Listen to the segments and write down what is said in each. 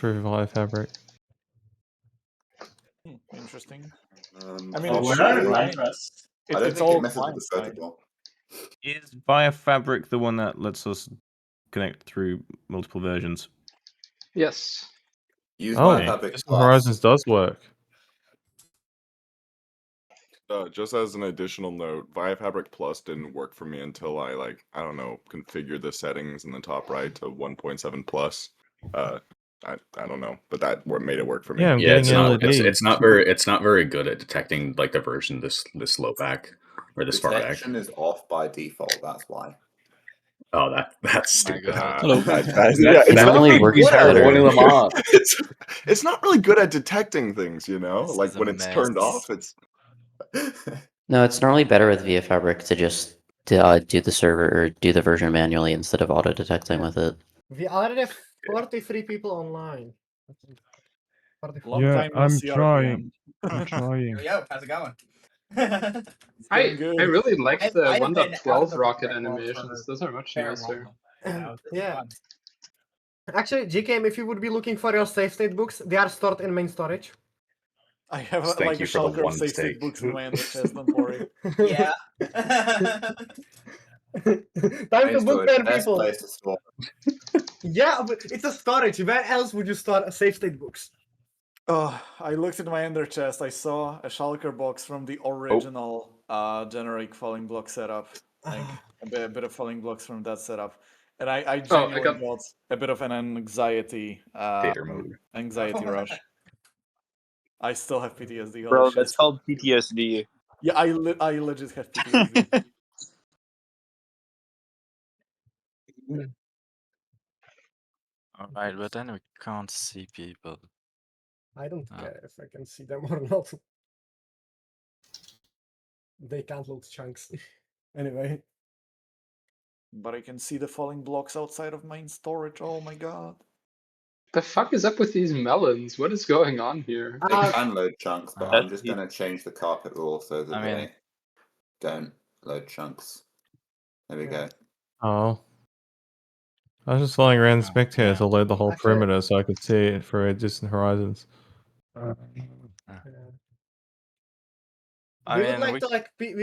through via Fabric. Interesting. I mean, it's where are true, the right? interests? It, I don't it's think it all messes with client the side. protocol. Is via Fabric the one that lets us connect through multiple versions? Yes. Use Oh, via Fabric Distant Plus. Horizons does work. Just as an additional note, via Fabric Plus didn't work for me until I I don't know, configured the settings in the top right to 1.7 plus. I don't know, but that made it work for me. Yeah, I'm Yeah, getting LEDs. it's not very good at detecting like the version this low back or this far back. Detection is off by default. That's why. Oh, that's stupid. Hello, guys. That normally works better. them off. It's not really good at detecting things, you know. This Like is a when it's turned mess. off, it's No, it's normally better with VIA Fabric to just do the server or do the version manually instead of auto detecting with it. We already have 43 people online. 44. Long time no see RPM. I'm trying. Yo, how's it going? I good. really like I the have been out of 1.12 the rocket Fabric world animations. for Those are much fair nicer. while. Yeah. Actually, GKM, if you would be looking for your save state books, they are stored in main storage. I have Thank like a you for the shulker one save state mistake. books in my ender chest, don't worry. Yeah. Time to Main book storage, 10 best people. place to store. Yeah, but it's a storage. Where else would you store save state books? Oh, I looked at my ender chest. I saw a shulker box from the original generic falling block setup. Like a bit of falling blocks from that setup. And I genuinely got a bit of an anxiety rush. I still have PTSD. Bro, Holy shit. that's called PTSD. Yeah, I legit have PTSD. Alright, but then we can't see people. I don't care if I can see them or not. They can't load chunks. Anyway. But I can see the falling blocks outside of main storage. Oh my god. The fuck is up with these melons? What is going on here? They can load chunks, but I'm just going to change the carpet rule so that they don't load chunks. There we go. Oh. I was just following around the spectator to load the whole perimeter so I could see it for Distant Horizons. We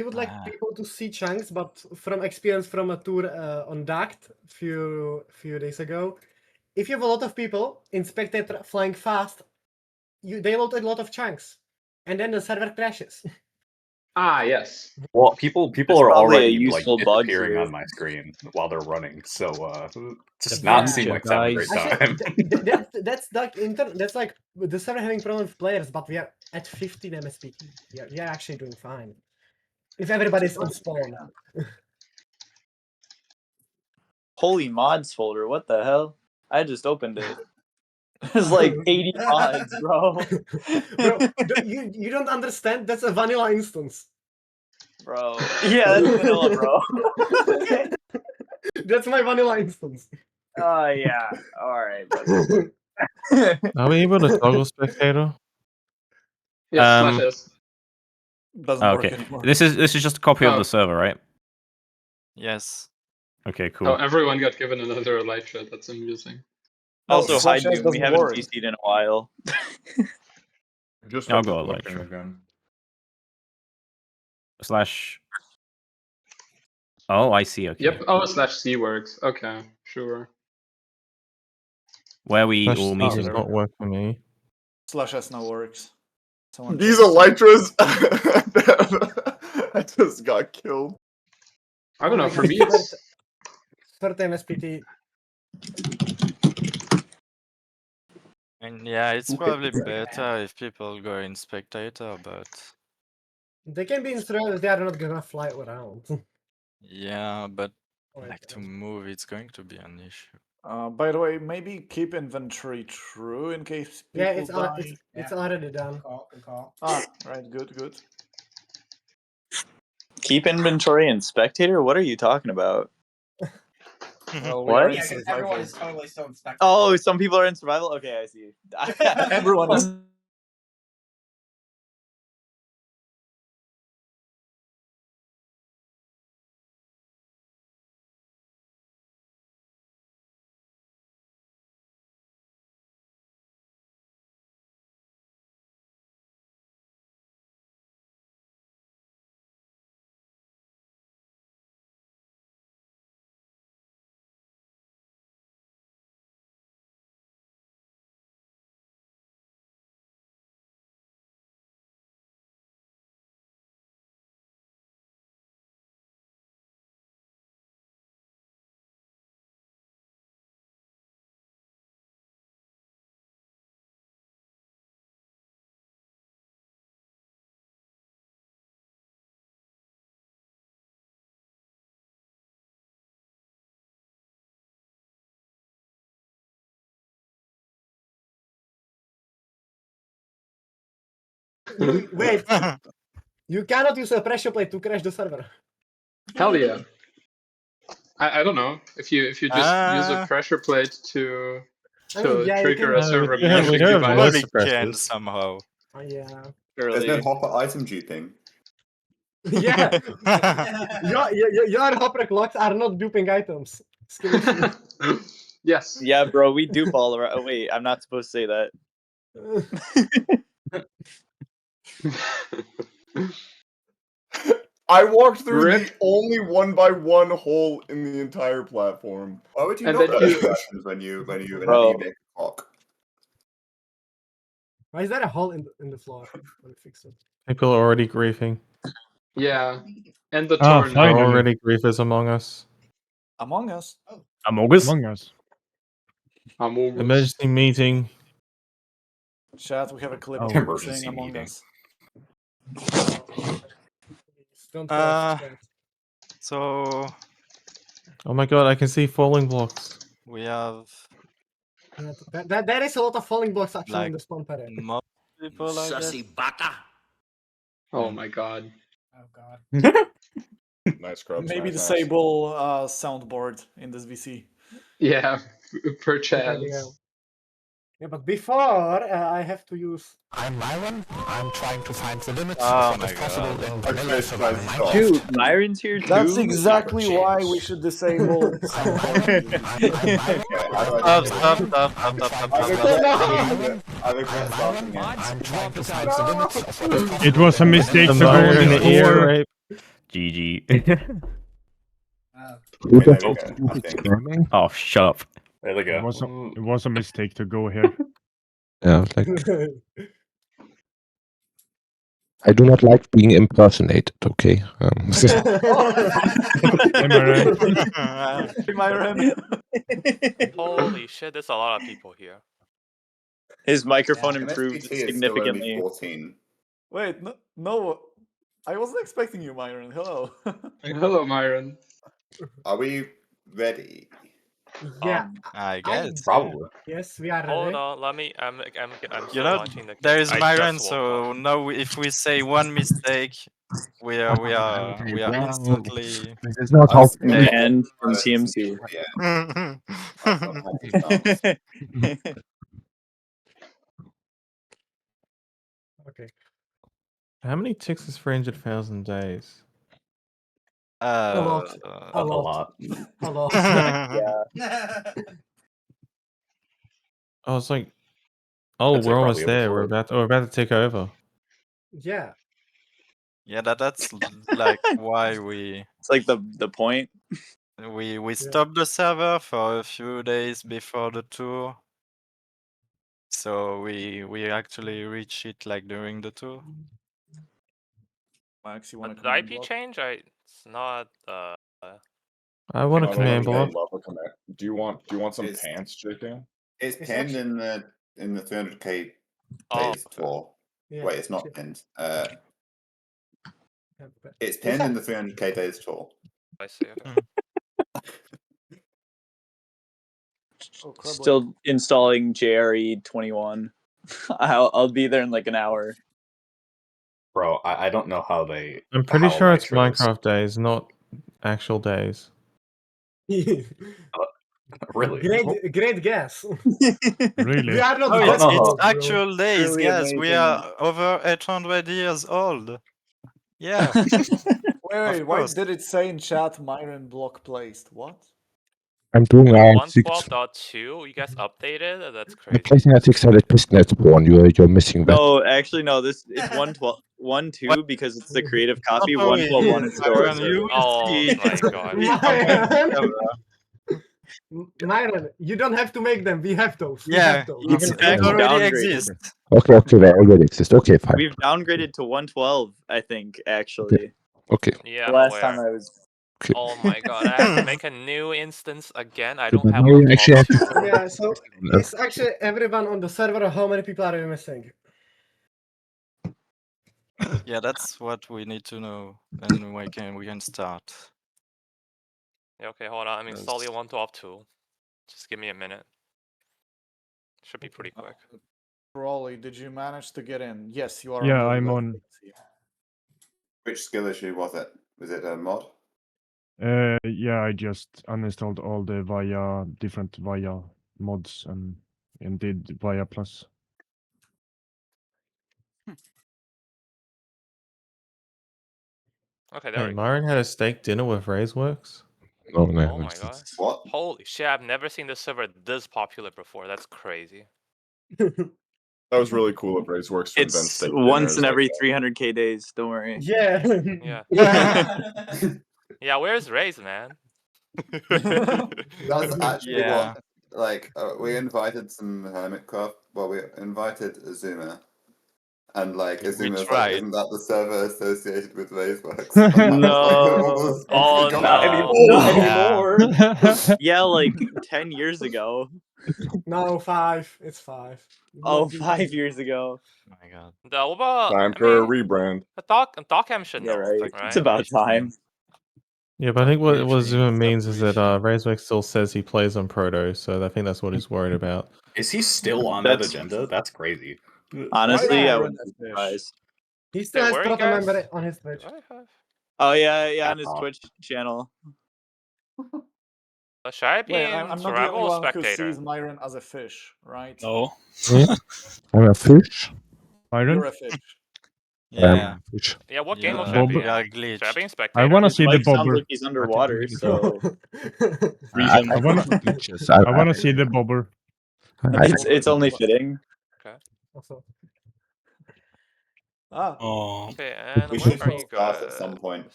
would like people to see chunks, but from experience from a tour on DACT few days ago, if you have a lot of people in spectator flying fast, they load a lot of chunks, and then the server crashes. Ah, yes. Well, people That's are probably a already useful like bug disappearing here. on my screen while they're running, so just Yeah. not seem like it's having a great time. That's like that's like the server having problem with players, but we are at 15 MSP. We are actually doing fine. If everybody's on spawn. Holy mods folder, what the hell? I just opened it. There's like 80 mods, bro. Bro, you don't understand? That's a vanilla instance. Bro. Yeah, that's vanilla, bro. That's my vanilla instance. Oh, yeah. Alright. Are we able to toggle spectator? Yes, /S. Doesn't work Okay, anymore. this is just a copy of the server, right? Yes. Okay, cool. Oh, everyone got given another light shot. That's amusing. Also, hi /S Doom. We doesn't haven't work. PC'd in a while. just I'll go like again. slash. Oh, I see. Okay. Yep. Oh, /C works. Okay, sure. Where we Slash all C meeting? does not work for me. /S now works. Someone These check. Elytras, I just got killed. I don't know. For me, it's Third MSPT. And yeah, it's probably better if people go in spectator, but They can be in server, they are not gonna fly around. yeah, but Oh, like to move, it's going to be an issue. By the way, maybe keep inventory true in case people Yeah, die. it's already done. Good call. Ah, right, good. Keep inventory and spectator? What are you talking about? Well, we What? are in Yeah, because survival. everyone is totally still expecting. Oh, some people are in survival? Okay, I see. Everyone is Wait, you cannot use a pressure plate to crash the server. Hell yeah. I don't know if you just use a pressure plate to I mean, yeah, you trigger can. a server we have crashing you by voice We can suppressors. somehow. Yeah. There's no Surely. hopper item duping. Yeah. Your hopper clocks are not duping items. Skill issue. Yes. Yeah, bro, we dupe all around. Oh, wait, I'm not supposed to say that. I walked through Rip. the only 1x1 hole in the entire platform. Why would you And not then do you- items when you Bro. make a clock? Why is there a hole in the floor? Let me fix it. People are already griefing. Yeah. And the Ah, torn. There are finally. already griefers among us. Among Us. Among Us? Among Us. Among Us. Emergency meeting. Chat, we have a clip Oh. of you Emergency saying Among meeting. Us. Don't curse, chat. So Oh my god, I can see falling blocks. we have Yeah, there is a lot of falling blocks actually in like the spawn area. most people, I guess. Oh my god. Oh god. Nice Krubs, Maybe nice, nice. disable soundboard in this VC. Yeah, per Good chance. idea. Yeah, but before I have to use. I'm Myron. I'm trying to find the limits Oh of what my is possible god. in vanilla Okay, survival guys, Minecraft. Dude, Myron's here too. That's exactly why we Change. should disable soundboard in this VC. I'm Myron. I regret starting it. I'm trying to find the limits of what is possible. It was a mistake The to go Myron this ear door. rape. GG. Okay, there we go, I think. Oh, shut up. There we go. It was a mistake to go here. Yeah, like I do not like being impersonated. Okay. Am I right? Myron. Holy shit, there's a lot of people here. His microphone And improved SBT is still only significantly. 14. Wait, no. I wasn't expecting you, Myron. Hello. Hello, Myron. Are we ready? Yeah, I guess. Probably. yes, we are Hold ready. on, let me. I'm You still know, launching the. there is I Myron, just woke so up. now if we say one mistake, we are instantly This is not how. And from TMC. Yeah. I've got a chance. Okay. How many ticks is 300,000 days? A lot. A lot. A lot. Yeah. Oh, it's like, oh, That's we're like almost probably there. We're about to take over. Yeah. Yeah, that's like why we It's like the point. we stopped the server for a few days before the tour. So we actually reach it like during the tour. Max, you want to The IP change? It's not. I want a I command block. Do you want some It's- pants, JK? It's It's pinned actually- in the 300k Oh, days tour. Yeah, Wait, it's not shit. pinned. Yeah, It's pinned in the 300k days tour. I see. Okay. Oh, crap, Still installing JRE 21. I'll be there in like an hour. Bro, I don't know how they. I'm pretty how sure it's nitros- Minecraft days, not actual days. Really? Great guess. Really? We are not Oh, that it's old, bro. actual days, Truly guys. We amazing. are over 800 years old. Yeah. Wait, why course. did it say in chat Myron block placed? What? I'm doing Wait, six. 112.2? You guys updated? That's I'm crazy. placing a 600 piston at spawn. You're missing that. No, actually, no. It's 112.1.2 because it's the creative copy. 112.1 is still our server. Oh my god. Myron, you don't have to make them. We have those. We Yeah, have those. We've in fact already downgraded. exists. Okay, they already exist. Okay, fine. We've downgraded to 112, I think, actually. Okay. Yeah, The I'm last aware. time I was. Okay. Oh my god, I have to make a new instance again. I Okay, don't but have now you actually have 112.2. to. Yeah, so it's actually everyone on the server. How many people are we missing? Yeah, that's what we need to know. Then we can start. Yeah, okay, hold on. I'm Yes. installing 112.2. Just give me a minute. Should be pretty quick. Rolly, did you manage to get in? Yes, you are Yeah, on the I'm left. on. Which skill issue was it? Was it a mod? Yeah, I just uninstalled all the different VIA mods and did VIA Plus. Okay, there Wait, we go. Myron had a steak dinner with Razeworks? No, no, Oh my god. What? Holy shit, I've never seen this server this popular before. That's crazy. That was really cool of Raceworks to invent It's steak once dinners in like every that. 300k days. Don't worry. Yeah. Yeah, where's Raze, man? That's actually Yeah. what, like, we invited some Hermitcraft. Well, we invited Azuma. And like, Azuma was like, tried. isn't that the server associated with Razeworks? And that was like No. almost Oh Not, no. not Yeah. anymore. Yeah, like 10 years ago. No, 5. It's 5. Oh, 5 years ago. Oh my god. What about, Time I for a mean, rebrand. Talkham should Yeah, know, right. Fucking It's right? about crazy. time. Yeah, but I think what Evolution, Zuma it's means is that evolution. Razeworks still says he plays on Proto, so I think that's what he's worried about. Is he still on that That's agenda? That's crazy. honestly, I Myron wouldn't be a fish. surprised. He still Hey, has where are you Proto member guys? on his Do Twitch. I have? Oh yeah, on his Twitch channel. Should I be Wait, in I'm not the survival only or one who spectator? sees Myron as a fish, right? No. Me? I'm a fish. Byron? You're a fish. I'm Yeah. a fish. Yeah, what game mode Yeah. should I be Bob- in? You are Should I be in glitched. spectator? I want to His see the mic sounds bobber. like he's underwater, so I wanna- have glitches. I want to see the bobber. it's only fitting. Okay. Also. Oh. Okay, and We where should are you start at some guys? point.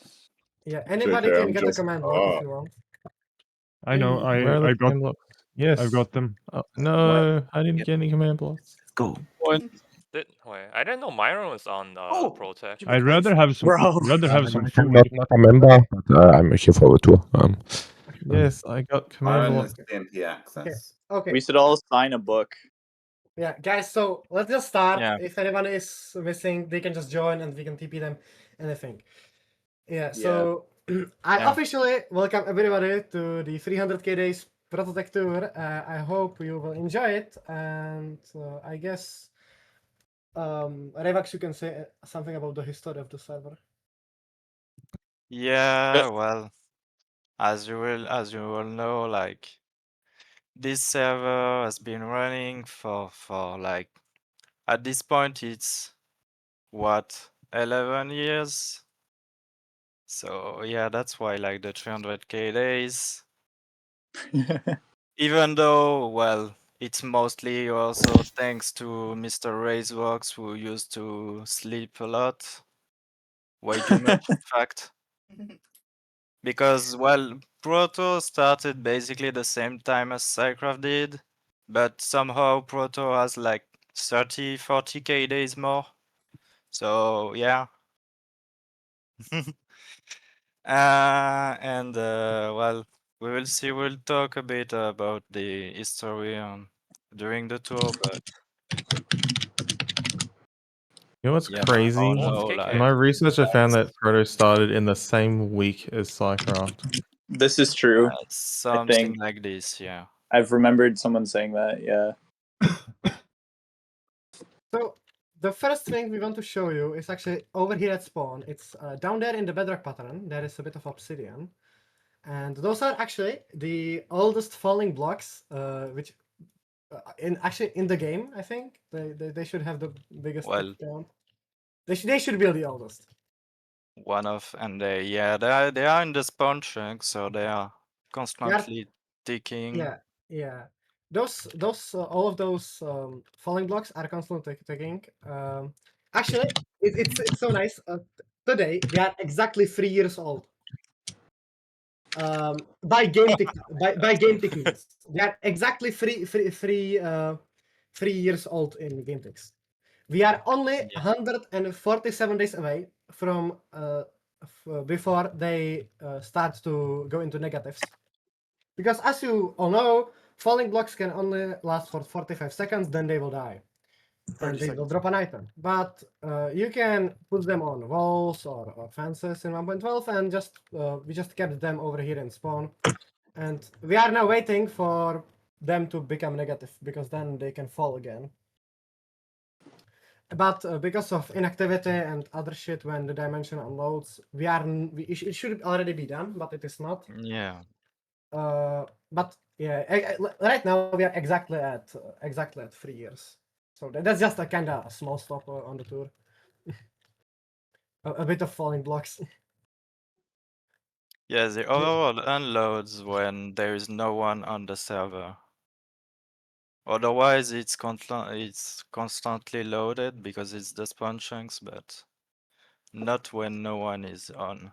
Yeah, anybody JK, can I'm get a just command block if you want. I know. Where are the I got command blocks? Yes. I've got them. Oh, no, I didn't get any command blocks. Go. What? Wait, I didn't know Myron was on ProTech. I'd rather have some. Bro. Rather have some I'm food. not a member, but I'm here for the tour. Yes, I got command Myron blocks. has CMP access. Okay. We should all sign a book. Yeah, guys, so let's just start. Yeah. If anyone is missing, they can just join and we can TP them anything. Yeah, so I Yeah. officially welcome everybody to the 300k days ProtoTech tour. I hope you will enjoy it, and I guess Revax, you can say something about the history of the server. Yeah, well, as you all know, like this server has been running for like at this point it's what 11 years. So yeah, that's why like the 300k days. Even though, well, it's mostly also thanks to Mr. Raceworks, who used to sleep a lot, way too much, in fact. Because, well, Proto started basically the same time as Cycraft did, but somehow Proto has like 30, 40k days more. So, yeah. Well, we will see. We'll talk a bit about the history during the tour, but You know what's yeah, crazy? oh Oh, it's no, In my like KK. research, I found that Proto started in the same week as Psycraft. This is true. I something think like this, yeah. I've remembered someone saying that. Yeah. So the first thing we want to show you is actually over here at spawn. It's down there in the bedrock pattern. There is a bit of obsidian. And those are actually the oldest falling blocks, which in the game, I think they should have the biggest Well, count. They should be the oldest. One of and they are in the spawn chunk, so they are constantly ticking. Yeah. Those all of those falling blocks are constantly ticking. Actually, it's so nice. Today they are exactly 3 years old. By game techniques, they are exactly 3 years old in game ticks. We are only 147 days away from before they start to go into negatives. Because as you all know, falling blocks can only last for 45 seconds, then they will die. And they will drop an item. But you can put them on walls or fences in 1.12 and we just kept them over here in spawn. And we are now waiting for them to become negative because then they can fall again. But because of inactivity and other shit, when the dimension unloads, it should already be done, but it is not. Yeah. But yeah, right now we are exactly at 3 years. So that's just a kind of small stop on the tour. a bit of falling blocks. Yeah, the overworld unloads when there is no one on the server. Otherwise, it's constantly loaded because it's the spawn chunks, but not when no one is on.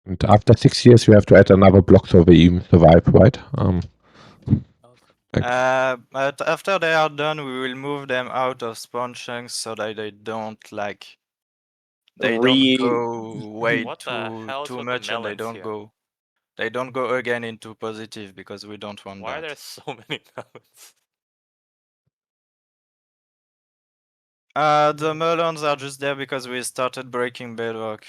And after 6 years, you have to add another block so they even survive, right? But after they are done, we will move them out of spawn chunks so that they don't go way What the hell is too with the much, and melons here? they don't go again into positive because we don't want Why are that. there so many melons? The melons are just there because we started breaking bedrock.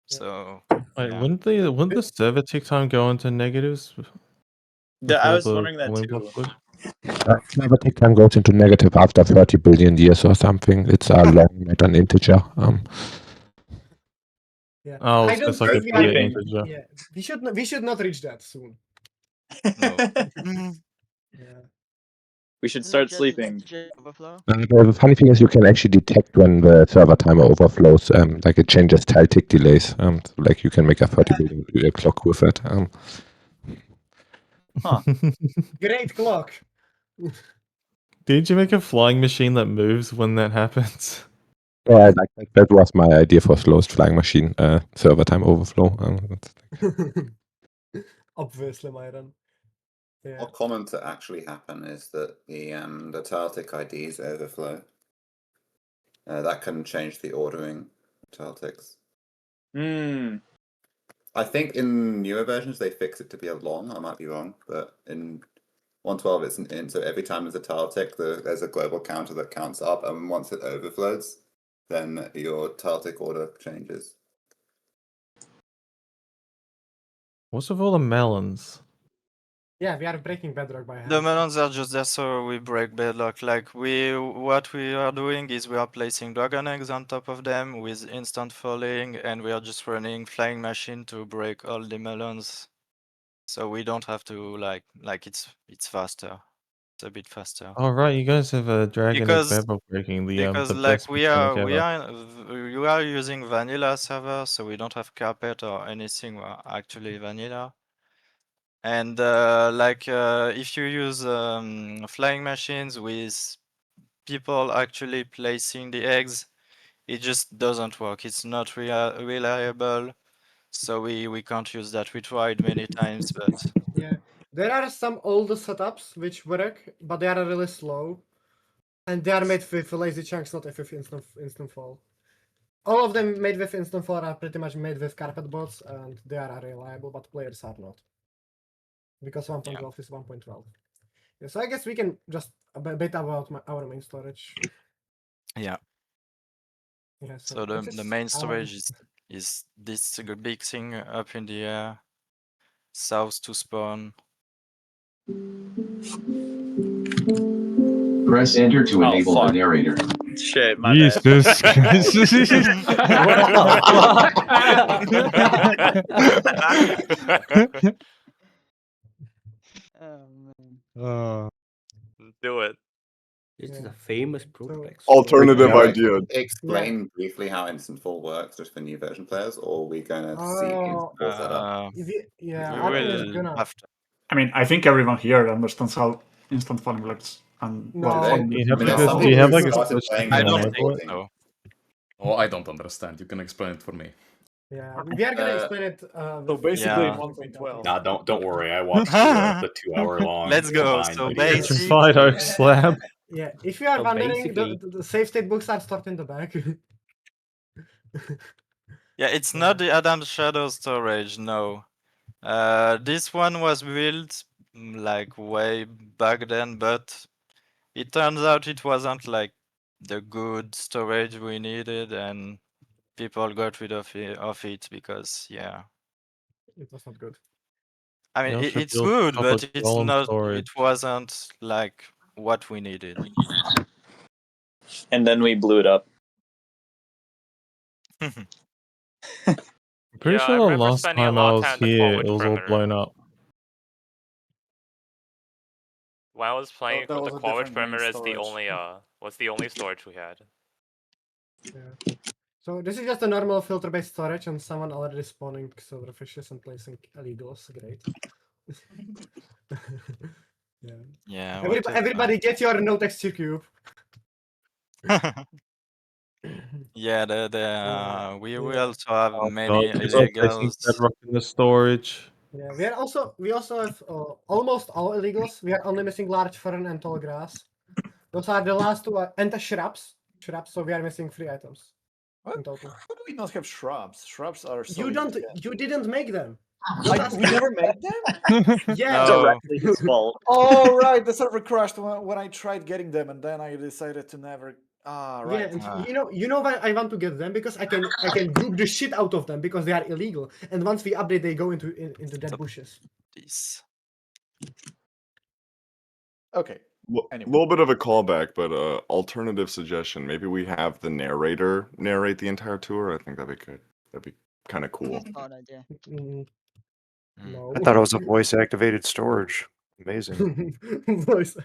So Wait, yeah. wouldn't the server tick time go into negatives I before was the wondering that falling too. blocks would? Never tick time goes into negative after 30 billion years or something. It's a long, not an integer. Yeah. Oh, I so don't it's like a think clear integer. Yeah, we should not reach that soon. No. Yeah. We should start sleeping. The funny thing is, you can actually detect when the server timer overflows. Like it changes tile tick delays. So like you can make a 30 billion year clock with it. Huh. Great clock. Did you make a flying machine that moves when that happens? Yeah, that was my idea for slowest flying machine server time overflow. Obviously, Myron. Yeah. More common to actually happen is that the tile tick IDs overflow. That can change the ordering of tile ticks. I think in newer versions they fix it to be a long. I might be wrong, but in 1.12 it's an int. So every time there's a tile tick, there's a global counter that counts up, and once it overflows, then your tile tick order changes. What's with all the melons? Yeah, we are breaking bedrock by hand. The melons are just there so we break bedrock. Like what we are doing is we are placing dragon eggs on top of them with instant falling, and we are just running flying machine to break all the melons. So we don't have to like it's faster. It's a bit faster. Oh right, you guys have a dragon egg Because bedrock breaking, the like best mechanic ever. you are using vanilla server, so we don't have carpet or anything. We're actually vanilla. And if you use flying machines with people actually placing the eggs, it just doesn't work. It's not reliable, so we can't use that. We tried many times, but Yeah, there are some older setups which work, but they are really slow, and they are made with lazy chunks, not with instant fall. All of them made with instant fall are pretty much made with carpet bots, and they are reliable, but players are not. Because 1.12 is 1.12. Yeah, so I guess we can just a bit about our main storage. yeah. Yeah, So the main storage is this big thing up in the air, south to spawn. Press enter to enable the narrator. Shit, my Jesus bad. Christ. What the fuck? Oh man. Do it. This is a famous ProtoTech. Alternative Would you like idea. to explain briefly how instant fall works just for new version players, or are we gonna see the instant fall setup? Yeah, We Armin is will gonna. after. I mean, I think everyone here understands how instant falling works and No. what Do falling you blocks have are. like a, do you have like a started switch playing that I can don't enable it? think so. Oh, I don't understand. You can explain it for me. Yeah, we are gonna explain it. So basically, in Yeah. 1.12. Nah, don't worry. I watched the 2 hour long Let's go. combined So video. basic. Petrified oak slab. Yeah, if you are So wondering, basically- the save state books are stored in the back. Yeah, it's not the Adam's Shadow storage, no. This one was built like way back then, but it turns out it wasn't like the good storage we needed, and people got rid of it because yeah. It was not good. I mean, Y'all should it's build good, chocolate but it's golem not. storage. It wasn't like what we needed. And then we blew it up. I'm pretty Yeah, I sure the remember last spending a time I lot of was time at the here, forward it was all perimeter. blown up. When I was playing that the was a forward different main perimeter is the storage. only was the only storage we had. Yeah. So this is just a normal filter-based storage, and someone already spawning silverfishes and placing illegals. Great. Yeah. Yeah. Everybody get your no texture cube. Yeah, we also have Oh many god, people are placing illegals. bedrock in the storage. Yeah, we also have almost all illegals. We are only missing large fern and tall grass. Those are the last two, and the shrubs. So we are missing 3 items in total. How do we not have shrubs? Shrubs are so You easy don't. to get. You didn't make them. We never made them? Yeah. Directly his fault. Oh right, the server crashed when I tried getting them, and then I decided to never. Ah, right. Yeah, and you know why I want to get them, because I can group the shit out of them because they are illegal, and once we update, they go into dead bushes. This. Okay. A little bit of a callback, but alternative suggestion. Maybe we have the narrator narrate the entire tour. I think that'd be good. That'd be kind of cool. Fun idea. No. I thought it was a voice-activated storage. Amazing. Voice.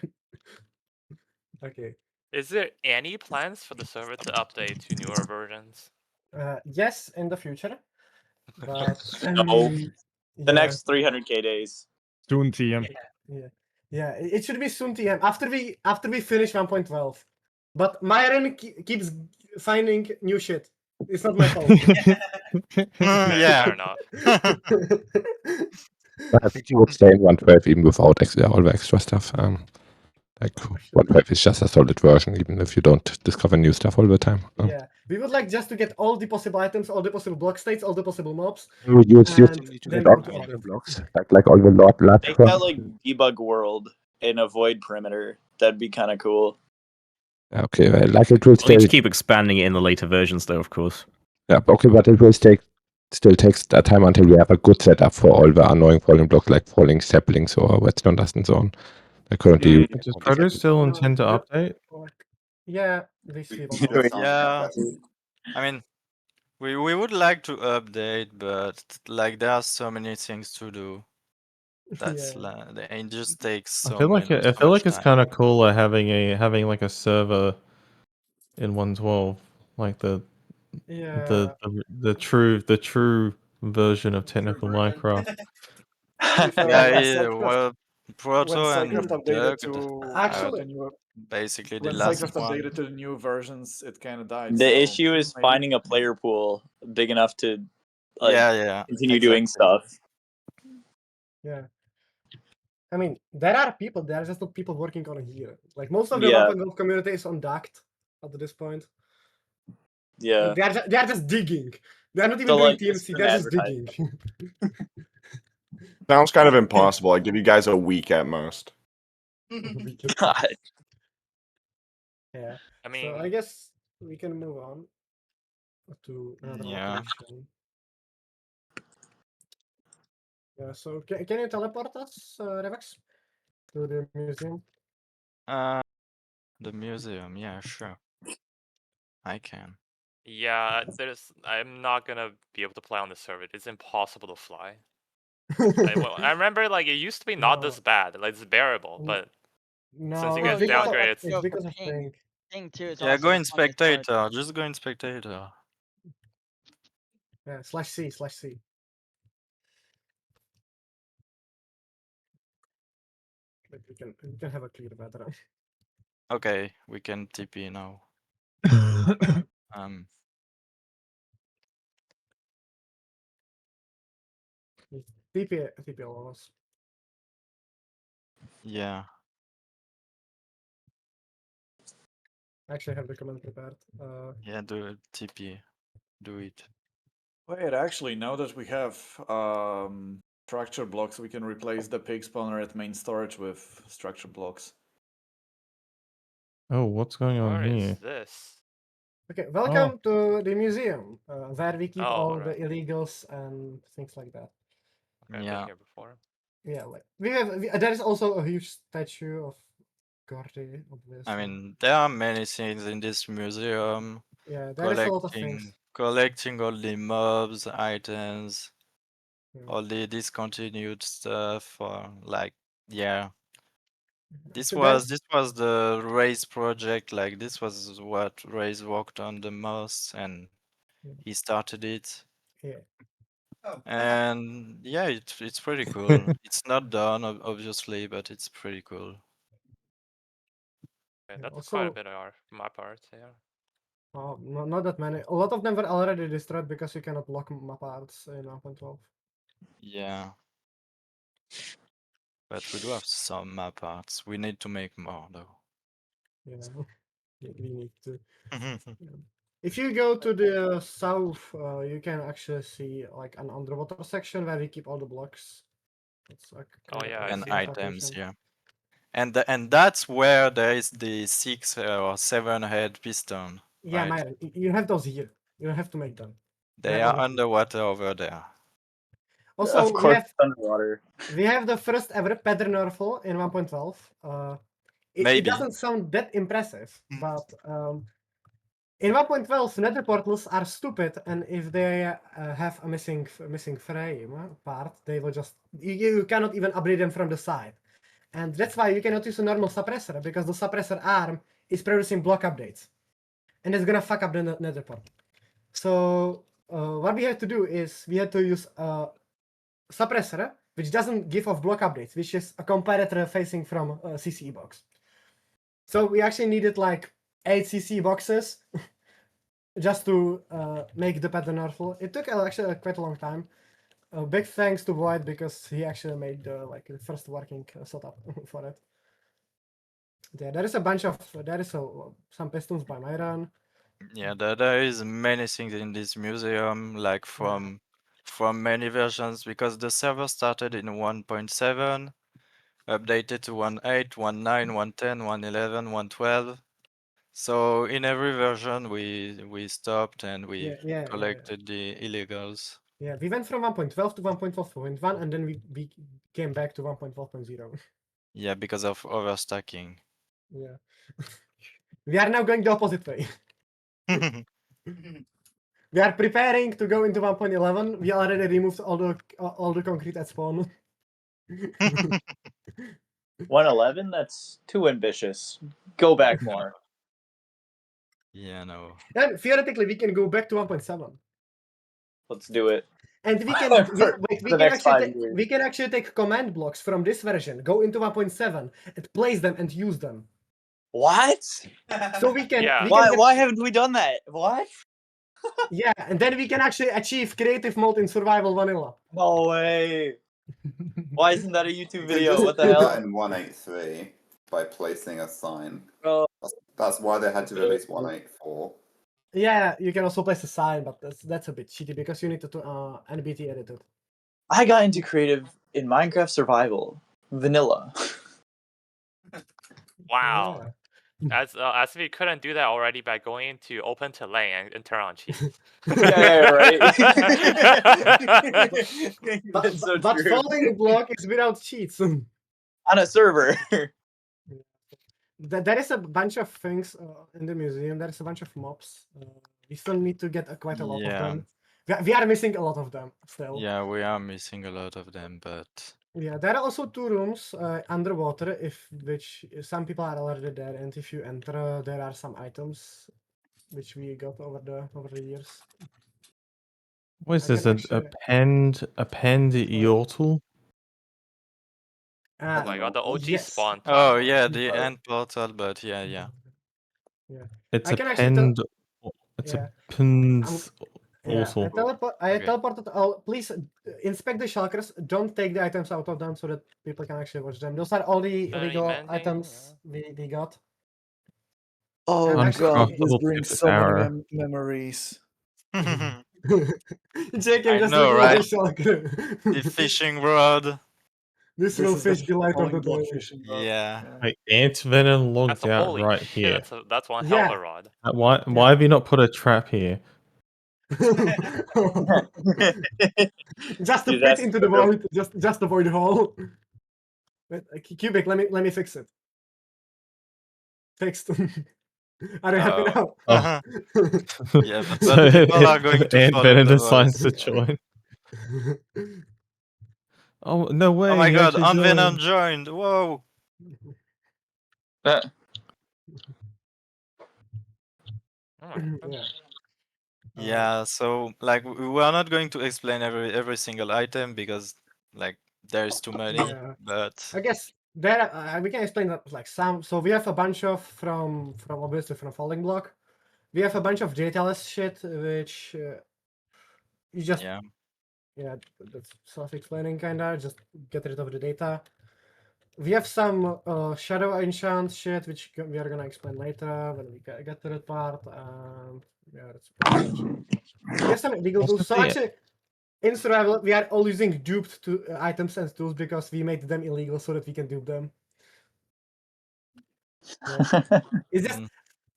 Okay. Is there any plans for the server to update to newer versions? Yes, in the future. But No. The yeah. next 300k days. Soon TM. Yeah, it should be soon TM after we finish 1.12. But Myron keeps finding new shit. It's not my fault. Yeah, fair enough. But I think you would stay in 1.12 even without all the extra stuff. Like 1.12 is just a solid version, even if you don't discover new stuff all the time. Yeah, we would like just to get all the possible items, all the possible block states, all the possible mobs. You would use and then go to all all the blocks, like all the large Make ones. that like debug world and avoid perimeter. That'd be kind of cool. Okay, well, like it will We'll need stay. to keep expanding it in the later versions, though, of course. Yeah, okay, but it will still takes that time until we have a good setup for all the annoying falling blocks like falling saplings or redstone dust and so on. Like currently, Does Proto still intend to update? Yeah, this we will Yeah. I mean, we would like to update, but like there are so many things to do. That's it just takes so I feel like it's time. kind of cooler having like a server in 1.12, like the true version of technical Minecraft. Well, Proto when and Psycraft updated Doug to the new basically the when last Psycraft one. updated to the new versions, it kind of died. The so issue is maybe- finding a player pool big enough to like Yeah, continue doing exactly. stuff. Yeah. I mean, there are people. There are just not people working on it here. Like most of the Yeah. 1.12 community is on Duct at this point. Yeah. Like, they are just digging. They are not even So, doing like, just TMC. an They're just digging. Sounds kind of impossible. I give you guys a week at most. God. Yeah. I mean, so I guess we can move on to another Yeah. location. Yeah. So can you teleport us, Revex, to the museum? The museum, yeah, sure. I can. yeah, I'm not gonna be able to play on the server. It's impossible to fly. I remember like it used to be not this bad. Like it's bearable, but since you guys downgrade, it's because of ping. Thing too. It's Yeah, also go in the funniest part. spectator. Just go in spectator. Yeah, /C. Like we can have a clear background. Okay, we can TP now. TP all of us. Yeah. I actually have the command prepared. Yeah, do it. TP. Do it. Wait, actually, now that we have structure blocks, we can replace the pig spawner at main storage with structure blocks. Oh, what's going on where here? is this? Okay, welcome to the museum, where we keep Oh, all right. the illegals and things like that. Okay, I've been here before. Yeah, like there is also a huge statue of Gordy, obviously. I mean, there are many things in this museum. Yeah, there is a lot of things. Collecting all the mobs, items, Yeah. all the discontinued stuff, or like, yeah. This So was the Ray's project. Like, this was what Ray's worked on the most, and he started it. Yeah. And yeah, it's pretty cool. It's not done, obviously, but it's pretty cool. Yeah, that's also, quite a bit of our map art, yeah. not that many. A lot of them were already destroyed because you cannot block map arts in 1.12. Yeah. But we do have some map arts. We need to make more, though. Yeah, we need to. If you go to the south, you can actually see like an underwater section where we keep all the blocks. It's like And items, yeah. And that's where there is the 6 or 7 head piston. Yeah, right? Myron, you have those here. You don't have to make them. They are underwater over there. Also, Of course, it's underwater. We have the first ever pattern nerfle in 1.12. It Maybe. doesn't sound that impressive, but in 1.12, nether portals are stupid, and if they have a missing frame part, they will just you cannot even upgrade them from the side, and that's why you cannot use a normal suppressor because the suppressor arm is producing block updates, and it's gonna fuck up the nether portal. So what we had to do is we had to use a suppressor which doesn't give off block updates, which is a comparator facing from a CCE box. So we actually needed like 8 CCE boxes just to make the pattern nerful. It took actually quite a long time. Big thanks to Void because he actually made like the first working setup for it. Yeah, there is a bunch of some pistons by Myron. Yeah, there is many things in this museum, like from many versions, because the server started in 1.7, updated to 1.8, 1.9, 1.10, 1.11, 1.12. So in every version, we stopped and we collected the illegals. Yeah, we went from 1.12 to 1.12.1, and then we came back to 1.12.0. Yeah, because of overstacking. Yeah. We are now going the opposite way. We are preparing to go into 1.11. We already removed all the concrete at spawn. 111? That's too ambitious. Go back more. Yeah, no. And theoretically, we can go back to 1.7. Let's do it. And we can we can actually take command blocks from this version, go into 1.7, and place them and use them. What? So we can. Yeah. Why haven't we done that? What? Yeah, and then we can actually achieve creative mode in survival vanilla. No way. Why isn't that a YouTube You video? can What just the do hell? that in 1.8.3 by placing a sign. Oh. That's why they had to release 1.8.4. Yeah, you can also place a sign, but that's a bit cheaty because you need to NBT edit it. I got into creative in Minecraft Survival Vanilla. Wow. As if you couldn't do that already by going into open to lane and turn on cheats. Yeah, right. But falling block is without cheats. On a server. There is a bunch of things in the museum. There is a bunch of mobs. We still need to get quite a lot of them. We are missing a lot of them still. Yeah, we are missing a lot of them, but yeah, there are also 2 rooms underwater, which some people are already there, and if you enter, there are some items which we got over the years. What is this? Append Yordle? Oh my god, the OG spawn Oh platform. yeah, the end portal, but yeah. Yeah. It's I can actually append. It's appends also. I teleported all. Please inspect the shulkers. Don't take the items out of them so that people can actually watch them. Those are all the illegal items we got. Oh And god, this Uncraftable brings tip so many arrow. memories. Jacob I just know, looking at right? the shulker. The fishing rod. This will fish the light of the day. Yeah. Like ant venom logged out Holy right shit, here. that's one hell of a rod. Why have you not put a trap here? Just to fit into the void, just the void hole. Wait, Cubic, let me fix it. Fixed. Are you happy now? Oh. Yeah, but So people are going to Aunt follow the Benedict voice. decides to join. Oh, no way. Oh my he god, actually Unvenom joined. joined. Whoa. Oh my god. Yeah. Yeah, so like we are not going to explain every single item because like there's too many, Yeah. but I guess there we can explain that like some. So we have a bunch of from obviously from Falling Block. We have a bunch of JTLS shit which you just yeah. That's self-explaining kinda. Just get rid of the data. We have some shadow enchant shit which we are gonna explain later when we get to that part. Yeah, that's pretty much. We have some illegal That's the tools. So thing. actually, in survival, we are all using duped to items and tools because we made them illegal so that we can dupe them. Yeah. It's just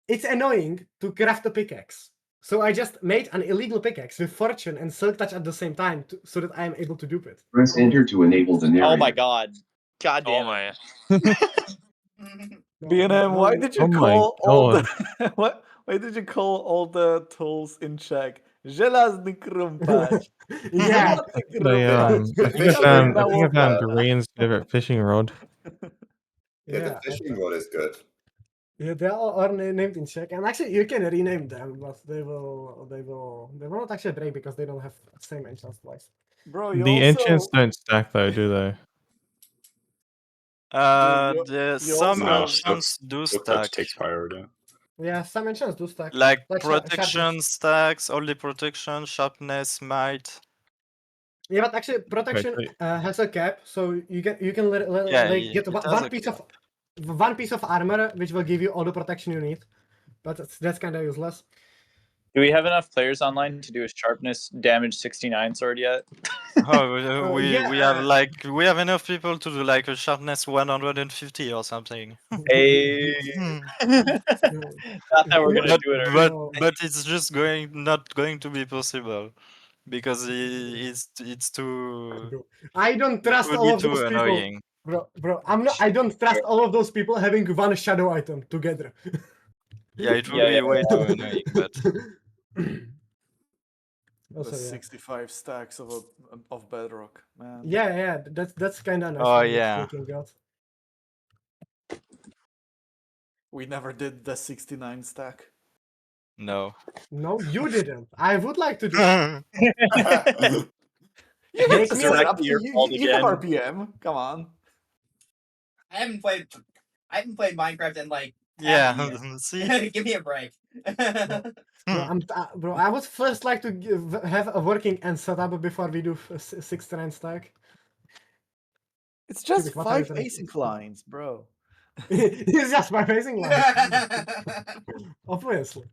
it's annoying to craft a pickaxe. So I just made an illegal pickaxe with fortune and silk touch at the same time so that I am able to dupe it. Press enter to enable the narrator. Oh my god. God Oh damn my. BNM, why did you Oh my call all god. the what? Why did you call all the tools in Czech? Żelazny krumpacz. Yeah. Złoty I krumpacz. think I Kamienna found łopata. Doreen's favorite fishing rod. Yeah, the Yeah, fishing rod is good. Yeah, they all are named in Czech, and actually you can rename them, but they will not actually break because they don't have the same enchants twice. Bro, you The enchants also don't stack though, do they? you Some also enchants do Silk touch stack. takes priority. Yeah, some enchants do stack. Like sharpness. protection stacks, only protection, sharpness, might. Yeah, but actually protection has a cap, so you can Yeah, like get it has one a piece of armor, which will give you all the protection you need. But that's kind of useless. Do we have enough players online to do a sharpness damage 69 sword yet? Oh, we have yeah. like we have enough people to do like a sharpness 150 or something. Hey. Not that we're gonna do it or but it's just not going to be possible because it's too I don't it trust would all be of too those people. annoying. Bro, I don't trust all of those people having one shadow item together. Yeah, it would be way too annoying, but Also, the yeah. 65 stacks of bedrock, man. Yeah, that's kind of nice. Oh, for yeah. Thinking God. We never did the 69 stack. no. No, you didn't. I would like to do. You Make can me set a- it up. You have RPM. Come on. I haven't played Minecraft in like Yeah, half a year. see? Give me a break. Bro, I would first like to have a working end setup before we do 6 stack. It's just What are you 5 telling- async lines, bro. It's just my facing line. Obviously.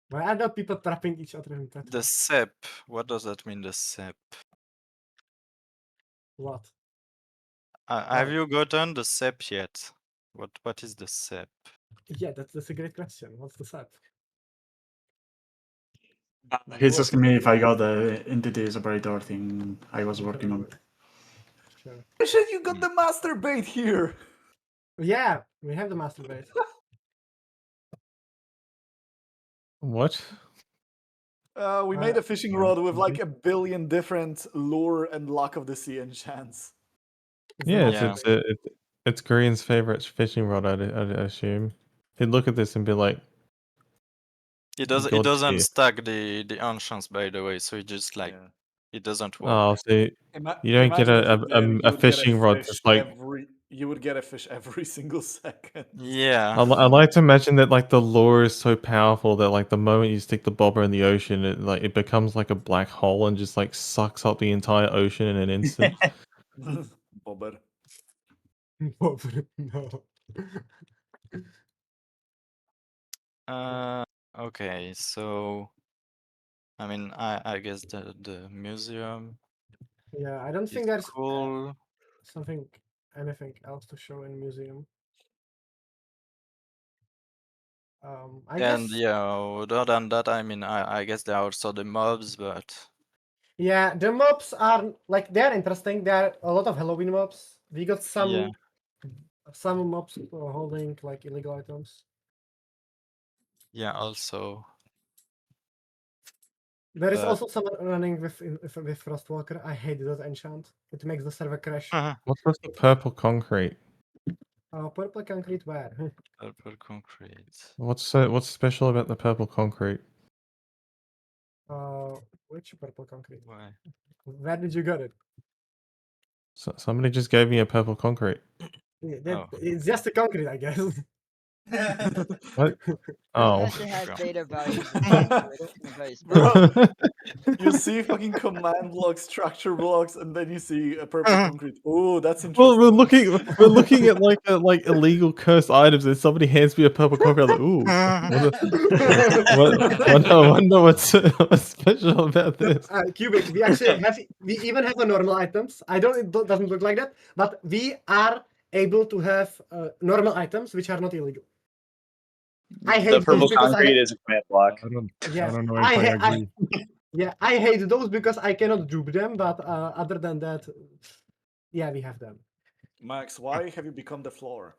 Why are there people trapping each other in that? The SEP. What does that mean, the SEP? What? Have you gotten the SEP yet? What is the SEP? Yeah, that's a great question. What's the set? He's asking me if I got the entity separator thing I was working on. Sure. Shit, you got the master bait here. Yeah, we have the master base. What? We made a fishing rod with like a billion different lure and luck of the sea enchants. Yeah, it's Korean's favorite fishing rod. I'd assume. He'd look at this and be like, It God doesn't tier. stack the enchants, by the way, so it just like it doesn't work. Oh, so you don't get Imagine if it did, you a would get fishing rod fish that's like. you would get a fish every single second. Yeah. I like to imagine that like the lure is so powerful that like the moment you stick the bobber in the ocean, it becomes like a black hole and just like sucks up the entire ocean in an instant. Bobber. Bobber, no. Okay, so I mean, I guess the museum. Yeah, I don't is think there's cool. anything else to show in museum. I And guess yeah, other than that, I mean, I guess there are also the mobs, but Yeah, the mobs are like they're interesting. There are a lot of Halloween mobs. We got Yeah. some mobs holding like illegal items. Yeah, also. There is But also someone running with Frostwalker. I hate that enchant. It makes the server crash. What's with the purple concrete? Purple concrete where? purple concrete. What's special about the purple concrete? Which purple concrete? Why? Where did you get it? Somebody just gave me a purple concrete. Oh. It's just a concrete, I guess. What? It Oh. has to have beta values attached to it in a very Bro, specific you see fucking command blocks, structure blocks, and then you see a purple concrete. Oh, that's Well, interesting. we're looking at like illegal cursed items, and somebody hands me a purple concrete. I'm like, ooh, I wonder what's special about this. Cubic, we even have a normal items. It doesn't look like that, but we are able to have normal items which are not illegal. I hate The purple those because concrete is a command block. I Yes, don't know if I agree. I hate those because I cannot dupe them. But other than that, yeah, we have them. Max, why have you become the floor?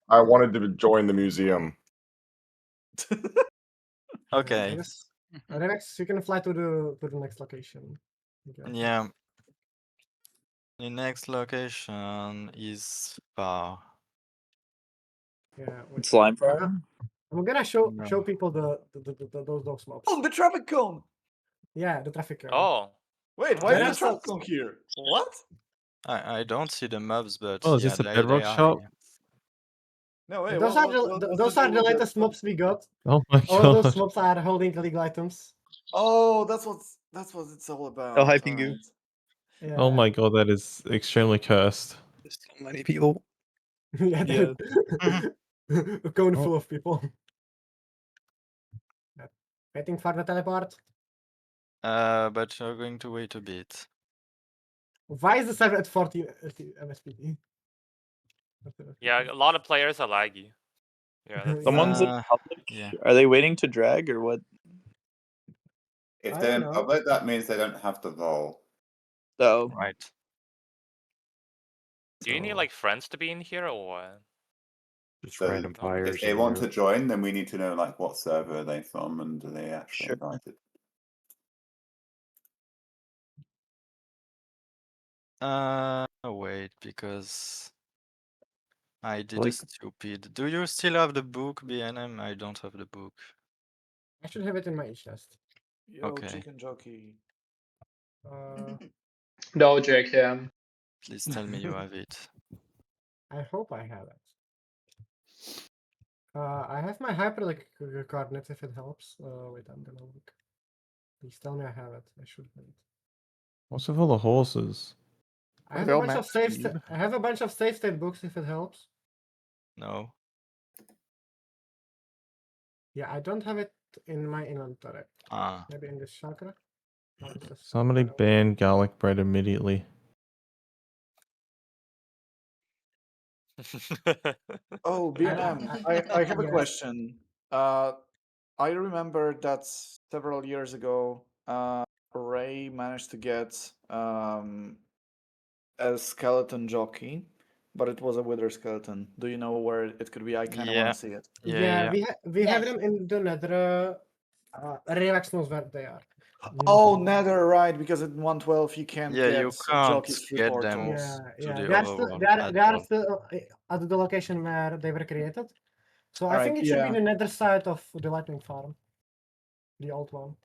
I wanted to join the museum. Okay. Renex, you can fly to the next location. Okay. Yeah. The next location is far. Yeah. Slime farm? I'm gonna show No. people those mobs. Oh, the traffic cone! Yeah, the traffic cone. Oh. Wait, why There is are the traffic cone here? What? I don't see the mobs, but Oh, is yeah, this a they bedrock are shop? here. No, wait, Those are the latest mobs we got. Oh my All those god. mobs are holding illegal items. Oh, that's what it's all about. Oh, hi, Pingu. Alright. Yeah. Oh my god, that is extremely cursed. There's so many people. Yeah. A cone full of people. Waiting for the teleport. But you're going to wait a bit. Why is the server at 40 MSPD? Yeah, a lot of players are laggy. Yeah, that's Someone's in public? Yeah. Are they waiting to drag or what? If I they're don't in know. public, that means they don't have to roll. So Right. Do you need like friends to be in here or what? Just So random fires if they in want here. to join, then we need to know like what server are they from and are they actually invited. Wait, because I did a Like- stupid. Do you still have the book, BNM? I don't have the book. I should have it in my chest. Yo, Okay. chicken jockey. No, JKM. Please tell me you have it. I hope I have it. I have my hyperlink coordinates if it helps. Wait, I'm gonna look. Please tell me I have it. I should have it. What's with all the horses? I have a bunch of I have a bunch of save state books if it helps. No. Yeah, I don't have it in my inventory. Ah. Maybe in this chakra. No, it's just- Somebody ban garlic bread immediately. Oh, BNM, I have a Yes. question. I remember that several years ago, Ray managed to get a skeleton jockey, but it was a wither skeleton. Do you know where it could be? I kind of want Yeah. to see it. Yeah. We have them in the nether. Relax knows where they are. Oh, nether, right? Because in 112 you can't Yeah, get you can't jockeys through get portals. them Yeah, to the they are still overworld they are all. still at the location where they were created. So I Alright, think it should be yeah. the nether side of the lightning farm, the old one.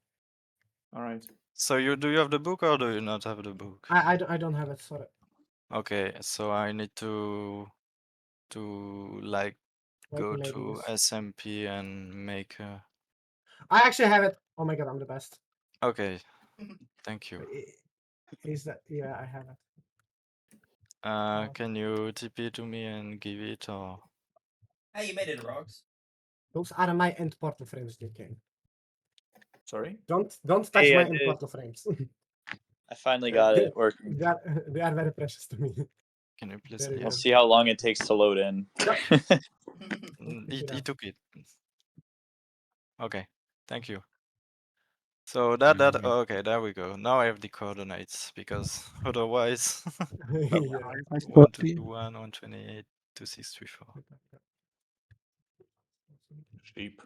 All right. So do you have the book or do you not have the book? I don't have it. Sorry. Okay, so I need to like Wait, go maybe to yes. SMP and make a. I actually have it. Oh my god, I'm the best. Okay, thank you. Is that? Yeah, I have it. Can you TP to me and give it or? Hey, you made it, Rocks. Those are my end portal frames, JK. Sorry? Don't touch Hey, my I end did. portal frames. I finally got it working. They are very precious to me. Can you please? There you We'll go. see how long it takes to load in. He took it. Okay, thank you. So that okay, there we go. Now I have the coordinates because otherwise Yeah. 1221, 128, 2634. Sheep.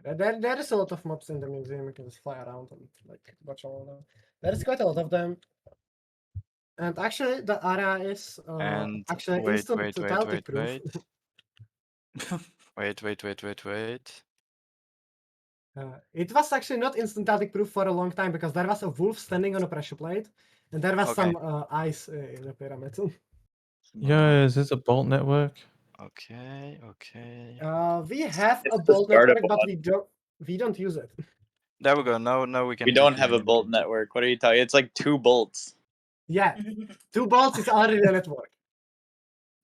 There is a lot of mobs in the museum. You can just fly around and like watch all of them. There is quite a lot of them. And actually, the area is And actually wait, instant wait, wait, totality wait, proof. wait. It was actually not instant static proof for a long time because there was a wolf standing on a pressure plate, and there was some ice in the pyramid. Yeah, is this a bolt network? Okay. We have It's a the bolt startup network, but one. we don't use it. There we go. Now we can. We don't have a bolt network. What are you talking? It's like 2 bolts. Yeah, 2 bolts is already a network.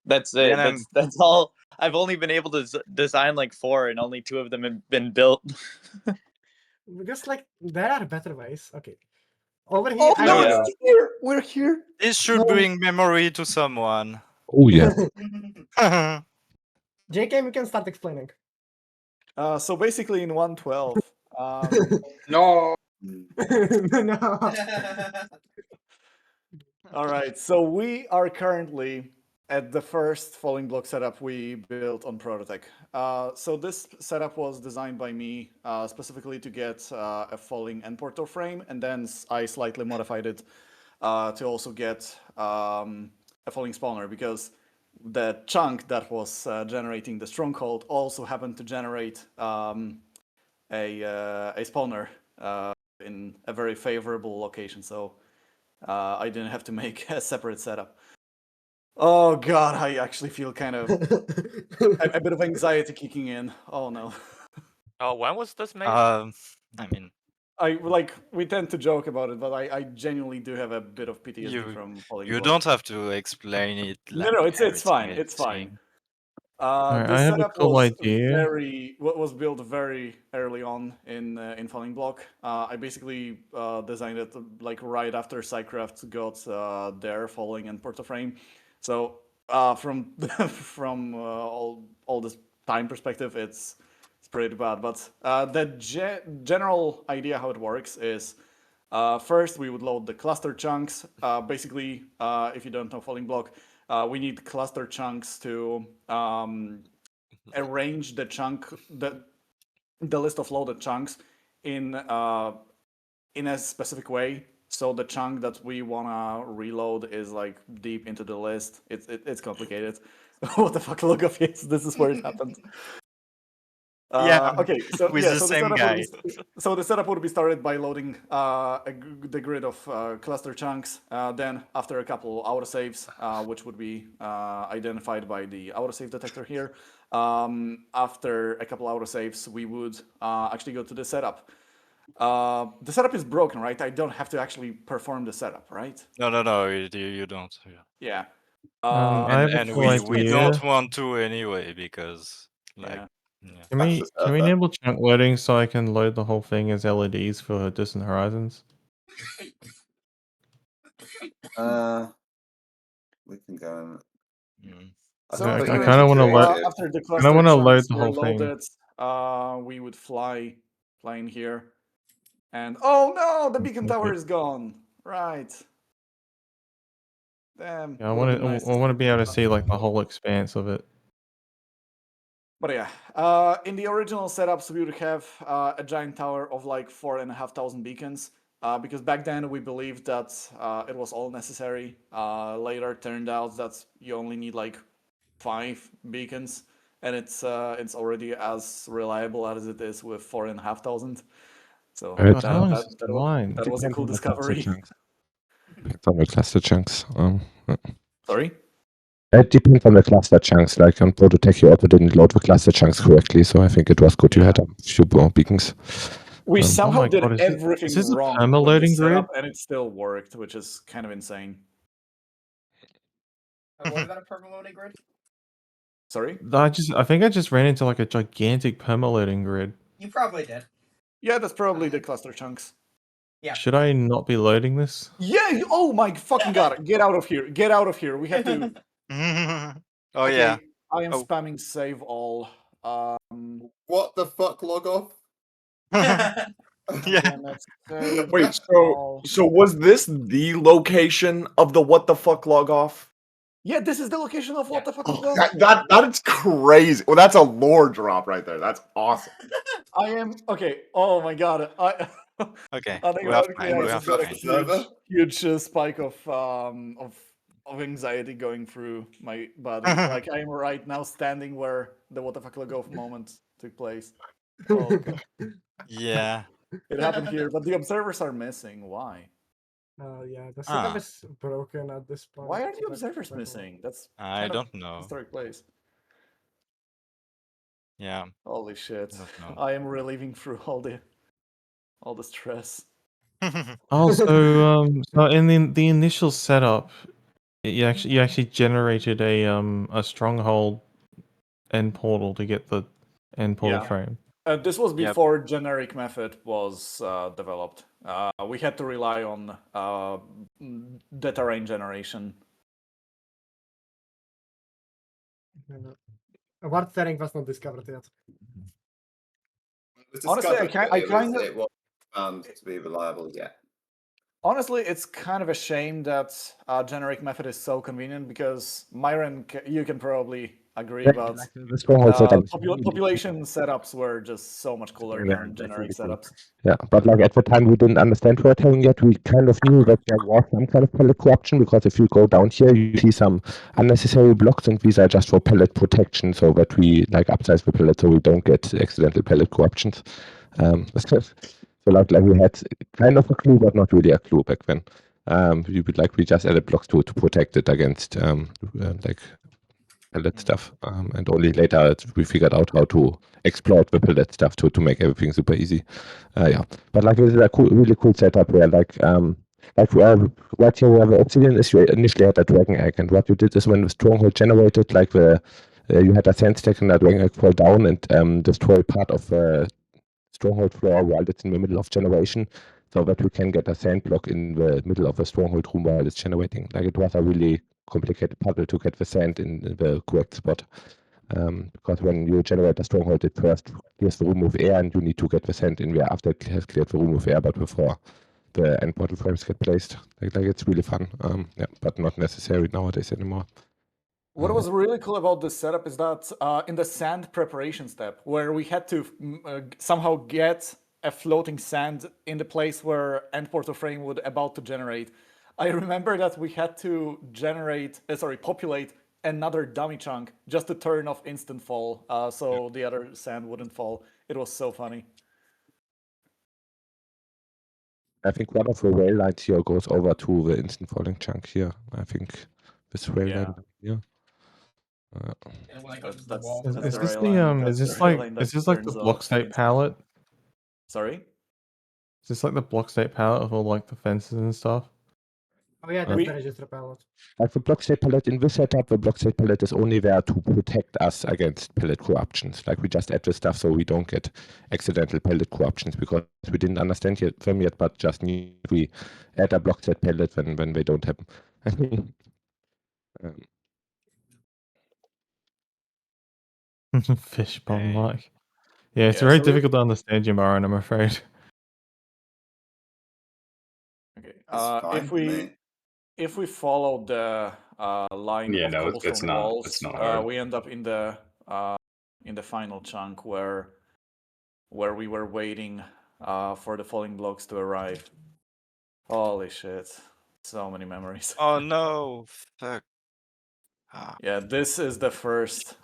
That's it. That's all. I've only been able to design like 4, and only 2 of them have been built. Because like there are better ways. Okay, over here. Oh no, Yeah. it's here. We're here. This should bring memory to someone. Oh yeah. JK, we can start explaining. So basically in 112. No. No. All right, so we are currently at the first falling block setup we built on ProtoTech. So this setup was designed by me specifically to get a falling end portal frame, and then I slightly modified it to also get a falling spawner, because the chunk that was generating the stronghold also happened to generate a spawner in a very favorable location. So I didn't have to make a separate setup. Oh god, I actually feel kind of a bit of anxiety kicking in. Oh no. Oh, when was this made? I mean, we tend to joke about it, but I genuinely do have a bit of PTSD from falling. you don't have to explain it. Like No, it's fine. It's fine. Alright, This I have a setup cool was idea. was built very early on in Falling Block. I basically designed it like right after Psycraft got their Falling and Portal Frame. So from from all this time perspective, it's pretty bad. But the general idea how it works is first we would load the cluster chunks. Basically, if you don't know Falling Block, we need cluster chunks to arrange the the list of loaded chunks in a specific way. So the chunk that we wanna reload is like deep into the list. It's complicated. What the fuck, look of it. This is where it happens. Yeah. Okay. So with yeah. the So the same setup guy. the setup would be started by loading the grid of cluster chunks. Then after a couple autosaves, which would be identified by the autosave detector here. After a couple autosaves, we would actually go to the setup. The setup is broken, right? I don't have to actually perform the setup, right? No, you don't. Yeah. I have a And cool we idea. don't want to anyway because like Yeah. Can we enable chunk loading so I can load the whole thing as LEDs for distant horizons? We can go. So I in kind of want to load. after the I cluster want to load chunks the were whole thing. loaded, we would fly in here, and oh no, the beacon tower is gone. Right. Damn. Yeah, I would have been want nice to. I want to be able to see like the whole expanse of it. But yeah, in the original setups, we would have a giant tower of like 4,500 beacons. Because back then we believed that it was all necessary. Later turned out that you only need like 5 beacons, and it's already as reliable as it is with 4,500. So God, how long is this line? that was a cool discovery. Depends on the cluster chunks. Sorry? It depends on the cluster chunks. Like on ProtoTech, you also didn't load the cluster chunks correctly, so I think it was good you had a few more beacons. We somehow my did God, everything is this a wrong perma with the loading grid? setup, and it still worked, which is kind of insane. What is that, a perma loading grid? Sorry? I think I just ran into like a gigantic perma loading grid. You probably did. Yeah, that's probably the cluster chunks. Yeah. Should I not be loading this? Yeah. Oh my fucking god! Get out of here! Get out of here! We have to. Oh Okay, yeah. I am spamming save all. What the fuck? Log off. Yeah. Wait, so was this the location of the what the fuck log off? Yeah, this is the location of what the fuck log off. That is crazy. Well, that's a lore drop right there. That's awesome. I am okay. Oh my god. Okay, I think we have I time. We just have got a time. huge spike of anxiety going through my body. Like I am right now standing where the what the fuck log off moment took place. Oh god. Yeah. It happened here, but the observers are missing. Why? Yeah, the setup Ah. is broken at this point. Why are the Like, observers quite a lot. missing? That's I kind of don't know. historic place. Yeah. Holy shit. Don't know. I am reliving through all the stress. Also, so in the initial setup, you actually generated a stronghold end portal to get the end portal Yeah. frame. This was Yep. before generic method was developed. We had to rely on the terrain generation. What terrain was not discovered yet? Honestly, I kind of. It wasn't found to be reliable yet. Honestly, it's kind of a shame that generic method is so convenient because Myron, you can probably agree, Yeah, but like the stronghold setup is really population setups were just so much cooler Yeah, than generic definitely. setups. Yeah, but like at the time we didn't understand rotating yet. We kind of knew that there was some kind of pellet corruption because if you go down here, you see some unnecessary blocks, and these are just for pellet protection, so that we like upsize the pellet so we don't get accidental pellet corruptions. So like we had kind of a clue, but not really a clue back then. We just added blocks to protect it against like pellet stuff, and only later we figured out how to exploit the pellet stuff to make everything super easy. Yeah, but like this is a really cool setup where what you have obsidian is you initially had a dragon egg, and what you did is when the stronghold generated, like you had a sand stack and a dragon egg fall down and destroy part of the stronghold floor while it's in the middle of generation, so that we can get a sand block in the middle of the stronghold room while it's generating. Like it was a really complicated puzzle to get the sand in the correct spot. Because when you generate a stronghold, it first clears the room with air, and you need to get the sand in there after it has cleared the room with air, but before the end portal frames get placed. Like it's really fun. Yeah, but not necessary nowadays anymore. What was really cool about this setup is that in the sand preparation step, where we had to somehow get a floating sand in the place where end portal frame would about to generate, I remember that we had to populate another dummy chunk just to turn off instant fall, so the other sand wouldn't fall. It was so funny. I think one of the rail lines here goes over to the instant falling chunk here. I think this rail line here. Is this like the block state palette? Sorry? Is this like the block state palette of all like the fences and stuff? Oh yeah, that's the register palette. Like the block state palette in this setup, the block state palette is only there to protect us against pellet corruptions. Like we just add this stuff so we don't get accidental pellet corruptions because we didn't understand them yet, but just need we add a block state palette when they don't happen. Fishbone like. Yeah, it's Yeah, very so difficult to understand you, Marin, I'm afraid. Okay. fine for me. If we follow the line Yeah, of no, cobblestone it's not. walls, It's not hard. we end up in the final chunk where we were waiting for the falling blocks to arrive. Holy shit! So many memories. Oh no! Fuck. Yeah, this is the first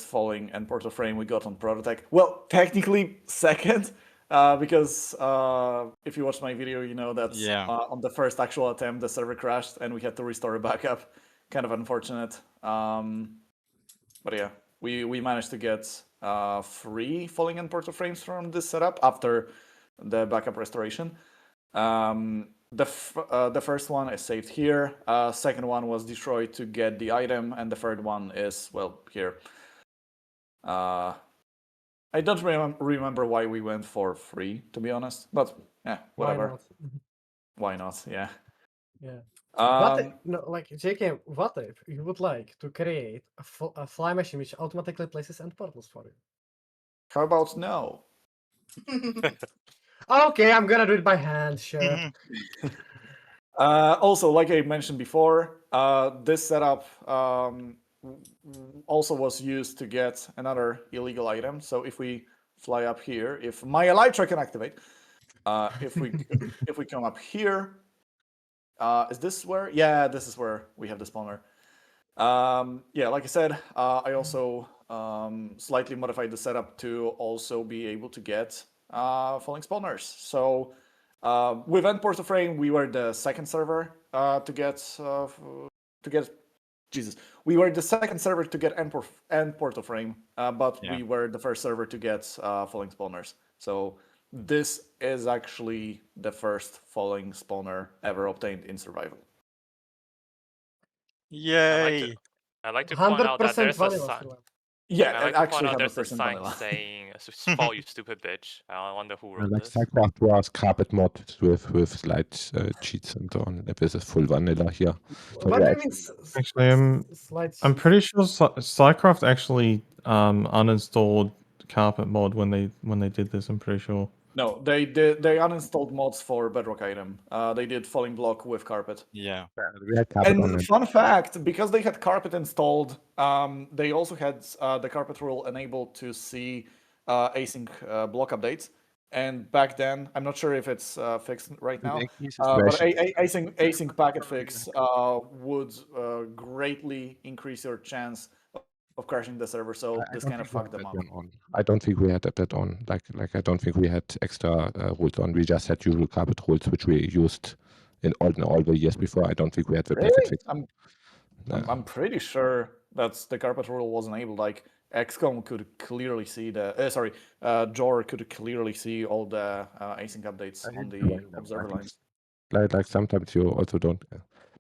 falling end portal frame we got on ProtoTech. Well, technically second, because if you watched my video, you know that on the first actual attempt the server crashed and we had to restore a backup. Kind of unfortunate. But yeah, we managed to get 3 falling end portal frames from this setup after the backup restoration. The first one is saved here. Second one was destroyed to get the item, and the third one is here. I don't remember why we went for 3, to be honest. But yeah, whatever. Why not? Yeah. Yeah. What if, like JK, what if you would like to create a fly machine which automatically places end portals for you? How about no? Okay, I'm gonna do it by hand, sure. Also, like I mentioned before, this setup also was used to get another illegal item. So if we fly up here, if my elytra can activate, if we come up here, is this where? Yeah, this is where we have the spawner. Yeah, like I said, I also slightly modified the setup to also be able to get falling spawners. So with End Port of Frame, we were the second server to get Jesus. We were the second server to get End Port of Frame, but we were the first server to get falling spawners. So this is actually the first falling spawner ever obtained in survival. Yay! I'd like to point out that 100% there's a vanilla sign. survival. Yeah, I'd like to point actually out there's a 100% sign vanilla. saying "Fall, you stupid bitch." I wonder who wrote Like this. Cycraft was carpet mod with slight cheats and so on. This is full vanilla here. So What yeah, do you mean? Actually, Slight I'm cheats? pretty sure Cycraft actually uninstalled Carpet mod when they did this. I'm pretty sure. No, they did. They uninstalled mods for Bedrock item. They did Falling Block with Carpet. Yeah. we had carpet on And it. fun fact, because they had Carpet installed, they also had the Carpet rule enabled to see async block updates. And back then, I'm not sure if it's fixed right now, but async packet fix would greatly increase your chance of crashing the server. So this kind of fucked them up. I don't think we had that on. Like I don't think we had extra rules on. We just had usual carpet rules which we used in all the years before. I don't think we had the packet Really? fix. I'm pretty sure that's the carpet rule was enabled. Like XCOM could clearly see the Jor could clearly see all the async updates on the observer lines. Like sometimes you also don't.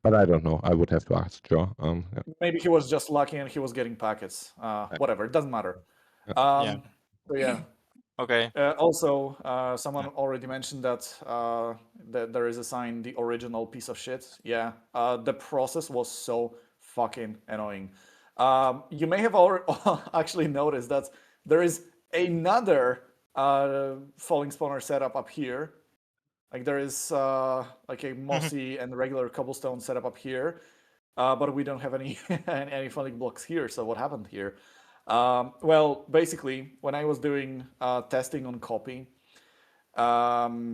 But I don't know. I would have to ask Joe. Yeah. Maybe he was just lucky and he was getting packets. Whatever, it doesn't matter. Yeah. So yeah. Okay. Also, someone already mentioned that that there is a sign, the original piece of shit. Yeah, the process was so fucking annoying. You may have actually noticed that there is another falling spawner setup up here. Like there is like a mossy and regular cobblestone setup up here, but we don't have any any falling blocks here. So what happened here? Well, basically, when I was doing testing on copy, I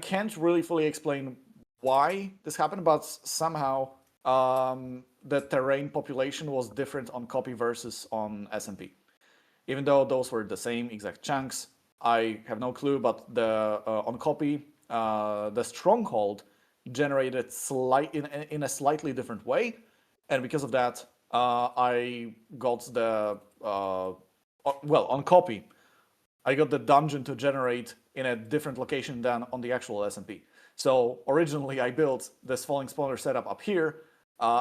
can't really fully explain why this happened, but somehow the terrain population was different on copy versus on SMP. Even though those were the same exact chunks, I have no clue. But the on copy, the stronghold generated in a slightly different way, and because of that, I got the well on copy. I got the dungeon to generate in a different location than on the actual SMP. So originally I built this falling spawner setup up here,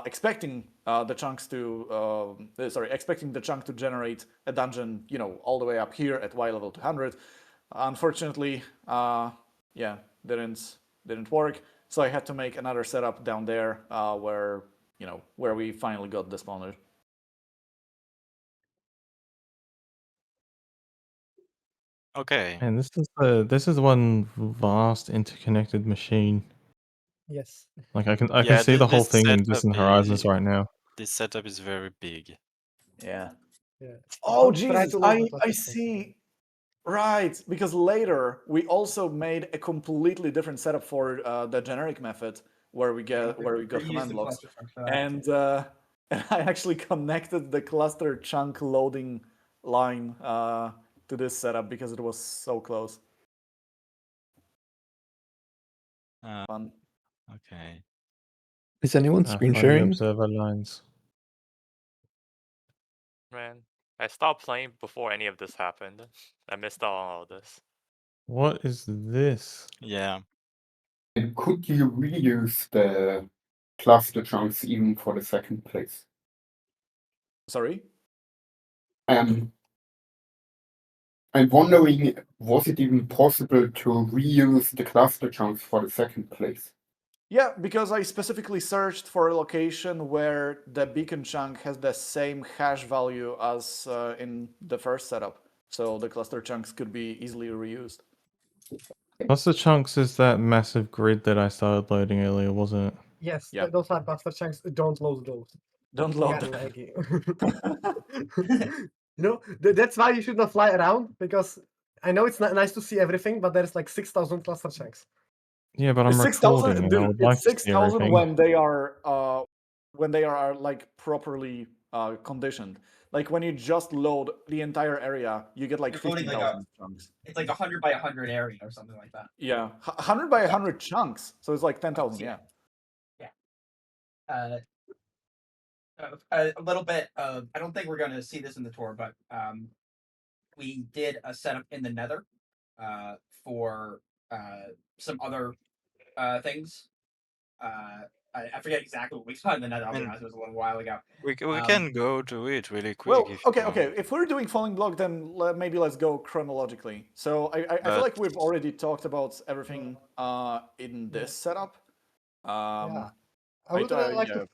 expecting the chunks to expecting the chunk to generate a dungeon, all the way up here at Y level 200. Unfortunately, yeah, didn't work. So I had to make another setup down there where we finally got the spawner. Okay. And this is one vast interconnected machine. Yes. Like I can see the whole thing in distant horizons right now. This setup is very big. Yeah. Yeah. Oh Don't try Jesus! to look at what I is possible. see. Right, because later we also made a completely different setup for the generic method where we got command blocks, and I actually connected the cluster chunk loading line to this setup because it was so close. Fun. Okay. Is anyone screen Funny sharing? observer lines. Man, I stopped playing before any of this happened. I missed out on all of this. What is this? Yeah. And could you reuse the cluster chunks even for the second place? Sorry? I'm wondering, was it even possible to reuse the cluster chunks for the second place? Yeah, because I specifically searched for a location where the beacon chunk has the same hash value as in the first setup. so the cluster chunks could be easily reused. Cluster chunks is that massive grid that I started loading earlier, wasn't it? Yes, Yeah. those are cluster chunks. Don't load those. Don't They load are them. laggy. That's why you should not fly around, because I know it's not nice to see everything, but there's like 6,000 cluster chunks. Yeah, but I'm It's 6,000. recording and I Dude, would like it's to see 6,000 everything. when they are like properly conditioned. Like when you just load the entire area, you get like You're loading like 15,000 chunks. It's like 100 by 100 area or something like that. Yeah, 100 by 100 chunks. So it's like 10,000. Yeah. A little bit of, I don't think we're going to see this in the tour, but we did a setup in the Nether for some other things. I forget exactly what we saw in the Nether. I'll be honest, it was a little while ago. We can go to it really quick. Well, if okay, you okay. want. If we're doing falling block, then maybe let's go chronologically. So I feel like we've already talked about everything in this setup. I would like to.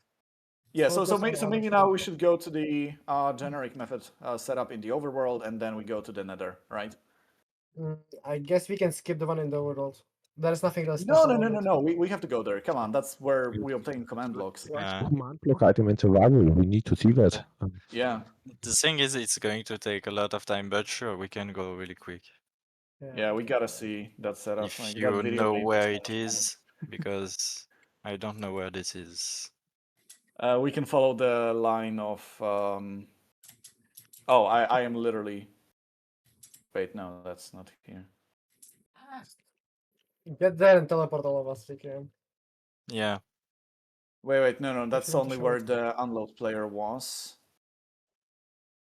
Yeah, so focus on maybe now we should go to the generic method setup in the overworld, and then we go to the Nether, right? I guess we can skip the one in the overworld. There's nothing else. No. We have to go there. Come on, that's where we obtain command blocks. Command block item in survival. We need to see that. Yeah. The thing is, it's going to take a lot of time, but sure, we can go really quick. Yeah, we gotta see that setup. If like, that you video know made where me it is, because I don't know where this is. we can follow the line of. Oh, I am literally. Wait, no, that's not here. Get there and teleport all of us. We can. Yeah. Wait, no, that's you want to only show where it. the unload player was.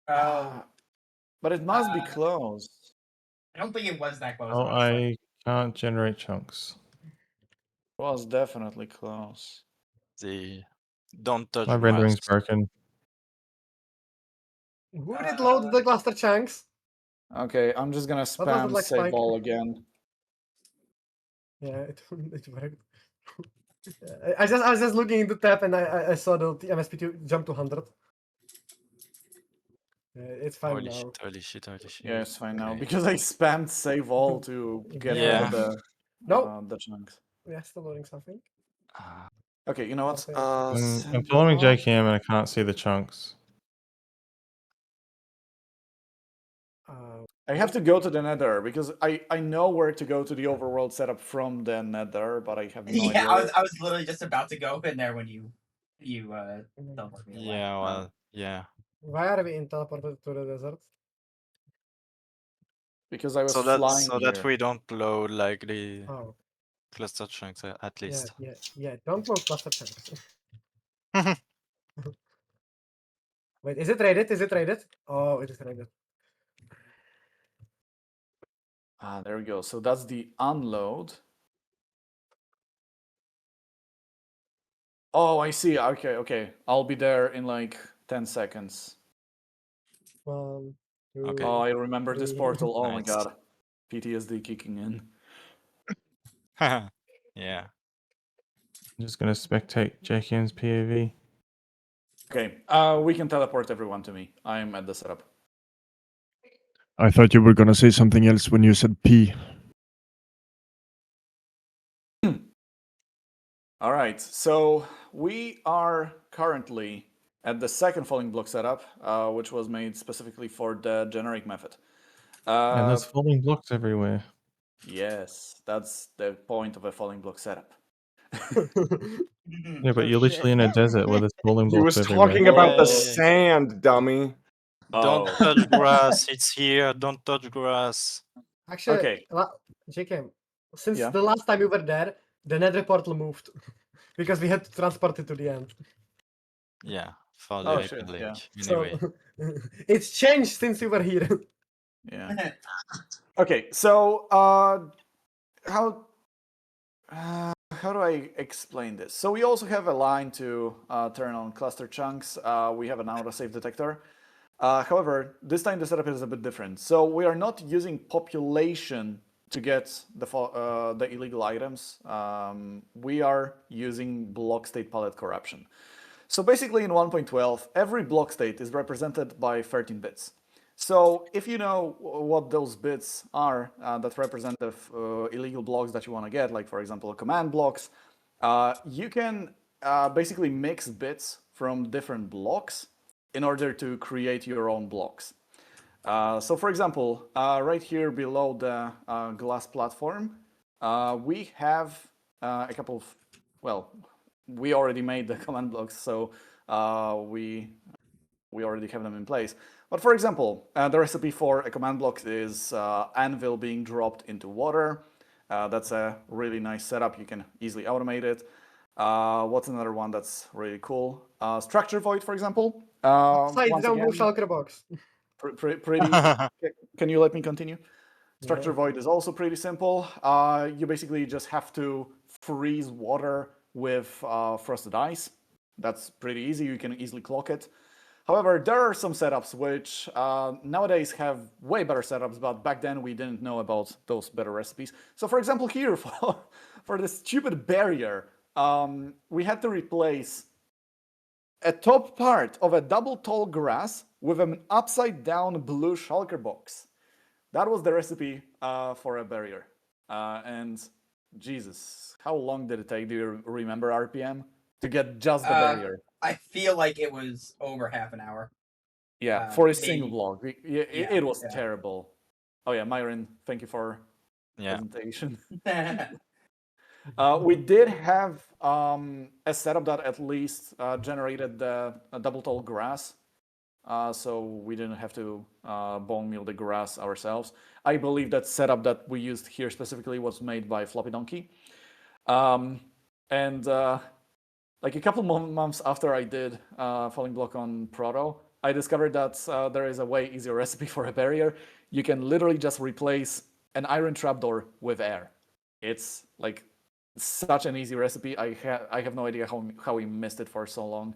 Oh. But it must be close. I don't think it was that close. Oh, honestly. I can't generate chunks. Was definitely close. Don't touch My grass. rendering's broken. Who did load the cluster chunks? Okay, I'm just gonna What was it spam like, save Spike? all again. Yeah, it worked. I was just looking in the tab and I saw the MSP2 jump to 100. It's fine now. Holy shit. Yeah, it's fine now Okay. because I spammed save all to get rid of the chunks. Yeah, still loading something. Okay, you know what? I'm following JKM and I can't see the chunks. I have to go to the Nether because I know where to go to the overworld setup from the Nether, but I have no idea. I was literally just about to go in there when you teleported me away. Yeah, well, yeah. Why are we in teleported to the desert? Because I was So flying that we don't load like the Oh. cluster chunks at least. Yeah. Don't load cluster chunks. Wait, is it raided? Is it raided? Oh, it is raided. There we go. So that's the unload. Oh, I see. Okay. I'll be there in like 10 seconds. 1, 2, Okay. Oh, I remember this 3. portal. Oh my Nice. god. PTSD kicking in. Yeah. I'm just gonna spectate JKM's POV. Okay, we can teleport everyone to me. I'm at the setup. I thought you were gonna say something else when you said P. All right, so we are currently at the second falling block setup, which was made specifically for the generic method. And there's falling blocks everywhere. Yes, that's the point of a falling block setup. Yeah, but you're literally in a desert where there's falling He blocks was everywhere. talking about the sand, dummy. Don't touch grass. It's here. Don't touch grass. Actually, JKM, since the last time we were there, the nether portal moved because we had to transport it to the end. Yeah, for the Oh, open shit, lake. yeah. Anyway. So it's changed since we were here. Yeah. Okay, so how do I explain this? So we also have a line to turn on cluster chunks. We have an autosave detector. However, this time the setup is a bit different. So we are not using population to get the illegal items. We are using block state palette corruption. So basically in 1.12, every block state is represented by 13 bits. So if you know what those bits are that represent the illegal blocks that you want to get, like for example command blocks, you can basically mix bits from different blocks in order to create your own blocks. So for example, right here below the glass platform, we have a couple of, well, we already made the command blocks, so we already have them in place. But for example, the recipe for a command block is anvil being dropped into water. That's a really nice setup. You can easily automate it. What's another one that's really cool? Structure void, for example. Upside down shulker box. Pretty. Can you let me continue? Structure void is also pretty simple. You basically just have to freeze water with frosted ice. That's pretty easy. You can easily clock it. However, there are some setups which nowadays have way better setups, but back then we didn't know about those better recipes. So for example, here for this stupid barrier, we had to replace a top part of a double tall grass with an upside down blue shulker box. That was the recipe for a barrier. And Jesus, how long did it take? Do you remember RPM to get just the barrier? I feel like it was over half an hour. Yeah, for a maybe. single block. It was terrible. Oh yeah, Myron, thank you for presentation. We did have a setup that at least generated the double tall grass, so we didn't have to bone meal the grass ourselves. I believe that setup that we used here specifically was made by Floppy Donkey. And like a couple months after I did Falling Block on Proto, I discovered that there is a way easier recipe for a barrier. You can literally just replace an iron trapdoor with air. It's like such an easy recipe. I have no idea how we missed it for so long.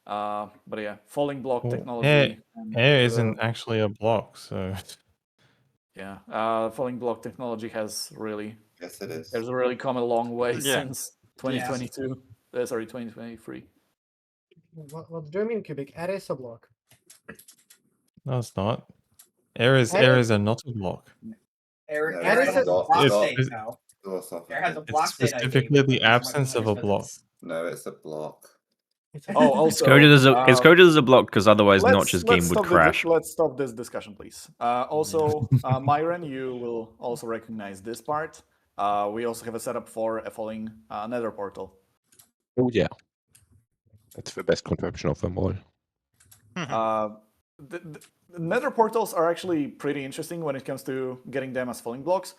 But yeah, Falling Block technology. Air isn't actually a block, so. Yeah, Falling Block technology has really, yes, it is. Has really come a long way Yeah. since 2022. Sorry, 2023. What do you mean, Cubic? Air is a block. No, it's not. Errors are not a block. Air has a block state now. Air has a block It's state, I think. specifically the absence of a block. No, it's a block. Oh, also, it's coded as a block because otherwise Notch's game would crash. Let's stop this discussion, please. Also, Myron, you will also recognize this part. We also have a setup for a falling nether portal. Oh yeah, that's the best contraption of them all. The nether portals are actually pretty interesting when it comes to getting them as falling blocks,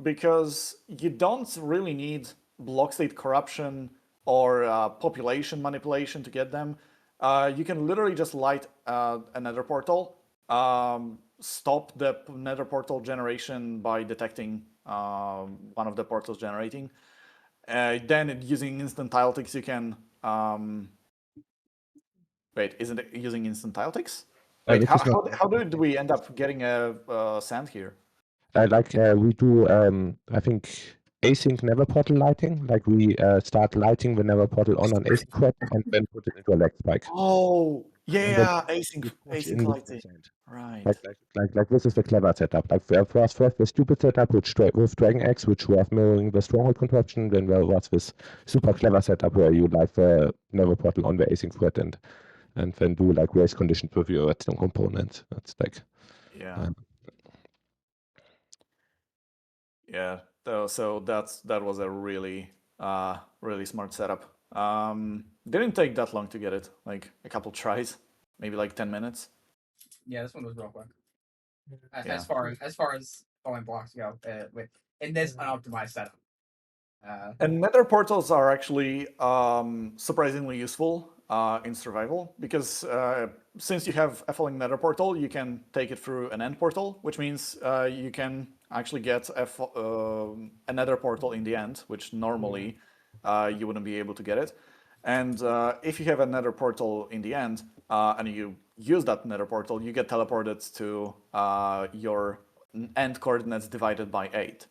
because you don't really need block state corruption or population manipulation to get them. You can literally just light a nether portal, stop the nether portal generation by detecting one of the portals generating. Then using instant tile ticks, you can wait, isn't it using instant tile ticks? Wait, how did we end up getting a sand here? We do, I think, async nether portal lighting. Like we start lighting the nether portal on async quad and then put it into a lag spike. Oh, yeah, async lighting. Right. Like this is the clever setup. Like first the stupid setup with Dragon Eggs, which was mirroring the stronghold contraption. Then there was this super clever setup where you light the nether portal on the async quad and then do like race conditions with your redstone components. That's like yeah. So that was a really really smart setup. Didn't take that long to get it, like a couple tries, maybe like 10 minutes. Yeah, this one was real quick. As far as falling blocks go, in this unoptimized setup. And nether portals are actually surprisingly useful in survival, because since you have a falling nether portal, you can take it through an end portal, which means you can actually get a nether portal in the end, which normally you wouldn't be able to get it. And if you have a nether portal in the end and you use that nether portal, you get teleported to your end coordinates divided by 8.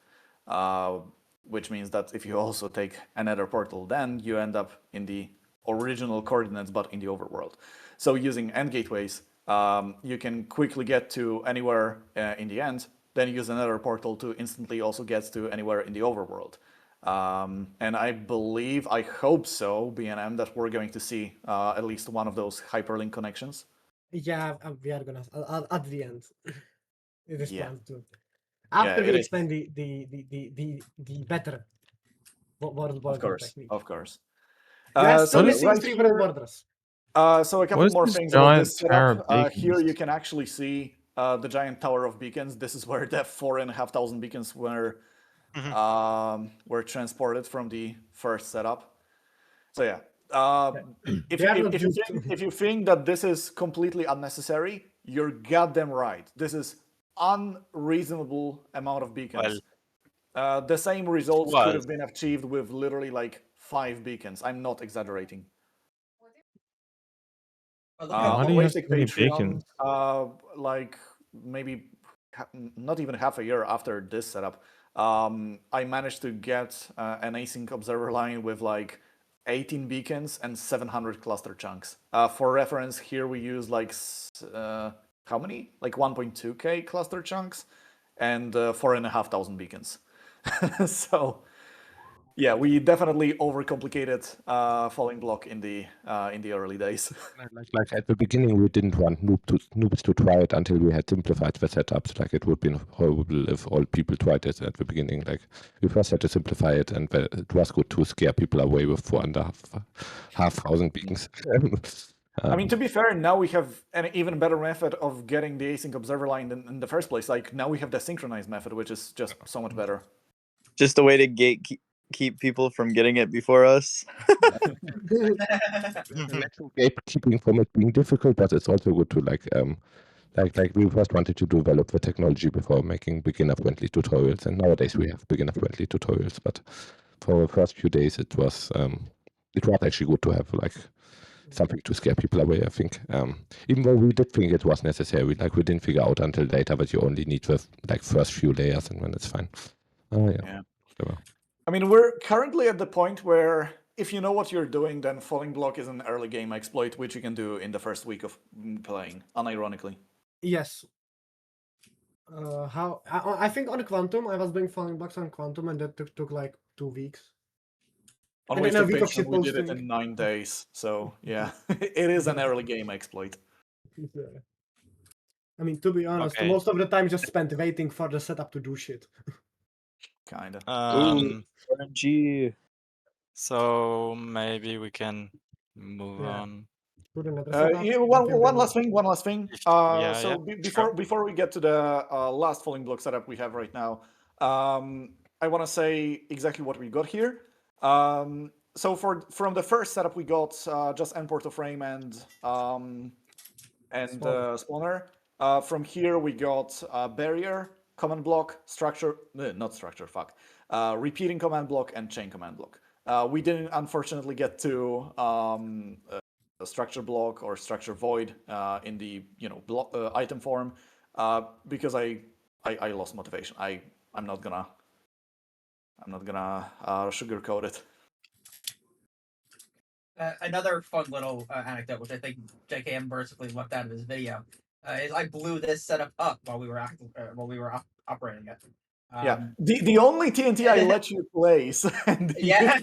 Which means that if you also take another portal, then you end up in the original coordinates, but in the overworld. So using end gateways, you can quickly get to anywhere in the end, then use another portal to instantly also get to anywhere in the overworld. And I believe, I hope so, BNM, that we're going to see at least one of those hyperlink connections. Yeah, we are gonna at the end. It is planned to. Yeah, After it we is. explain the better world border technique. Of course. You are still So missing right 3 here, world borders. so a couple What is more this things about giant this tower setup. of Here beacons? you can actually see the giant tower of beacons. This is where the 4,500 beacons were transported from the first setup. So yeah, if you think that this is completely unnecessary, you're goddamn right. This is unreasonable amount of beacons. The same results could have been achieved with literally like 5 beacons. I'm not exaggerating. Why do you have so many beacons? Like maybe not even half a year after this setup, I managed to get an async observer line with like 18 beacons and 700 cluster chunks. For reference, here we use like how many? Like 1.2k cluster chunks and 4,500 beacons. So yeah, we definitely overcomplicated falling block in the early days. Like at the beginning, we didn't want noobs to try it until we had simplified the setups. Like it would be horrible if all people tried it at the beginning. Like we first had to simplify it, and it was good to scare people away with 4,500 beacons. I mean, to be fair, now we have an even better method of getting the async observer line in the first place. Like now we have the synchronized method, which is just so much better. Just a way to keep people from getting it before us. Gatekeeping from it being difficult, but it's also good to like we first wanted to develop the technology before making beginner-friendly tutorials, and nowadays we have beginner-friendly tutorials. But for the first few days, it was actually good to have like something to scare people away. I think, even though we did think it was necessary, like we didn't figure out until later that you only need the like first few layers, and then it's fine. Yeah. I mean, we're currently at the point where if you know what you're doing, then falling block is an early game exploit, which you can do in the first week of playing, unironically. Yes. How I think on Quantum, I was doing falling blocks on Quantum, and that took like 2 weeks. On And then a Wasted week of Patron, we did it shitposting. in 9 days. So yeah, it is an early game exploit. Yeah. I mean, to be honest, Okay. most of the time just spent waiting for the setup to do shit. Kinda. RNG. So maybe we can move on. Put another setup. Yeah, one last thing. Yeah, So yeah, before we get to the last falling block setup we have right now, I want to say exactly what we got here. So from the first setup we got just end portal frame and spawner. From here we got barrier, command block, structure, not structure, fuck, repeating command block and chain command block. We didn't unfortunately get to a structure block or structure void in the block, item form because I lost motivation. I'm not gonna sugarcoat it. Another fun little anecdote, which I think JKM basically left out of his video, is I blew this setup up while we were operating it. Yeah, the only TNT I let you place, and yeah.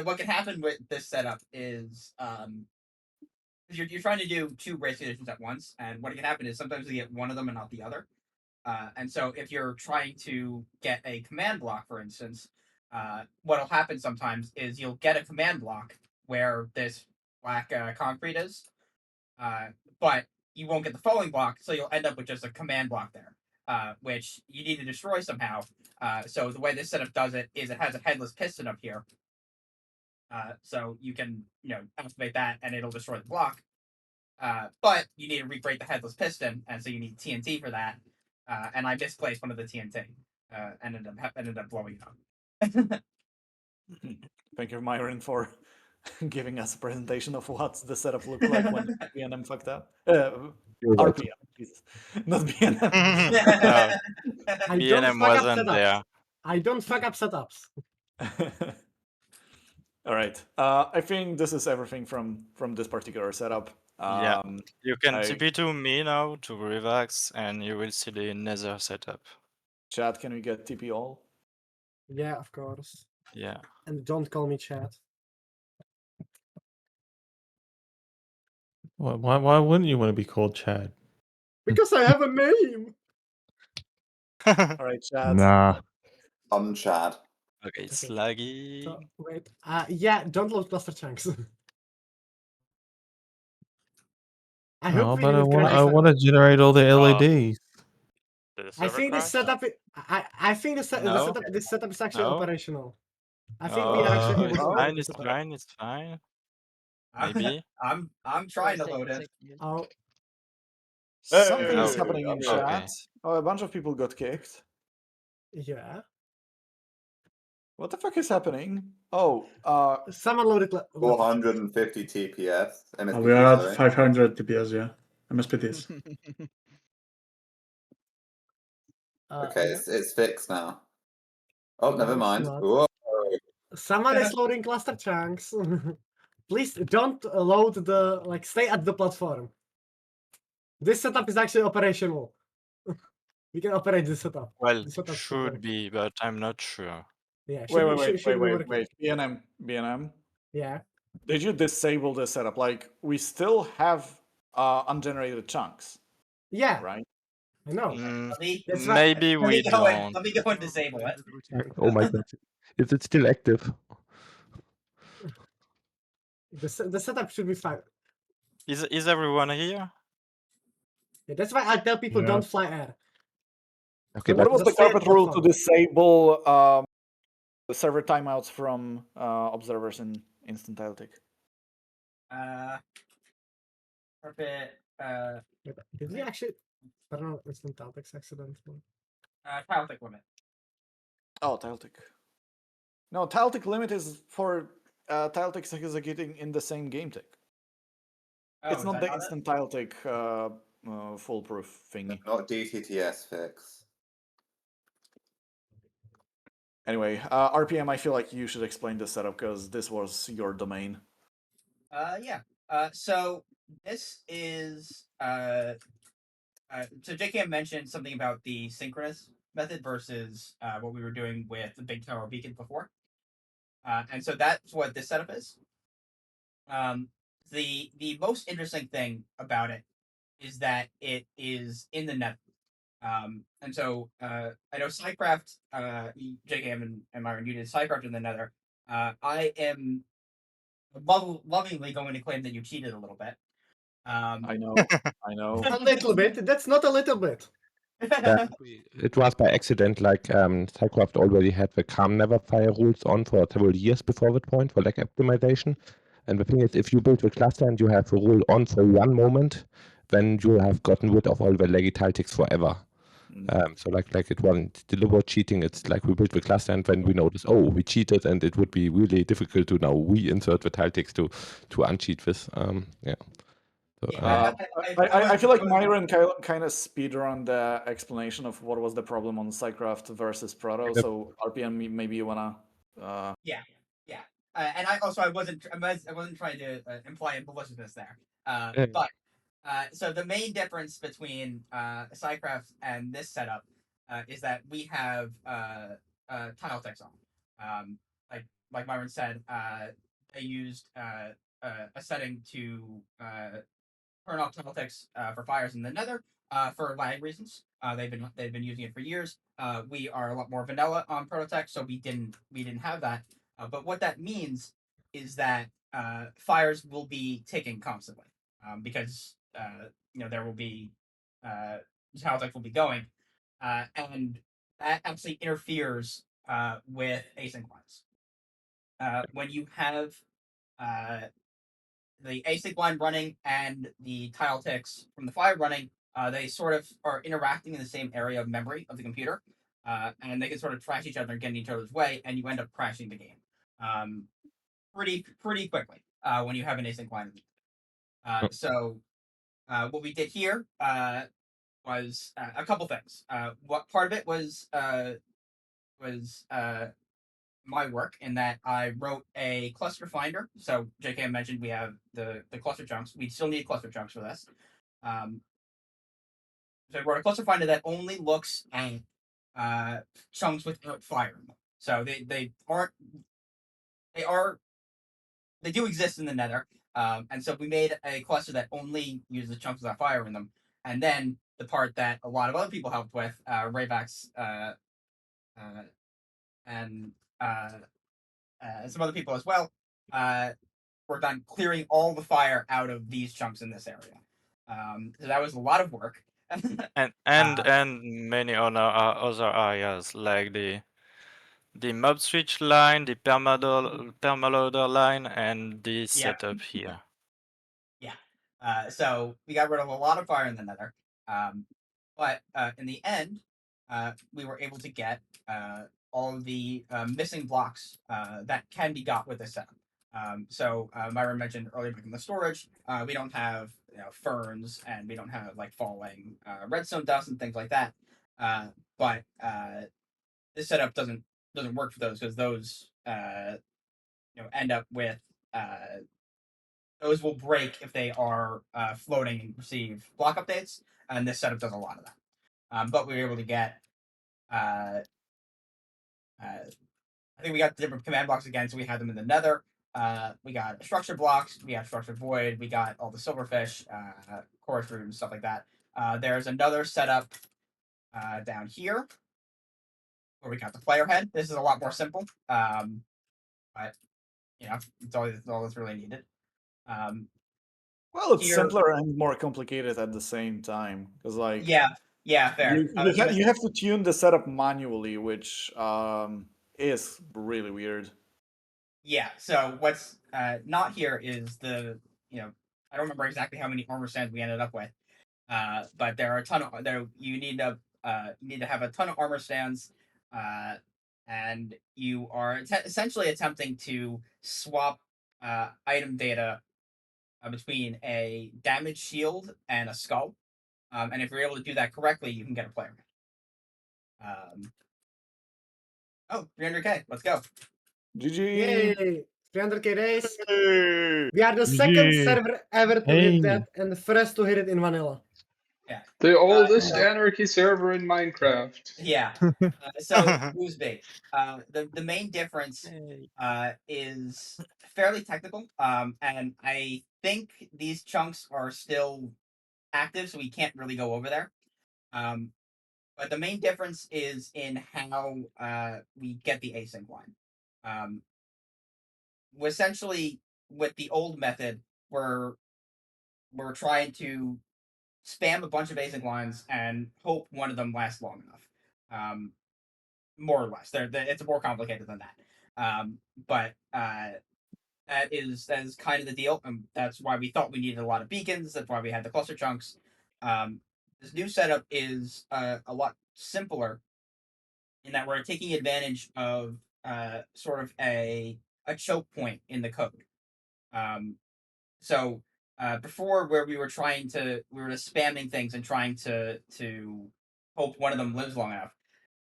What can happen with this setup is you're trying to do 2 race conditions at once, and what can happen is sometimes you get one of them and not the other. And so if you're trying to get a command block, for instance, what'll happen sometimes is you'll get a command block where this black concrete is, but you won't get the falling block, so you'll end up with just a command block there, which you need to destroy somehow. So the way this setup does it is it has a headless piston up here. So you can activate that and it'll destroy the block. But you need to recreate the headless piston, and so you need TNT for that. And I misplaced one of the TNT, and ended up blowing it up. Thank you, Myron, for giving us a presentation of what the setup looked like when BNM fucked up. RPM, Jesus, not BNM. I don't BNM fuck up wasn't setups. there. I don't fuck up setups. All right. I think this is everything from this particular setup. Yeah, you can I- TP to me now to relax, and you will see the nether setup. Chat, can we get TP all? Yeah, of course. Yeah. And don't call me chat. Why wouldn't you want to be called Chad? Because I have a name. All right, Chad. Nah. I'm Chad. Okay, it's laggy. So, wait. Yeah, don't load cluster chunks. I hope Oh, we but I didn't want crash. I want to generate all the LEDs. Did the I server think this crash? setup. I think the No. setup. This setup is actually No. operational. I think we are actually able It's to fine. operate It's this setup. fine. It's fine. Maybe. I'm trying to load it. Oh, Something is Oh, happening in chat. okay. Oh, a bunch of people got kicked. yeah. What the fuck is happening? Oh, Someone loaded. 450 TPS. MSPT, We are at sorry. 500 TPS, yeah. MSPTs. Okay, Yeah. it's fixed now. Oh, No, never it's mind. not. Whoa. Someone is loading cluster chunks. Please don't load the stay at the platform. This setup is actually operational. We can operate this setup. Well, This setup should be, but I'm not sure. Yeah, wait, should be working. wait. BNM. Yeah. Did you disable the setup? Like, we still have ungenerated chunks. Yeah. Right? I know. That's right. Maybe we don't. Let me go and disable it. Oh my god. Is it still active? The setup should be fine. Is everyone here? Yeah, that's why I tell people Yeah. don't fly air. Okay, What but was the Just stay at carpet rule to platform. disable the server timeouts from observers in instant Celtic? Carpet. Did we actually? I don't know. Instant Taltex accidentally. Celtic limit. Oh, Celtic. No, Celtic limit is for Celtics executing in the same game tick. Oh, It's is not that the not it? instant Celtic foolproof thingy. Not DTTS fix. Anyway, RPM, I feel like you should explain the setup because this was your domain. Yeah. So this is so JKM mentioned something about the synchronous method versus what we were doing with the big tower beacon before. And so that's what this setup is. The most interesting thing about it is that it is in the net. And so I know Psycraft, JKM and Myron, you did Psycraft in the Nether. I am lovingly going to claim that you cheated a little bit. I know. A little bit. That's not a little bit. Yeah, it was by accident. Cycraft already had the Calm Never Fire rules on for several years before that point for lag optimization. And the thing is, if you build the cluster and you have the rule on for one moment, then you have gotten rid of all the laggy tactics forever. So it wasn't deliberate cheating. It's like we built the cluster and then we noticed, oh, we cheated, and it would be really difficult to now reinsert the tactics to uncheat this. Yeah. So, I feel like Myron kind of speedrun the explanation of what was the problem on Psycraft versus Proto. Yep. So RPM, maybe you wanna. Yeah. And I wasn't trying to imply a maliciousness there. Yeah. But so the main difference between Psycraft and this setup is that we have tile text on. Like Myron said, they used a setting to turn off tile text for fires in the Nether for lag reasons. They've been using it for years. We are a lot more vanilla on ProtoTech, so we didn't have that. But what that means is that fires will be ticking constantly because there will be Taltech will be going, and that actually interferes with async lines. When you have the async line running and the tile ticks from the fire running, they sort of are interacting in the same area of memory of the computer, and they can sort of trash each other and get in each other's way, and you end up crashing the game pretty quickly when you have an async line. So what we did here was a couple things. What part of it was my work in that I wrote a cluster finder. So JK mentioned we have the cluster chunks. We still need cluster chunks for this. So I wrote a cluster finder that only looks at chunks without fire in them. So they do exist in the Nether. And so we made a cluster that only uses chunks without fire in them. And then the part that a lot of other people helped with, Rayback's and some other people as well, worked on clearing all the fire out of these chunks in this area. So that was a lot of work. and many other areas like the mob switch line, the permaloader line, and the setup here. Yeah. So we got rid of a lot of fire in the Nether. But in the end, we were able to get all of the missing blocks that can be got with this setup. So Myra mentioned earlier in the storage, we don't have ferns and we don't have like falling redstone dust and things like that. But this setup doesn't work for those because those end up with those will break if they are floating and receive block updates, and this setup does a lot of that. But we were able to get I think we got the different command blocks again, so we had them in the Nether. We got structure blocks, we got structure void, we got all the silverfish, chorus room, stuff like that. There's another setup down here where we got the player head. This is a lot more simple, but it's all that's really needed. Well, it's here, simpler and more complicated at the same time because, like, yeah, fair. You have to tune the setup manually, which is really weird. Yeah. So what's not here is I don't remember exactly how many armor stands we ended up with, but there are a ton of there. You need to have a ton of armor stands, and you are essentially attempting to swap item data between a damage shield and a skull. And if you're able to do that correctly, you can get a player. 300k. Let's go. GG. Yay! 300k days. We are the second server ever to hit that, and the first to hit it in vanilla. Yeah. The oldest anarchy server in Minecraft. Yeah. So Woosby, the main difference is fairly technical, and I think these chunks are still active, so we can't really go over there. But the main difference is in how we get the async line. Essentially, with the old method, we're trying to spam a bunch of async lines and hope one of them lasts long enough. More or less, it's more complicated than that. But that is kind of the deal, and that's why we thought we needed a lot of beacons. That's why we had the cluster chunks. This new setup is a lot simpler in that we're taking advantage of sort of a choke point in the code. So before, where we were just spamming things and trying to hope one of them lives long enough.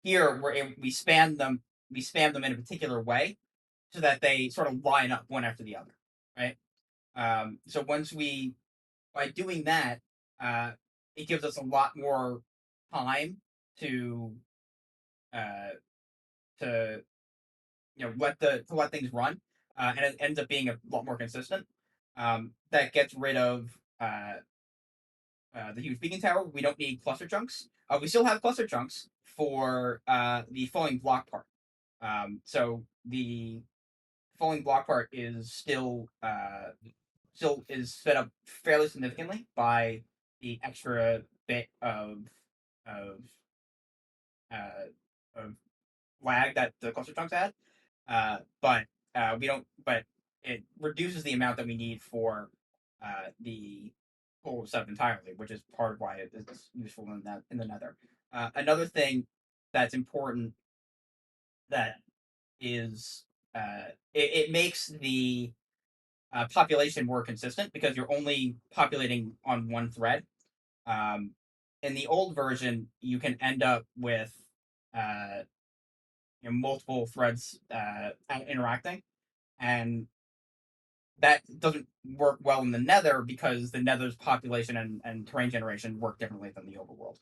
Here we spam them in a particular way so that they sort of line up one after the other, right? So by doing that, it gives us a lot more time to let things run, and it ends up being a lot more consistent. That gets rid of the huge beacon tower. We don't need cluster chunks. We still have cluster chunks for the falling block part. So the falling block part is still is sped up fairly significantly by the extra bit of lag that the cluster chunks add. But we don't. But it reduces the amount that we need for the whole setup entirely, which is part of why it is useful in the Nether. Another thing that's important that is it makes the population more consistent because you're only populating on one thread. In the old version, you can end up with multiple threads interacting, and that doesn't work well in the Nether because the Nether's population and terrain generation work differently than the overworld.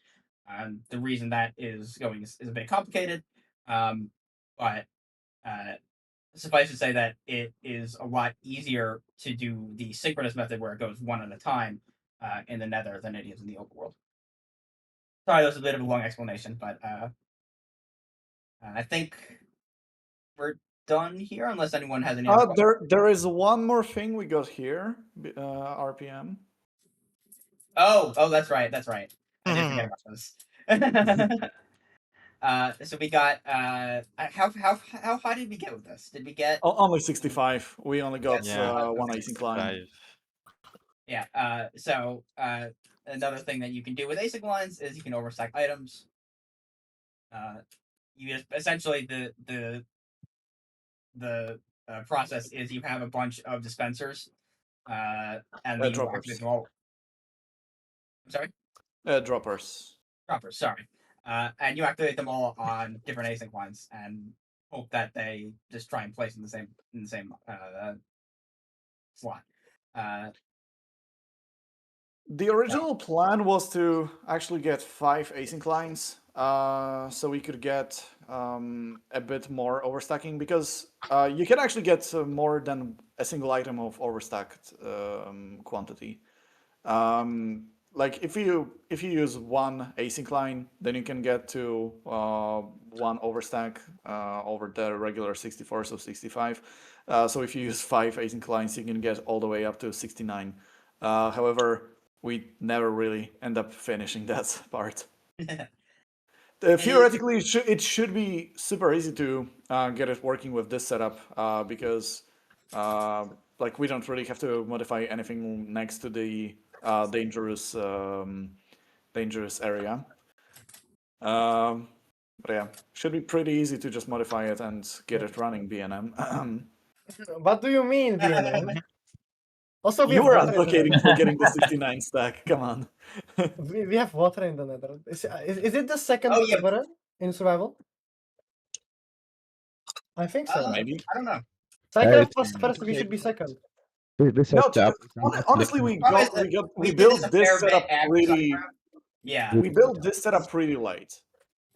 The reason that is a bit complicated, but suffice to say that it is a lot easier to do the synchronous method where it goes one at a time in the Nether than it is in the overworld. Sorry, that was a bit of a long explanation, but I think we're done here unless anyone has any other questions. There is one more thing we got here, RPM. Oh, that's right. I did forget about this. So we got how high did we get with this? Did we get only 65? We only got one async Yeah. So another thing that you can do with async lines is you can overstack items. You just essentially the process is you have a bunch of dispensers, and then you activate them all. I'm sorry. Droppers. Droppers. Sorry. And you activate them all on different async lines and hope that they just try and place in the same slot. The original plan was to actually get 5 async lines, so we could get a bit more overstacking, because you can actually get more than a single item of overstacked quantity. Like if you use one async line, then you can get to one overstack over the regular 64, so 65. So if you use 5 async lines, you can get all the way up to 69. However, we never really end up finishing that part. Theoretically, it should be super easy to get it working with this setup, because like we don't really have to modify anything next to the dangerous area. But yeah, should be pretty easy to just modify it and get it running BNM. What do you mean, BNM? Also, you were advocating for getting the 69 stack. Come on. we have water in the Nether. Is it the second server in survival? I think so. Maybe. I don't know. Cyclops was first. We should be second. Honestly, we built this setup pretty. Yeah. We built this setup pretty late.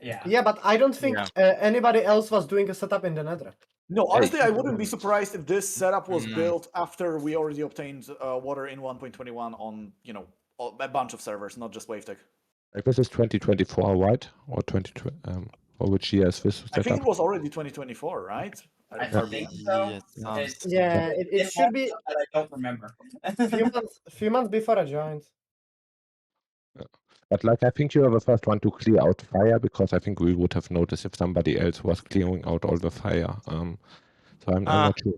Yeah. Yeah, but I don't think anybody else was doing a setup in the Nether. No, honestly, I wouldn't be surprised if this setup was built after we already obtained water in 1.21 on, a bunch of servers, not just WaveTech. Like this is 2024, right? Or 2020? Or which year is this set I think up? it was already 2024, right? I think so. It should be. I don't remember. few months before I joined. But like, I think you are the first one to clear out fire, because I think we would have noticed if somebody else was clearing out all the fire. So I'm not sure.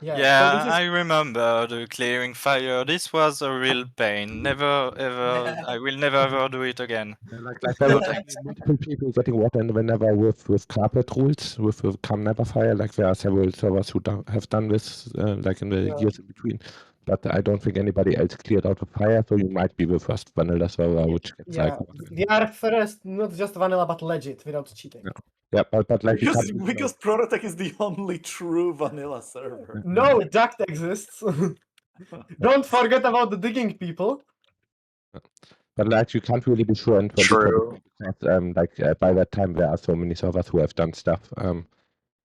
Yeah, I remember the clearing fire. This was a real pain. Never ever. I will never ever do it again. Like there were multiple people getting water in the Nether with carpet rules, with Come Never Fire. Like there are several servers who have done this, like in the years in between. But I don't think anybody else cleared out the fire, so you might be the first vanilla server which gets like water. We are first, not just vanilla, but legit, without cheating. Yeah, but like because ProtoTech is the only true vanilla server. No, duct exists. Don't forget about the digging people. But like you can't really be sure in 2024 because by that time there are so many servers who have done stuff.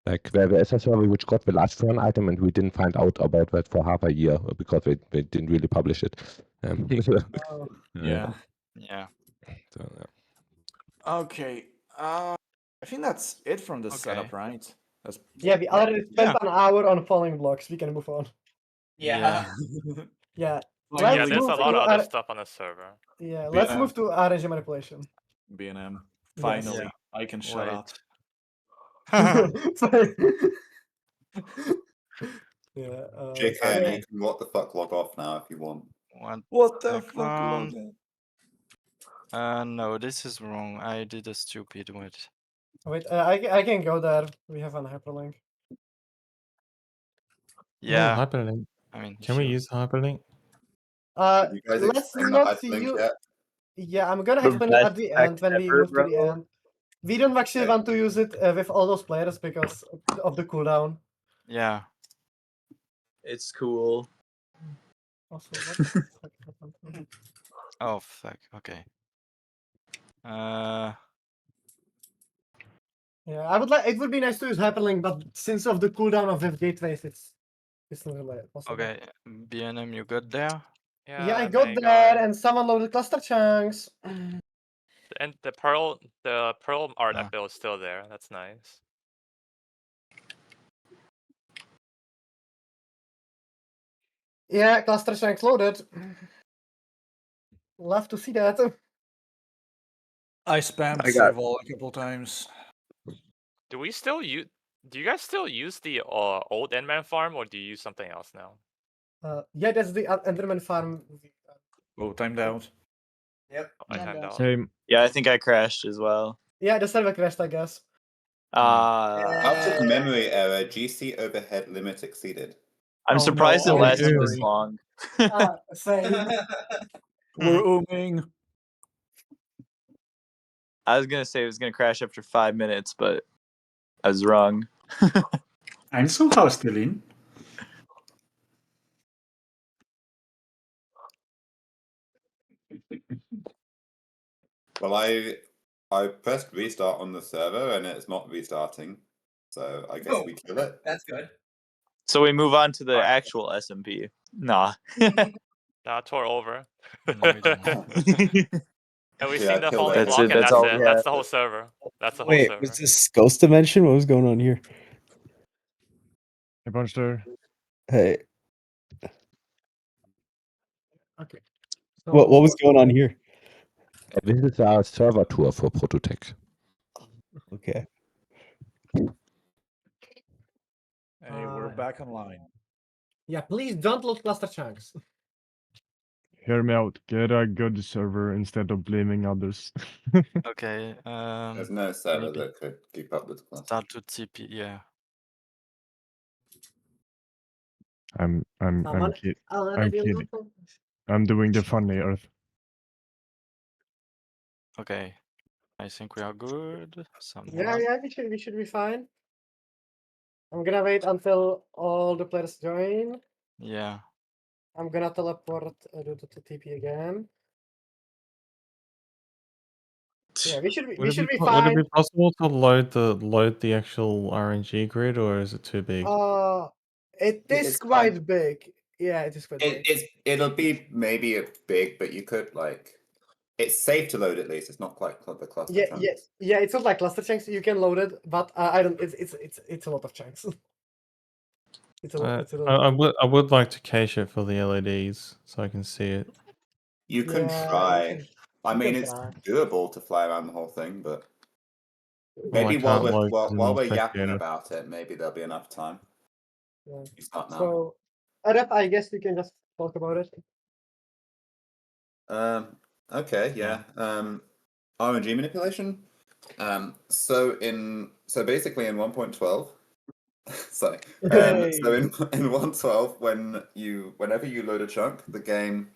Like there is a server which got the last fern item, and we didn't find out about that for half a year because they didn't really publish it. Yeah. Yeah. So, Okay. I think that's it from this setup, right? Yeah, we already spent an hour on falling blocks. We can move on. Yeah. Yeah. Yeah, there's a lot of other stuff on the server. Yeah, let's move to RNG manipulation. BNM. Finally, Yes. I can shut up. Yeah. JK, you can what the fuck log off now if you want. What the fuck log off? No, this is wrong. I did a stupid one. Wait, I can go there. We have an hyperlink. Yeah. Hyperlink. I mean, Can we use hyperlink? You guys Let's explain the not hyperlink use. yet? Yeah, I'm gonna The explain it at the best end when we ever, move to the bro. end. We don't actually want to use it with all those players because of the cooldown. Yeah. It's cool. Also, what the fuck happened? Oh fuck. Okay. Yeah, I would like. It would be nice to use hyperlink, but since of the cooldown of F gateways, it's not really possible. Okay. BNM, you got there? Yeah, I Yeah, got my there, God. and someone loaded cluster chunks. And the pearl art I built is still there. That's nice. Yeah, cluster chunks loaded. Love to see that. I spammed I got- save all a couple times. Do we still use? Do you guys still use the old Endman farm, or do you use something else now? Yeah, that's the Enderman farm. Oh, timed out. Yep. I timed out. Same. Yeah, I think I crashed as well. Yeah, the server crashed, I guess. Out of memory error, GC overhead limit exceeded. I'm surprised it Oh, lasted dude. this long. Same. We're ooming. I was gonna say it was gonna crash after 5 minutes, but I was wrong. I'm somehow still in. Well, I pressed restart on the server and it's not restarting, so I guess we kill it. That's good. So we move on to the actual SMP. Nah. Nah, tore over. No, we don't. And we've Yeah, seen the kill falling it. block, and That's all we it. have. That's the whole server. That's the whole Wait, server. was this Ghost Dimension? What was going on here? A bunch there. Hey, Okay. what was going on here? This is our server tour for ProtoTech. Okay. Hey, we're back online. Yeah, please don't load cluster chunks. Hear me out. Get a good server instead of blaming others. Okay. There's no server maybe that could keep up with the class. start to TP. Yeah. I'm kidding. I'm doing the funny Earth. Okay. I think we are good. Some Yeah, we should be fine. I'm gonna wait until all the players join. Yeah. I'm gonna teleport to TP again. Yeah, we should be Would it be fine. possible to load the actual RNG grid, or is it too big? It is It's quite fine. big. Yeah, it is quite big. It'll be maybe a big, but you could like. It's safe to load at least. It's not quite the cluster Yeah, chunks. yeah. It's not like cluster chunks. You can load it, but I don't. It's a lot of chunks. It's a lot. I would like to cache it for the LEDs so I can see it. You can Yeah, try. I you mean, can it's try. doable to fly around the whole thing, but Well, I maybe while can't log as while an we're yapping spectator. about it, maybe there'll be enough time. Yeah. You start now. So, Arep, I guess we can just talk about it. Okay, yeah. RNG manipulation. So basically in 1.12, sorry. So in 1.12, whenever you load a chunk, the game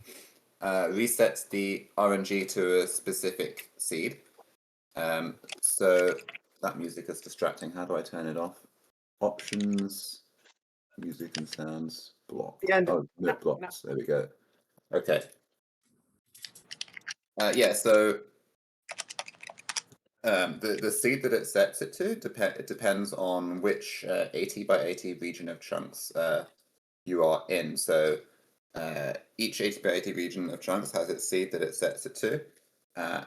resets the RNG to a specific seed. So that music is distracting. How do I turn it off? Options, music and sounds, block. Yeah, oh, no blocks. There we go. Okay. Yeah, so the seed that it sets it to it depends on which 80 by 80 region of chunks you are in. So each 80 by 80 region of chunks has its seed that it sets it to.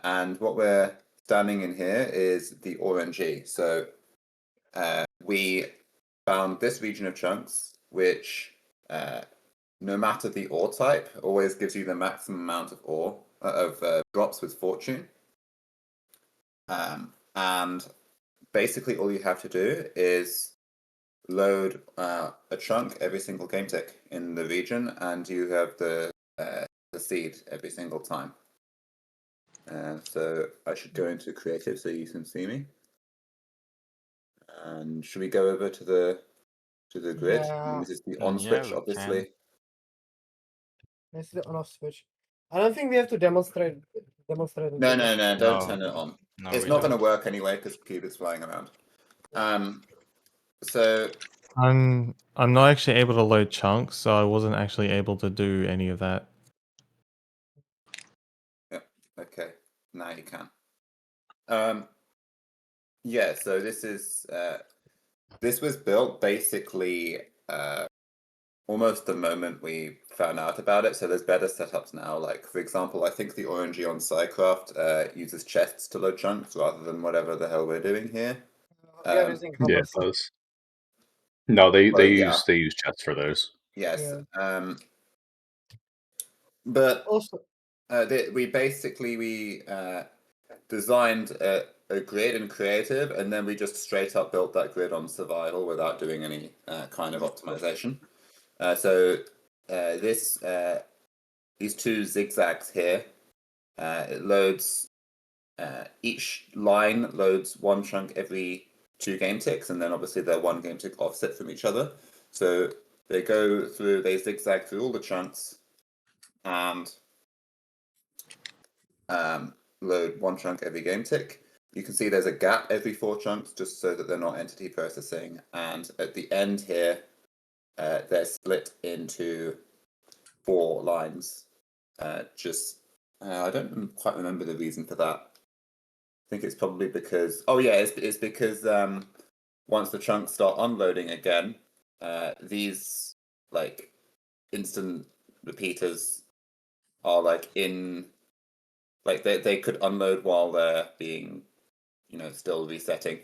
And what we're standing in here is the RNG. So we found this region of chunks, which no matter the ore type, always gives you the maximum amount of ore of drops with fortune. And basically all you have to do is load a chunk every single game tick in the region, and you have the seed every single time. So I should go into creative so you can see me. And should we go over to the grid? Yeah. This is the on switch, obviously. This is the on-off switch. I don't think we have to demonstrate. No, don't turn it on. No, it's we not going to don't. work anyway because cube is flying around. So I'm not actually able to load chunks, so I wasn't actually able to do any of that. yeah, okay, now you can. Yeah, so this was built basically almost the moment we found out about it. So there's better setups now. Like for example, I think the orangey on Psycraft uses chests to load chunks rather than whatever the hell we're doing here. We are using Yeah, hoppers. it does. No, they Well, use chats for those. Yes. Yeah. But Also, we designed a grid in creative, and then we just straight up built that grid on survival without doing any kind of optimization. So these two zigzags here, it loads each line loads one chunk every 2 game ticks, and then obviously they're 1 game tick offset from each other. So they zigzag through all the chunks and load 1 chunk every game tick. You can see there's a gap every 4 chunks just so that they're not entity processing. And at the end here, they're split into 4 lines. I don't quite remember the reason for that. I think it's probably because, it's because once the chunks start unloading again, these like instant repeaters are like they could unload while they're being, still resetting.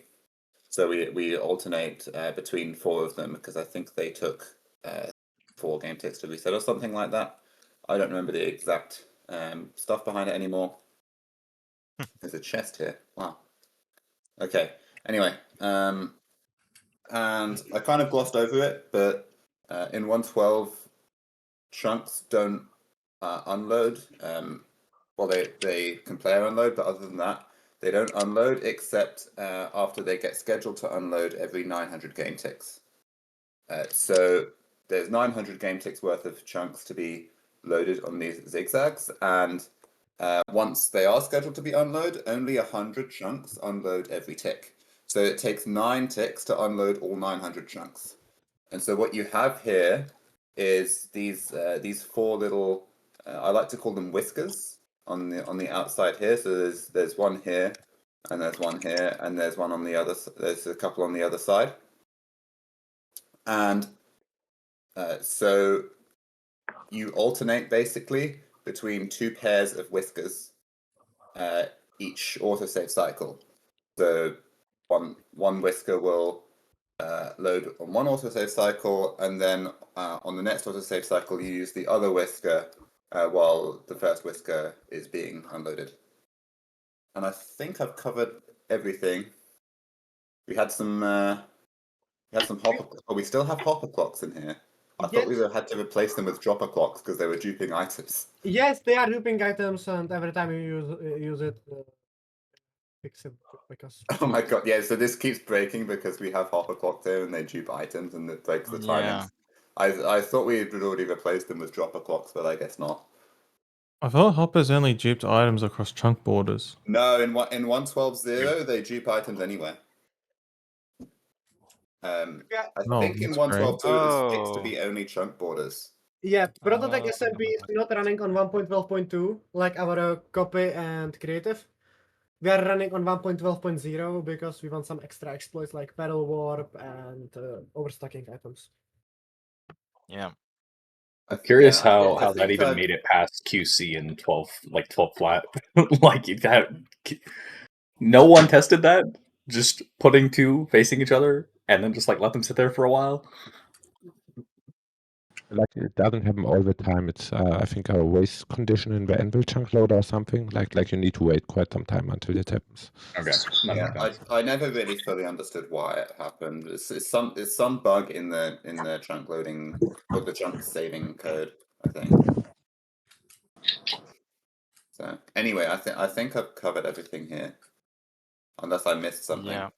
So we alternate between 4 of them because I think they took 4 game ticks to reset or something like that. I don't remember the exact stuff behind it anymore. There's a chest here. Wow. Okay. Anyway, and I kind of glossed over it, but in 1.12, chunks don't unload. Well, they can player unload, but other than that, they don't unload except after they get scheduled to unload every 900 game ticks. So there's 900 game ticks worth of chunks to be loaded on these zigzags, and once they are scheduled to be unloaded, only 100 chunks unload every tick. So it takes 9 ticks to unload all 900 chunks. And so what you have here is these 4 little, I like to call them whiskers on the outside here. So there's one here, and there's one here, and there's one on the other. There's a couple on the other side, and so you alternate basically between 2 pairs of whiskers each autosave cycle. So one whisker will load on one autosave cycle, and then on the next autosave cycle, you use the other whisker while the first whisker is being unloaded. And I think I've covered everything. We had some hopper. Oh, we still have hopper clocks in here. I thought we had to replace them with dropper clocks because they were duping items. yes, they are duping items, and every time you use it, fix it because. Oh my god! Yeah, so this keeps breaking because we have hopper clocks there and they dupe items and it breaks the timings. I thought we had already replaced them with dropper clocks, but I guess not. I thought hoppers only duped items across chunk borders. No, in 1.12.0 they dupe items anywhere. I think in 1.12.2 it was fixed to be only chunk borders. Yeah, ProtoTech SMP is not running on 1.12.2 like our copy and creative. We are running on 1.12.0 because we want some extra exploits like pedal warp and overstocking items. Yeah. I'm curious I how that think even made it past QC in 12 flat. Like that, no one tested that. Just putting 2 facing each other and then just like let them sit there for a while. Like it doesn't happen all the time. It's I think a race condition in the anvil chunk loader or something. Like you need to wait quite some time until it happens. Okay. Yeah, I never really fully understood why it happened. It's some bug in the chunk loading or the chunk saving code, I think. So anyway, I think I've covered everything here, unless I missed something. Yeah.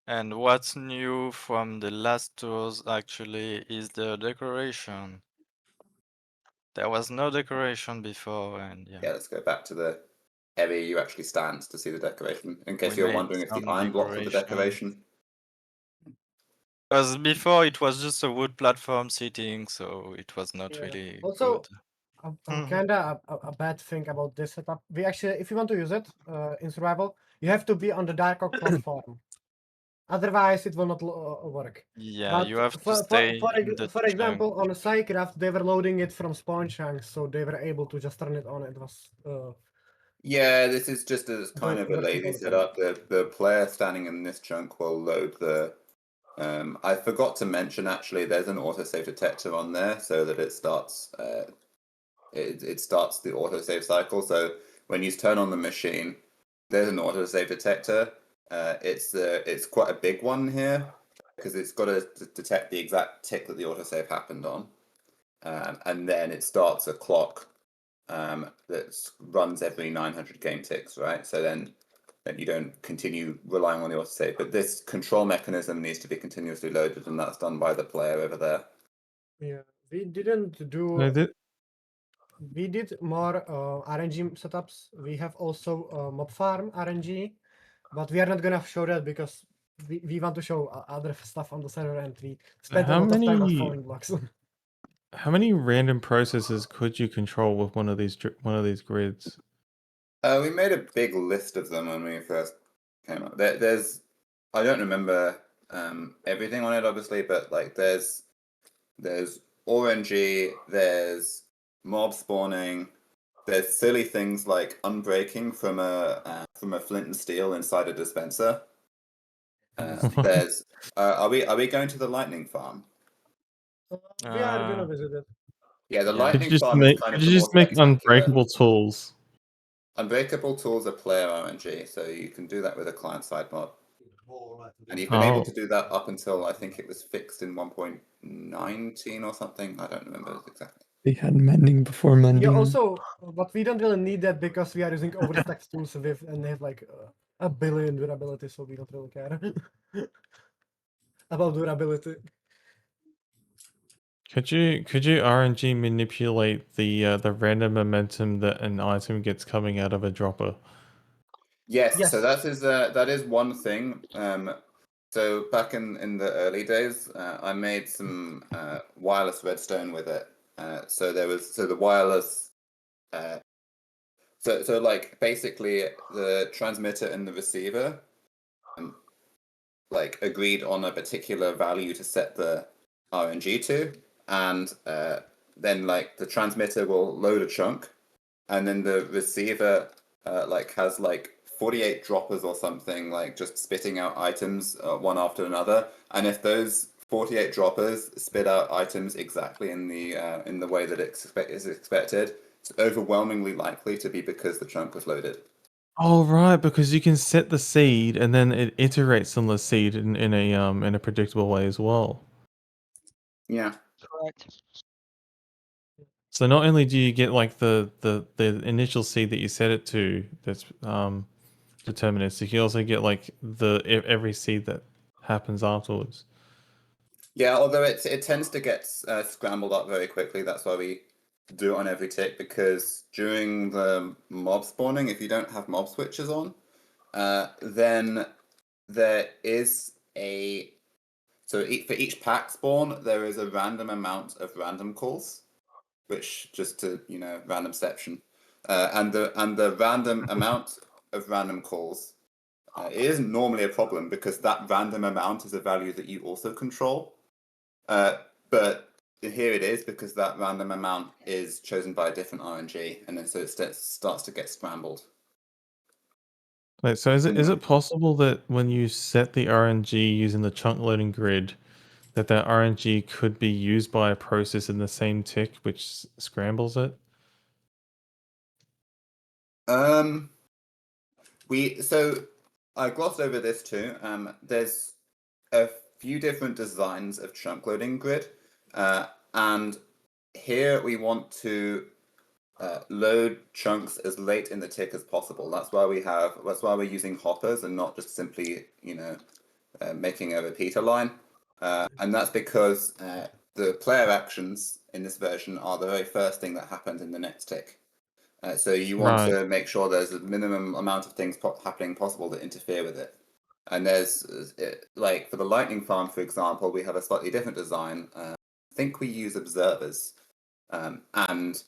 And what's new from the last tours actually is the decoration. There was no decoration before, and Yeah, let's go back to the area you actually stand to see the decoration. In case We you're made wondering if the some iron blocks are the decoration. Because before it was just a wood platform sitting, so it was not Yeah. really Also, good. kinda a bad thing about this setup. We actually, if you want to use it in survival, you have to be on the Dark Oak platform. Otherwise, it will not work. Yeah, But you have to stay in the for chunk. example, on a Psycraft, they were loading it from spawn chunks, so they were able to just turn it on. It was Yeah, this is just as kind of a working lazy on the setup. The player standing in this chunk will load the. I forgot to mention actually, there's an autosave detector on there so that it starts. It starts the autosave cycle. So when you turn on the machine, there's an autosave detector. It's quite a big one here because it's got to detect the exact tick that the autosave happened on, and then it starts a clock that runs every 900 game ticks, right? So then you don't continue relying on the autosave. But this control mechanism needs to be continuously loaded, and that's done by the player over there. Yeah, we didn't do. We did more RNG setups. We have also mob farm RNG, but we are not gonna show that because we want to show other stuff on the server, and we spent a lot of time on falling blocks. How many random processes could you control with one of these grids? We made a big list of them when we first came up. There's I don't remember everything on it, obviously, but like there's RNG, there's mob spawning, there's silly things like unbreaking from a flint and steel inside a dispenser. There's are we going to the lightning farm? We are gonna visit it. Yeah, the Could lightning you just farm make is kind could of you the just more make spectacular. unbreakable tools? Unbreakable tools are player RNG, so you can do that with a client-side mod. And you've been able to do that up until I think it was fixed in 1.19 or something. I don't remember exactly. They had mending before mending. Yeah, also, but we don't really need that because we are using overstacked tools with, and they have like a billion durability, so we don't really care about durability. Could you RNG manipulate the random momentum that an item gets coming out of a dropper? Yes. So that is one thing. So back in the early days, I made some wireless redstone with it. So the wireless. So like basically the transmitter and the receiver, like agreed on a particular value to set the RNG to, and then like the transmitter will load a chunk, and then the receiver like has like 48 droppers or something, like just spitting out items one after another. And if those 48 droppers spit out items exactly in the way that is expected, it's overwhelmingly likely to be because the chunk was loaded. Oh right, because you can set the seed and then it iterates on the seed in a predictable way as well. Yeah. Correct. So not only do you get like the initial seed that you set it to that's deterministic, you also get like every seed that happens afterwards. Yeah, although it tends to get scrambled up very quickly. That's why we do it on every tick, because during the mob spawning, if you don't have mob switches on, then there is for each pack spawn there is a random amount of random calls, which just to randomception, and the random amount of random calls. It isn't normally a problem because that random amount is a value that you also control. But here it is because that random amount is chosen by a different RNG, and then so it starts to get scrambled. Wait, so is it possible that when you set the RNG using the chunk loading grid, that RNG could be used by a process in the same tick which scrambles it? So I glossed over this too. There's a few different designs of chunk loading grid, and here we want to load chunks as late in the tick as possible. That's why we're using hoppers and not just simply making a repeater line, and that's because the player actions in this version are the very first thing that happens in the next tick. So you want Right. to make sure there's a minimum amount of things happening possible that interfere with it. And there's, like, for the lightning farm, for example, we have a slightly different design. I think we use observers. And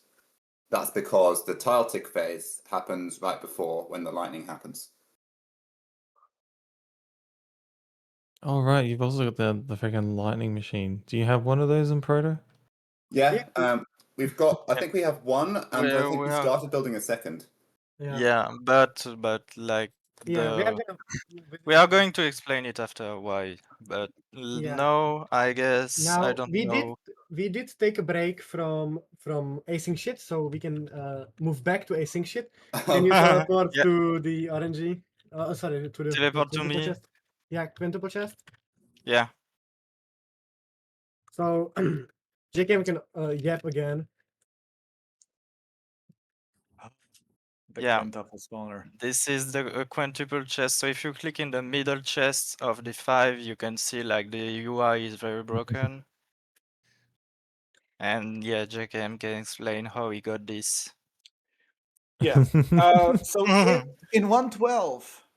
that's because the tile tick phase happens right before when the lightning happens. Oh, right. You've also got the freaking lightning machine. Do you have one of those in Proto? Yeah. We've got. I think we have one, and I think we are, started building a second. yeah, but like Yeah, we are the gonna. we are going to explain it after why. But Yeah. no, I guess I Now don't we know. did take a break from async shit, so we can move back to async shit. Can you teleport Yeah. to the RNG? Sorry, to the Teleport to quintuple me. chest. Yeah, quintuple chest. Yeah. So JKM can yap again. The Yeah. quintuple spawner. This is the quintuple chest. So if you click in the middle chest of the 5, you can see like the UI is very broken. And yeah, JKM can explain how he got this. Yeah. So in 112,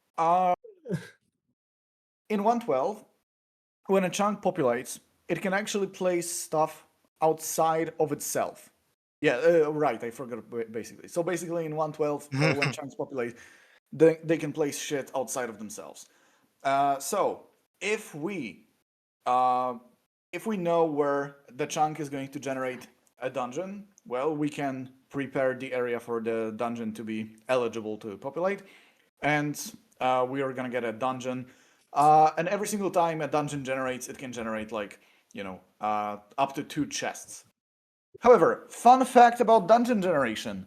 when a chunk populates, it can actually place stuff outside of itself. Yeah, right. I forgot basically. So basically, in 112, when chunks populate, they can place shit outside of themselves. So if we know where the chunk is going to generate a dungeon, well, we can prepare the area for the dungeon to be eligible to populate, and we are gonna get a dungeon. And every single time a dungeon generates, it can generate like up to 2 chests. However, fun fact about dungeon generation: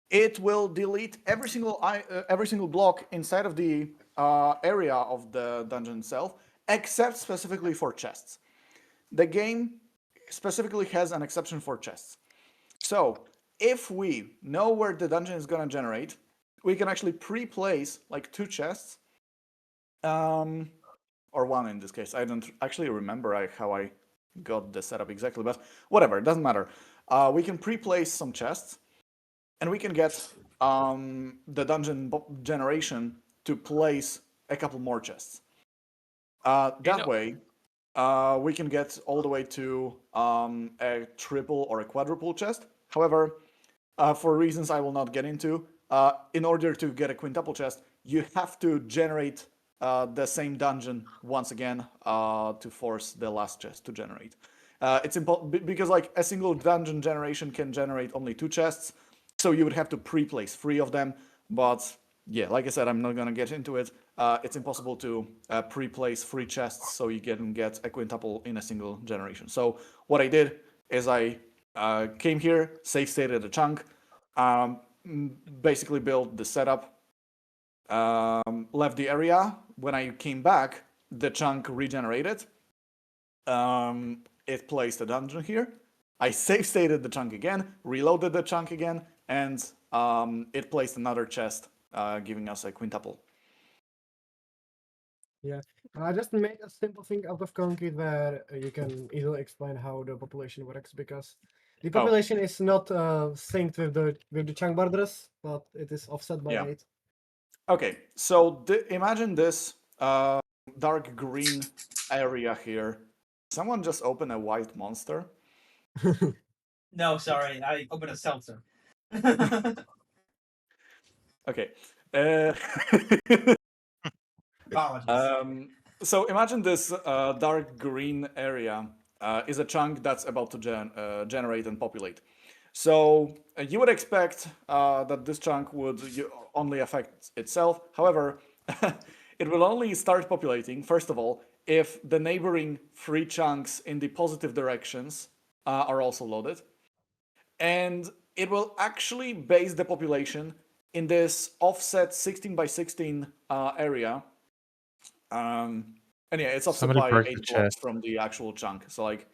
it will delete every single block inside of the area of the dungeon itself, except specifically for chests. The game specifically has an exception for chests. So if we know where the dungeon is going to generate, we can actually pre-place like 2 chests, or 1 in this case. I don't actually remember how I got the setup exactly, but whatever, it doesn't matter. We can pre-place some chests, and we can get the dungeon generation to place a couple more chests. That way, we can get all the way to a triple or a quadruple chest. However, for reasons I will not get into, in order to get a quintuple chest, you have to generate the same dungeon once again to force the last chest to generate. It's important because like a single dungeon generation can generate only 2 chests, so you would have to pre-place 3 of them. But yeah, like I said, I'm not gonna get into it. It's impossible to pre-place 3 chests so you can get a quintuple in a single generation. So what I did is I came here, safe stated a chunk, basically built the setup, left the area. When I came back, the chunk regenerated. It placed a dungeon here. I safe stated the chunk again, reloaded the chunk again, and it placed another chest, giving us a quintuple. Yeah, I just made a simple thing out of concrete where you can easily explain how the population works, because the population is not synced with the chunk borders, but it is offset by 8. Okay, so imagine this dark green area here. Someone just opened a white monster. No, sorry, I opened a seltzer. Okay. Apologies. So imagine this dark green area is a chunk that's about to generate and populate. So you would expect that this chunk would only affect itself. However, it will only start populating, first of all, if the neighboring 3 chunks in the positive directions are also loaded. And it will actually base the population in this offset 16 by 16 area. And yeah, it's offset Somebody by broke 8 the blocks chest. from the actual chunk. So like,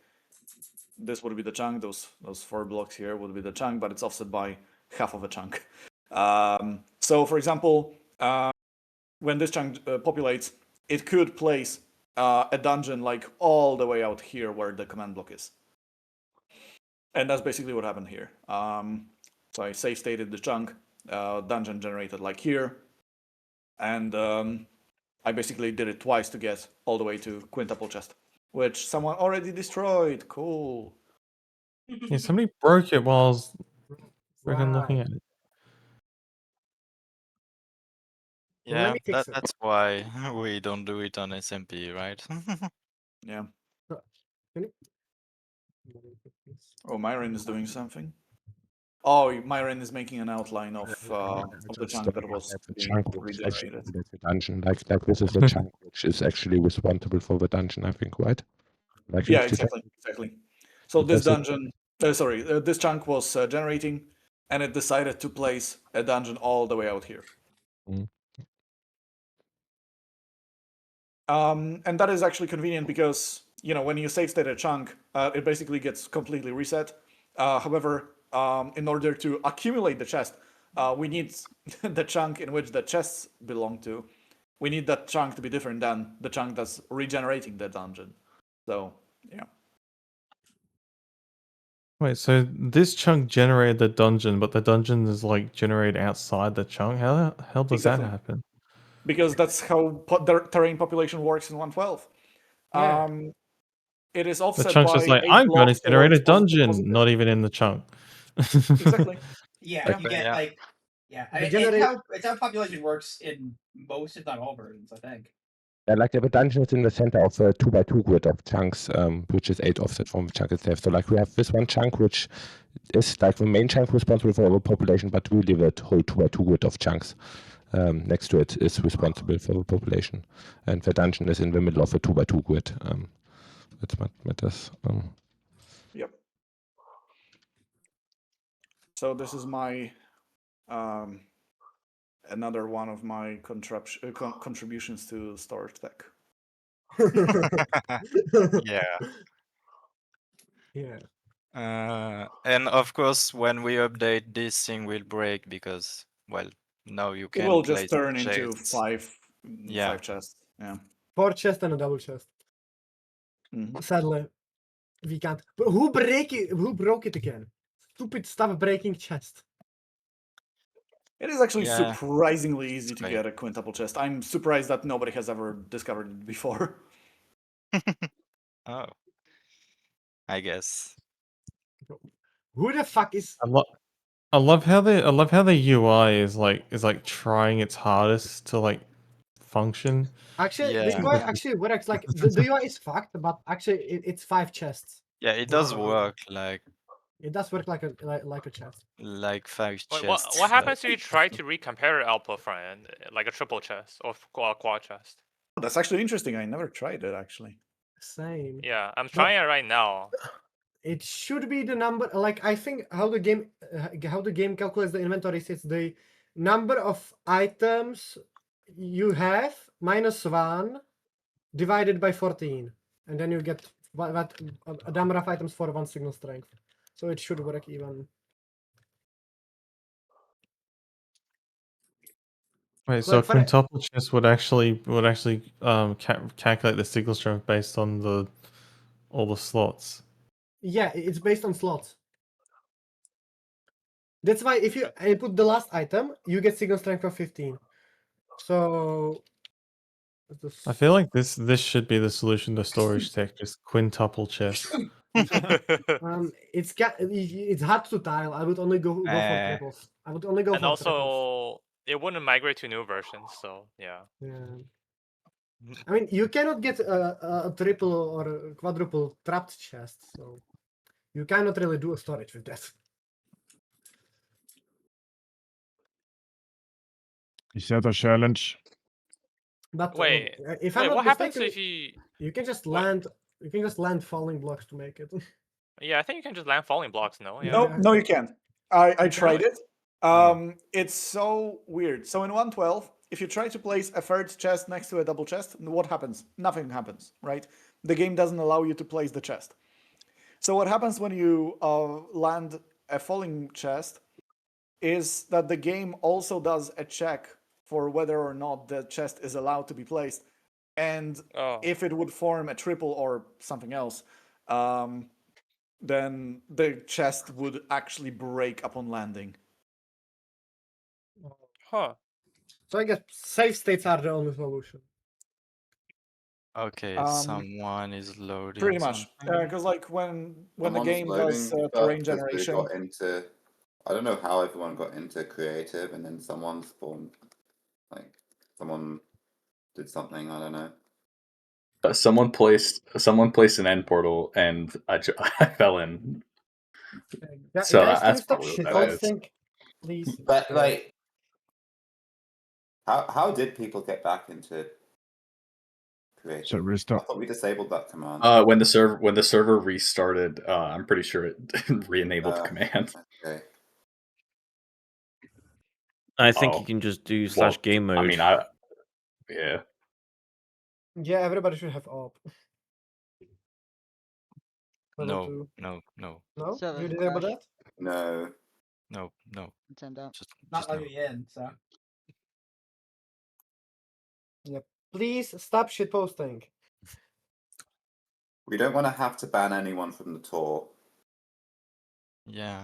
this would be the chunk. Those 4 blocks here would be the chunk, but it's offset by half of a chunk. So for example, when this chunk populates, it could place a dungeon like all the way out here where the command block is. And that's basically what happened here. So I save stated the chunk, dungeon generated like here, and I basically did it twice to get all the way to quintuple chest, which someone already destroyed. Cool. Yeah, somebody broke it while I was freaking looking Wow. at it. Well, let Yeah, me fix it. that's why we don't do it on SMP, right? Yeah. Can you- Oh, Myron is doing something. Oh, Myron is making an outline of the Just chunk that was the being chunk which actually regenerated. populates the dungeon. Like this is the chunk which is actually responsible for the dungeon, I think, right? Like Yeah, if the exactly. So this because it- dungeon, this chunk was generating, and it decided to place a dungeon all the way out here. Mm. And that is actually convenient because when you save state a chunk, it basically gets completely reset. However, in order to accumulate the chest, we need the chunk in which the chests belong to. We need that chunk to be different than the chunk that's regenerating the dungeon. So yeah. Wait, so this chunk generated the dungeon, but the dungeon is like generated outside the chunk? How the hell does that Exactly. happen? Because that's how terrain population works in 112. Yeah. It is The offset chunk's by just like, 8 I'm going to blocks generate a towards dungeon, positive. not even in the chunk. Exactly. Yeah, you get Yeah. like yeah. The It's how population works in most, if not all, versions. I think. Yeah, like the dungeon is in the center of a 2x2 grid of chunks, which is 8 offset from the chunk itself. So like we have this one chunk which is like the main chunk responsible for our population, but really the whole 2x2 grid of chunks next to it is responsible for the population. And the dungeon is in the middle of a 2x2 grid. That's what matters. Yep. So this is my another one of my contributions to storage tech. Yeah. Yeah. And of course, when we update, this thing will break because, well, now you It can will place just turn into chests. five chests. Yeah. 4 chests and a double chest. Mhm. Sadly, we can't. But who broke it again? Stupid stuff breaking chest. It is actually Yeah. surprisingly easy to Right. get a quintuple chest. I'm surprised that nobody has ever discovered it before. Oh. I guess. Who the fuck is? I love how the UI is like trying its hardest to like function. Actually, the Yeah. UI actually works. Like the UI is fucked, but actually it's 5 chests. Yeah, it does work It does work like a chest. like 5 Wait, chests. what happens if you try to recompare output from it, like a triple chest or quad chest? That's actually interesting. I never tried it actually. Same. Yeah, I'm trying it right now. It should be the number. Like I think how the game calculates the inventories. It's the number of items you have minus 1 divided by 14, and then you get what a number of items for 1 signal strength. So it should work even. Wait, so a Like for a- quintuple chest would actually calculate the signal strength based on all the slots. Yeah, it's based on slots. That's why if you input the last item, you get signal strength of 15. So I feel like this should be the solution to storage tech, just quintuple chest. it's hard to tile. I would only go for triples. I would only go And for triples. also, it wouldn't migrate to new versions, so yeah. Yeah. I mean, you cannot get a triple or a quadruple trapped chest, so you cannot really do a storage with that. Is that a challenge? But Wait, if I'm not what happens mistaken, if you can just what? land. You can just land falling blocks to make it. Yeah, I think you can just land falling blocks. No, yeah. No, you can't. I You tried can't? it. It's so weird. So in 112, if you try to place a third chest next to a double chest, what happens? Nothing happens, right? The game doesn't allow you to place the chest. So what happens when you land a falling chest is that the game also does a check for whether or not the chest is allowed to be placed, and if it would form a triple or something else, then the chest would actually break upon landing. Huh. So I guess save states are the only solution. Okay, someone is loading. Pretty much, something. because like when the Someone's game does loading terrain stuff 'cause they generation, got into. I don't know how everyone got into creative, and then someone spawned. Like someone did something. I don't know. Someone placed an end portal, and I fell in. So Guys, can you that's stop probably what that is. shitposting, please? But like, how did people get back into creative? So restart. I thought we disabled that command. When the server restarted, I'm pretty sure it re-enabled the command. Okay. I think you can just do / game mode. I mean, yeah. Yeah, everybody should have op. Level No, 2. no, no. No? So You there's a disable crash. that? No. No, no. Send out. Just Not no. letting me in, so. Yeah. Please stop shitposting. We don't want to have to ban anyone from the tour. Yeah.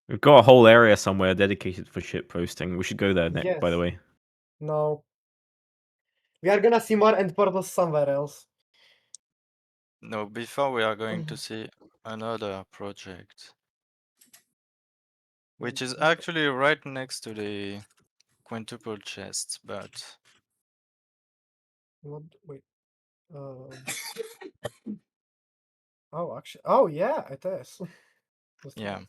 We've got a whole area somewhere dedicated for shit posting. We should go there next, by the Yes. way. No. We are gonna see more end portals somewhere else. No, before we are going to see another project, which is actually right next to the quintuple chest, but What? Wait. Oh, actually. Oh, yeah, it is. That's yeah. right.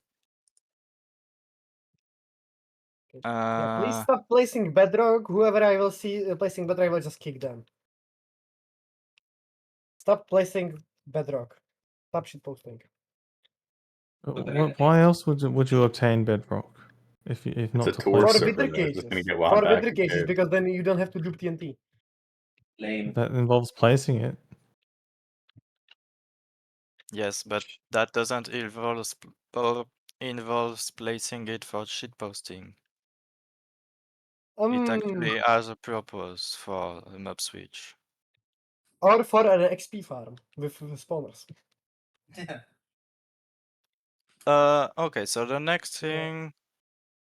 Yeah, please stop placing bedrock. Whoever I will see placing bedrock, I will just kick them. Stop placing bedrock. Stop shitposting. Why else would you obtain bedrock if not a to tour place For it? vidr cases. For vidr cases, because then you don't have to do TNT. That involves placing it. Yes, but that doesn't involves placing it for shitposting. It actually has a purpose for a mob switch. Or for an XP farm with spawners. Okay, so the next thing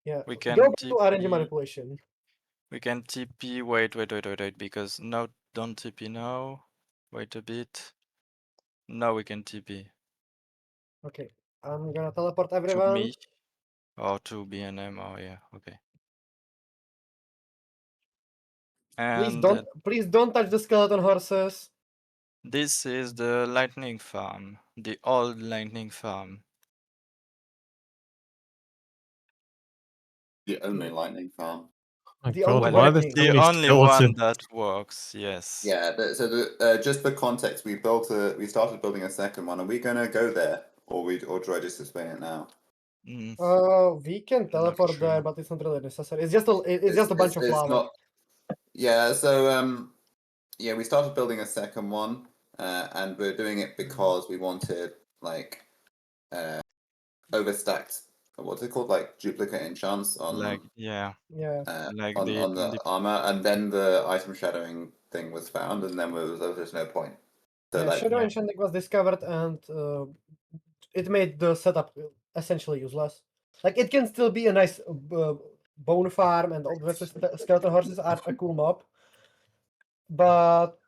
Yeah. we can Go back to TP, RNG manipulation. we can TP, wait, because no, don't TP now. Wait a bit. Now we can TP. Okay. I'm gonna teleport To everyone. me. Or to BNM, oh yeah, okay. And Please don't touch the skeleton horses. this is the lightning farm, the old lightning farm. The only lightning farm. My The God, only why are there working. so The many only one skeletons? that works, yes. Yeah. Just for context, we started building a second one. Are we gonna go there, or do I just explain it now? We can teleport there, but it's not really necessary. It's just a bunch of lava. Not. Yeah. So yeah, we started building a second one, and we're doing it because we wanted like overstacked. What's it called? Like duplicate enchants on Like yeah. Like on the armor, and then the item shadowing thing was found, and then there was just no point. So Yeah, like, Shadow Enchanting was discovered, and it made the setup essentially useless. Like, it can still be a nice bone farm, and obviously skeleton horses are a cool mob. But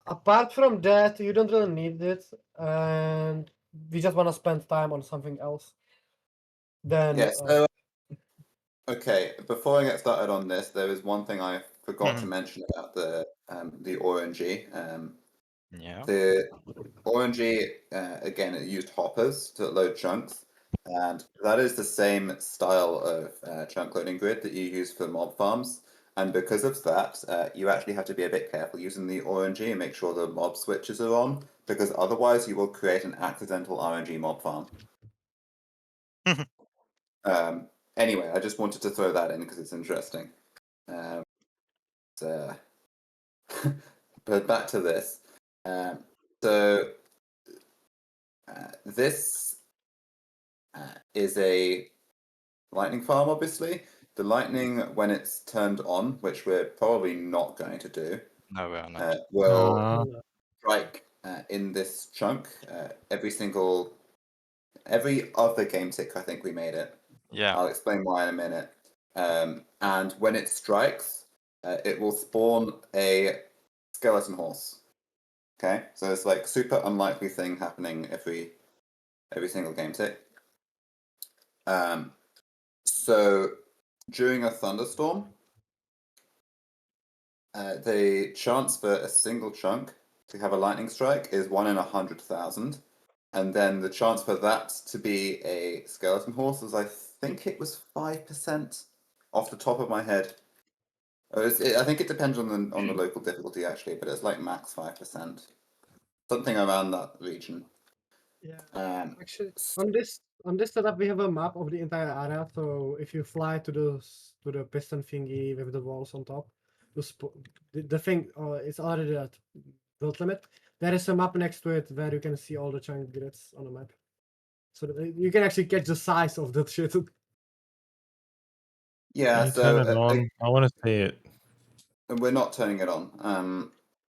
apart from that, you don't really need it, and we just want to spend time on something else. Then yeah. So okay, before I get started on this, there is one thing I forgot to mention about the RNG. Yeah. The RNG again, it used hoppers to load chunks, and that is the same style of chunk loading grid that you use for mob farms. And because of that, you actually have to be a bit careful using the RNG and make sure the mob switches are on, because otherwise you will create an accidental RNG mob farm. Anyway, I just wanted to throw that in because it's interesting. But back to this. This is a lightning farm, obviously. The lightning, when it's turned on, which we're probably not going to do, no, we're not. will strike in this chunk every other game tick. I think we made it. Yeah. I'll explain why in a minute. And when it strikes, it will spawn a skeleton horse. Okay, so it's like super unlikely thing happening every single game tick. So during a thunderstorm, the chance for a single chunk to have a lightning strike is 1 in 100,000, and then the chance for that to be a skeleton horse is, I think it was 5% off the top of my head. I think it depends on the local difficulty actually, but it's like max 5%, something around that region. Yeah. Actually, on this setup, we have a map of the entire area. So if you fly to the piston thingy with the walls on top, the thing is already at build limit. There is a map next to it where you can see all the chunk grids on the map, so that you can actually catch the size of that shit. Yeah, Can you so turn it on? I want to see it. we're not turning it on,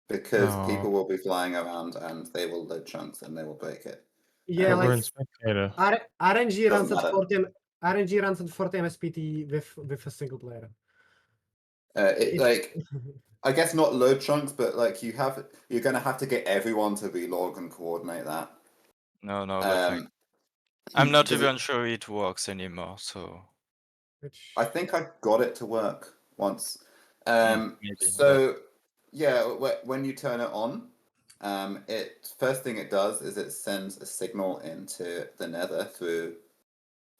because Oh. people will be flying around and they will load chunks and they will break it. Yeah, But we're like in spectator. RNG runs Doesn't at matter. 40 RNG runs at 40 MSPT with a single player. I guess not load chunks, but like you're gonna have to get everyone to relog and coordinate that. No, but like, I'm not because even sure it works anymore. So I think I got it to work once. maybe, So yeah, when you turn it on, it first thing it does is it sends a signal into the Nether through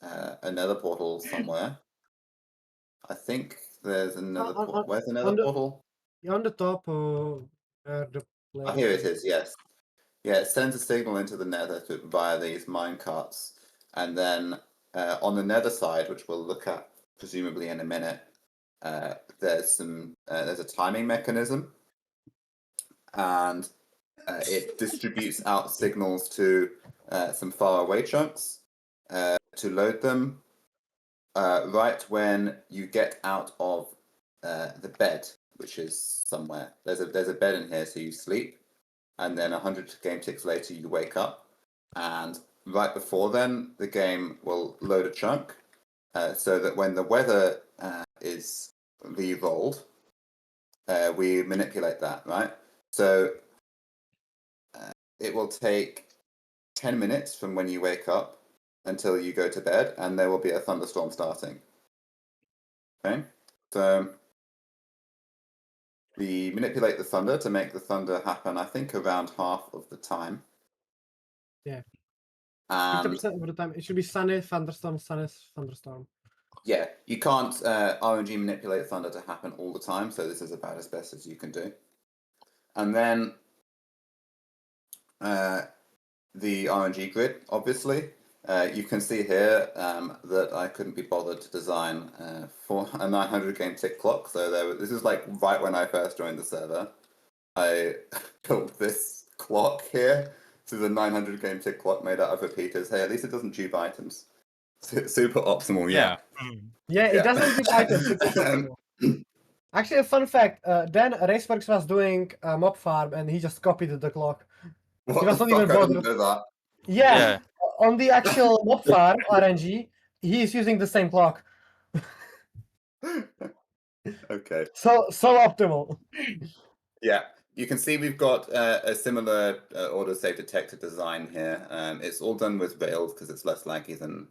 a Nether portal somewhere. I think there's another portal. Where's the Nether portal? On the top, where the Oh, here it is. Yes. Yeah, it sends a signal into the Nether via these mine carts, and then on the Nether side, which we'll look at presumably in a minute, there's a timing mechanism, and it distributes out signals to some faraway chunks to load them right when you get out of the bed, which is somewhere. There's a bed in here, so you sleep, and then 100 game ticks later you wake up, and right before then the game will load a chunk, so that when the weather is re-rolled, we manipulate that, right? So it will take 10 minutes from when you wake up until you go to bed, and there will be a thunderstorm starting. Okay, so we manipulate the thunder to make the thunder happen, I think, around half of the time. Yeah. And 50% of the time, it should be sunny thunderstorm, sunny thunderstorm. yeah, you can't RNG manipulate thunder to happen all the time, so this is about as best as you can do. And then the RNG grid, obviously. You can see here that I couldn't be bothered to design for a 900 game tick clock, so this is like right when I first joined the server. I built this clock here. This is a 900 game tick clock made out of repeaters. Hey, at least it doesn't dupe items. Super optimal, yeah. Yeah, it doesn't give items. It's optimal. Actually, a fun fact. Dan Raceworks was doing a mob farm, and he just copied the clock. What He was the not even fuck? I didn't bothered. know that. Yeah, on the actual mob farm RNG, he is using the same clock. Okay. So optimal. Yeah, you can see we've got a similar autosave detector design here. It's all done with Rails because it's less laggy than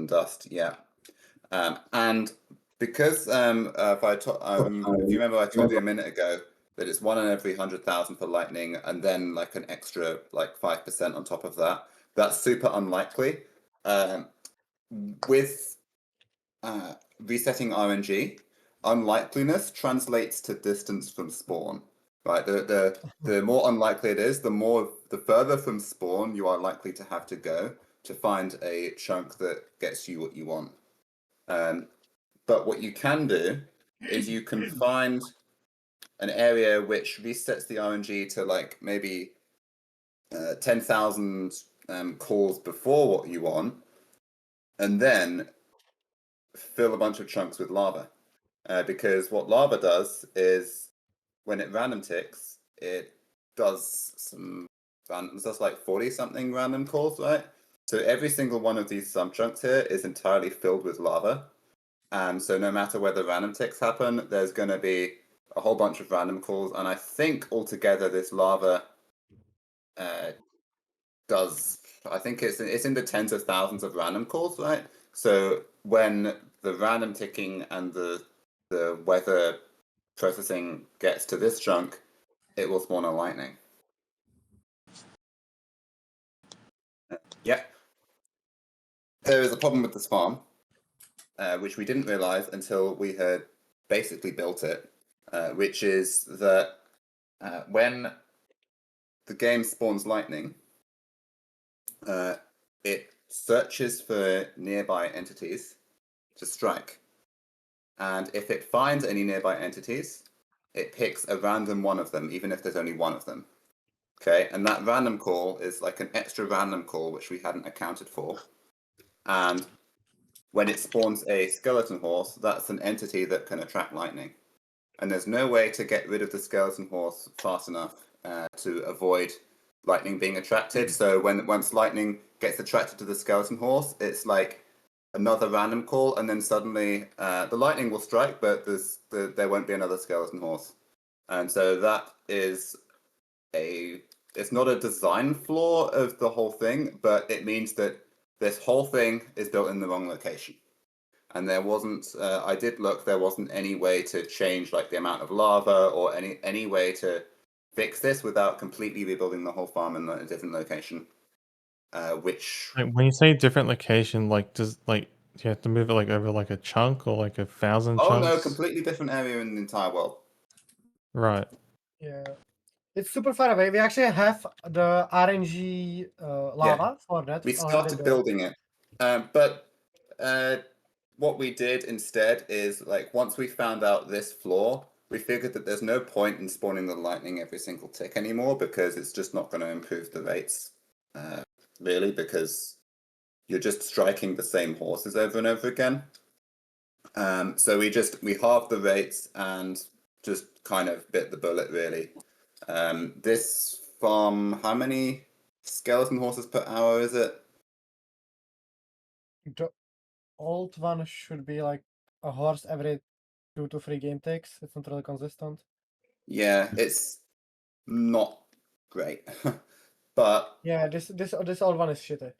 Dust. Yeah, and because if you remember, I told you a minute ago that it's 1 in every 100,000 for lightning, and then like an extra like 5% on top of that. That's super unlikely. With resetting RNG, unlikeliness translates to distance from spawn. Right, the more unlikely it is, the further from spawn you are likely to have to go to find a chunk that gets you what you want. But what you can do is you can find an area which resets the RNG to like maybe 10,000 calls before what you want, and then fill a bunch of chunks with lava. Because what lava does is when it random ticks, it does some random, does like 40 something random calls, right? So every single one of these sum chunks here is entirely filled with lava. So no matter whether random ticks happen, there's going to be a whole bunch of random calls. And I think altogether this lava does, I think it's in the tens of thousands of random calls, right? So when the random ticking and the weather processing gets to this chunk, it will spawn a lightning. Yeah. There is a problem with this farm, which we didn't realize until we had basically built it, which is that when the game spawns lightning, it searches for nearby entities to strike. And if it finds any nearby entities, it picks a random one of them, even if there's only one of them. Okay, and that random call is like an extra random call, which we hadn't accounted for. And when it spawns a skeleton horse, that's an entity that can attract lightning. And there's no way to get rid of the skeleton horse fast enough to avoid lightning being attracted. So once lightning gets attracted to the skeleton horse, it's like another random call, and then suddenly the lightning will strike, but there won't be another skeleton horse. And so that is it's not a design flaw of the whole thing, but it means that this whole thing is built in the wrong location. And there wasn't, I did look, there wasn't any way to change like the amount of lava or any way to fix this without completely rebuilding the whole farm in a different location. Which Like, when you say different location, like do you have to move it like over like a chunk or like 1,000 oh chunks? no, completely different area in the entire world. Right. Yeah, it's super far away. We actually have the RNG lava for that. We It's already started built. building it, but what we did instead is like once we found out this flaw, we figured that there's no point in spawning the lightning every single tick anymore because it's just not going to improve the rates, really, because you're just striking the same horses over and over again. So we halved the rates and just kind of bit the bullet, really. This farm, how many skeleton horses per hour is it? The old one should be like a horse every 2 to 3 game takes. It's not really consistent. Yeah, it's not great, but yeah, this old one is shitty.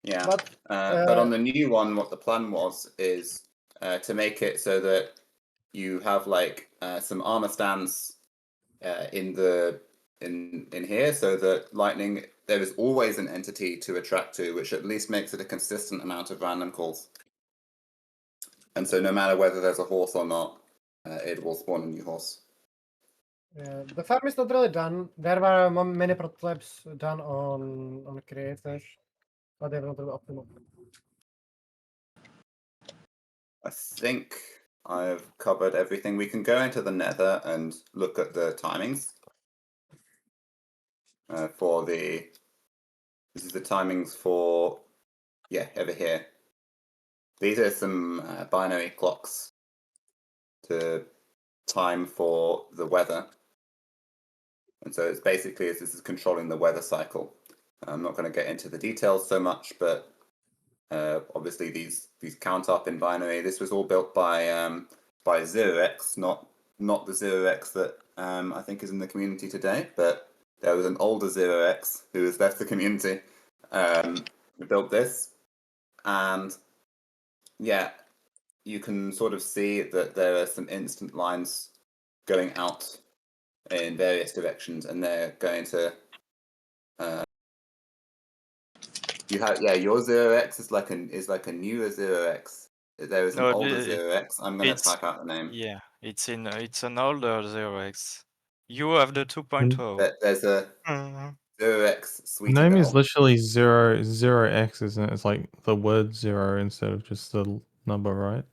yeah. But But on the new one, what the plan was is to make it so that you have like some armor stands in here, so that lightning, there is always an entity to attract to, which at least makes it a consistent amount of random calls. And so no matter whether there's a horse or not, it will spawn a new horse. yeah, the farm is not really done. There were many prototypes done on creators, but they're not really optimal. I think I've covered everything. We can go into the nether and look at the timings for the. This is the timings for, yeah, over here. These are some binary clocks to time for the weather. And so it's basically, this is controlling the weather cycle. I'm not going to get into the details so much, but obviously these count up in binary. This was all built by 0x, not the 0x that I think is in the community today, but there was an older 0x who has left the community who built this. And yeah, you can sort of see that there are some instant lines going out in various directions, and they're going to. You have your 0x is like a newer 0x. There is an No, older 0x. I'm gonna type out the name. yeah, it's an older 0x. You have the 2.0. There's a Mhm. 0x The sweetie name belle. is literally 0x, isn't it? It's like the word 0 instead of just the number, right?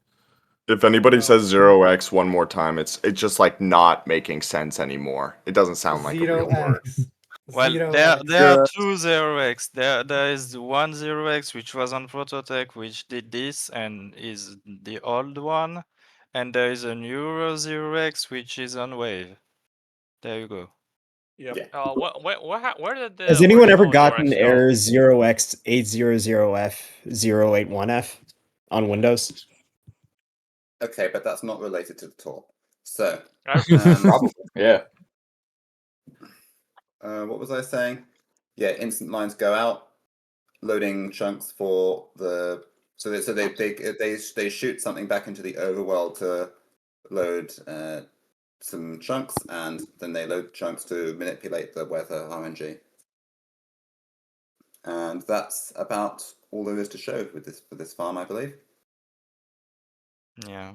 If anybody says 0x one more time, it's just like not making sense anymore. It doesn't sound like a real word. 0x. Well, there are two 0x. There is one 0x which was on ProtoTech, which did this and is the old one, and there is a newer 0x which is on Wave. There you go. Yep. Where did the Has anyone ever original gotten URX go? error 0x800F081F on Windows? Okay, but that's not related to the talk. So, Probably, yeah. What was I saying? Yeah, instant lines go out, loading chunks for the they shoot something back into the overworld to load some chunks, and then they load chunks to manipulate the weather RNG. And that's about all there is to show with this for this farm, I believe. Yeah.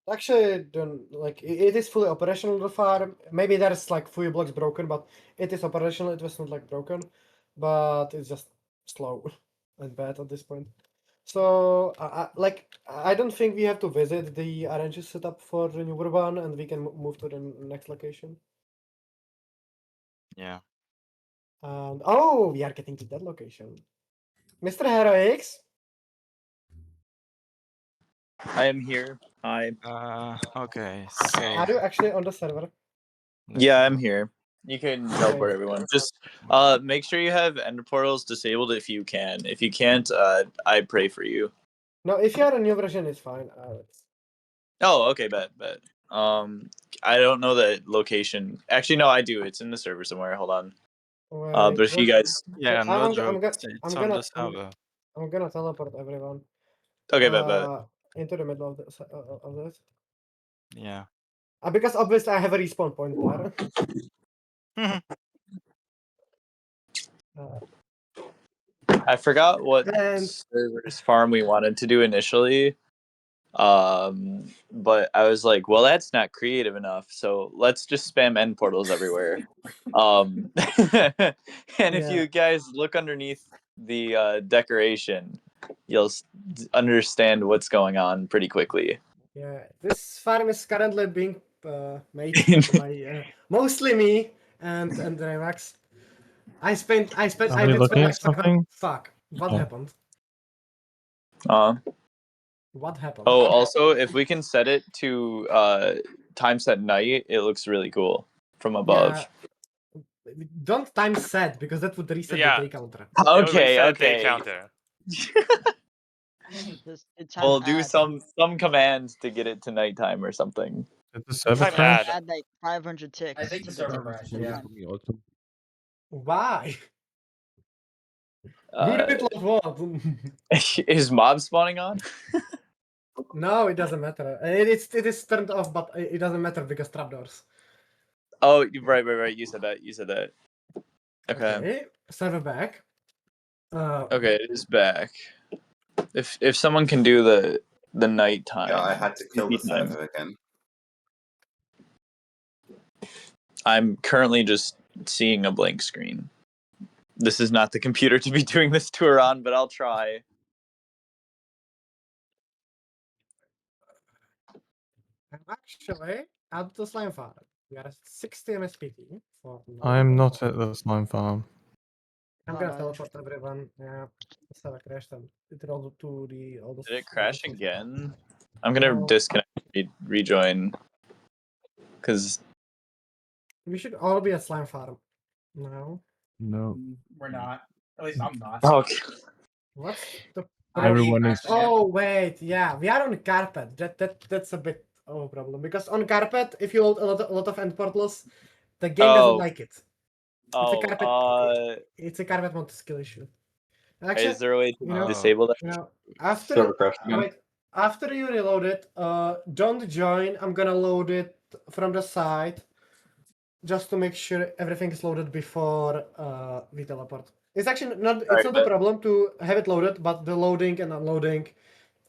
Actually, don't like it is fully operational, the farm. Maybe there's like few blocks broken, but it is operational. It was not like broken, but it's just slow and bad at this point. So I don't think we have to visit the RNG setup for the newer one, and we can move to the next location. Yeah. And oh, we are getting to that location, Mr. Hero X. I am here. Hi. Okay. So. Are you actually on the server? Yeah, I'm here. You can teleport everyone. Just make sure you have end portals disabled if you can. If you can't, I pray for you. No, if you are a new version, it's fine. Oh, okay, bet. I don't know the location. Actually, no, I do. It's in the server somewhere. Hold on. But if you guys, Yeah, no I'm joke. gonna It's on the server. I'm gonna teleport everyone. Okay, bet. Into the middle of this. Yeah. Because obviously I have a respawn point there. I forgot what And- server's farm we wanted to do initially. But I was like, well, that's not creative enough. So let's just spam end portals everywhere. And if you guys look underneath the decoration, you'll understand what's going on pretty quickly. Yeah, this farm is currently being made by mostly me and Remax. I did spend like fuck. What happened? What happened? Oh, also, if we can set it to time set night, it looks really cool from above. Yeah. Don't time set because that would reset the day counter. Okay. Day counter. We'll do some commands to get it to nighttime or something. Did the server Time crash? add. Add like 500 ticks. I think the server crashed. Yeah. Why? Who Uh, did what? is mob spawning on? No, it doesn't matter. It is turned off, but it doesn't matter because trapdoors. Oh, right. You said that. Okay. Server back. Okay, it is back. If someone can do the nighttime. Yeah, I had to kill the time. server again. I'm currently just seeing a blank screen. This is not the computer to be doing this tour on, but I'll try. Actually, at the slime farm, we are at 60 MSPT for now. I'm not at the slime farm. I'm gonna teleport everyone. Yeah, the server crashed and it rolled to the all the. Did it crash again? I'm gonna disconnect, rejoin, because we should all be at slime farm now. No. We're not. At least I'm not. Okay. What's the Everyone is. Oh wait, yeah, we are on carpet. That's a bit of a problem because on carpet, if you load a lot of end portals, the game doesn't like it. It's a carpet mode skill issue. Actually, is there a way to disable that? After you reload it, don't join. I'm gonna load it from the side, just to make sure everything is loaded before we teleport. It's actually not. It's not a problem to have it loaded, but the loading and unloading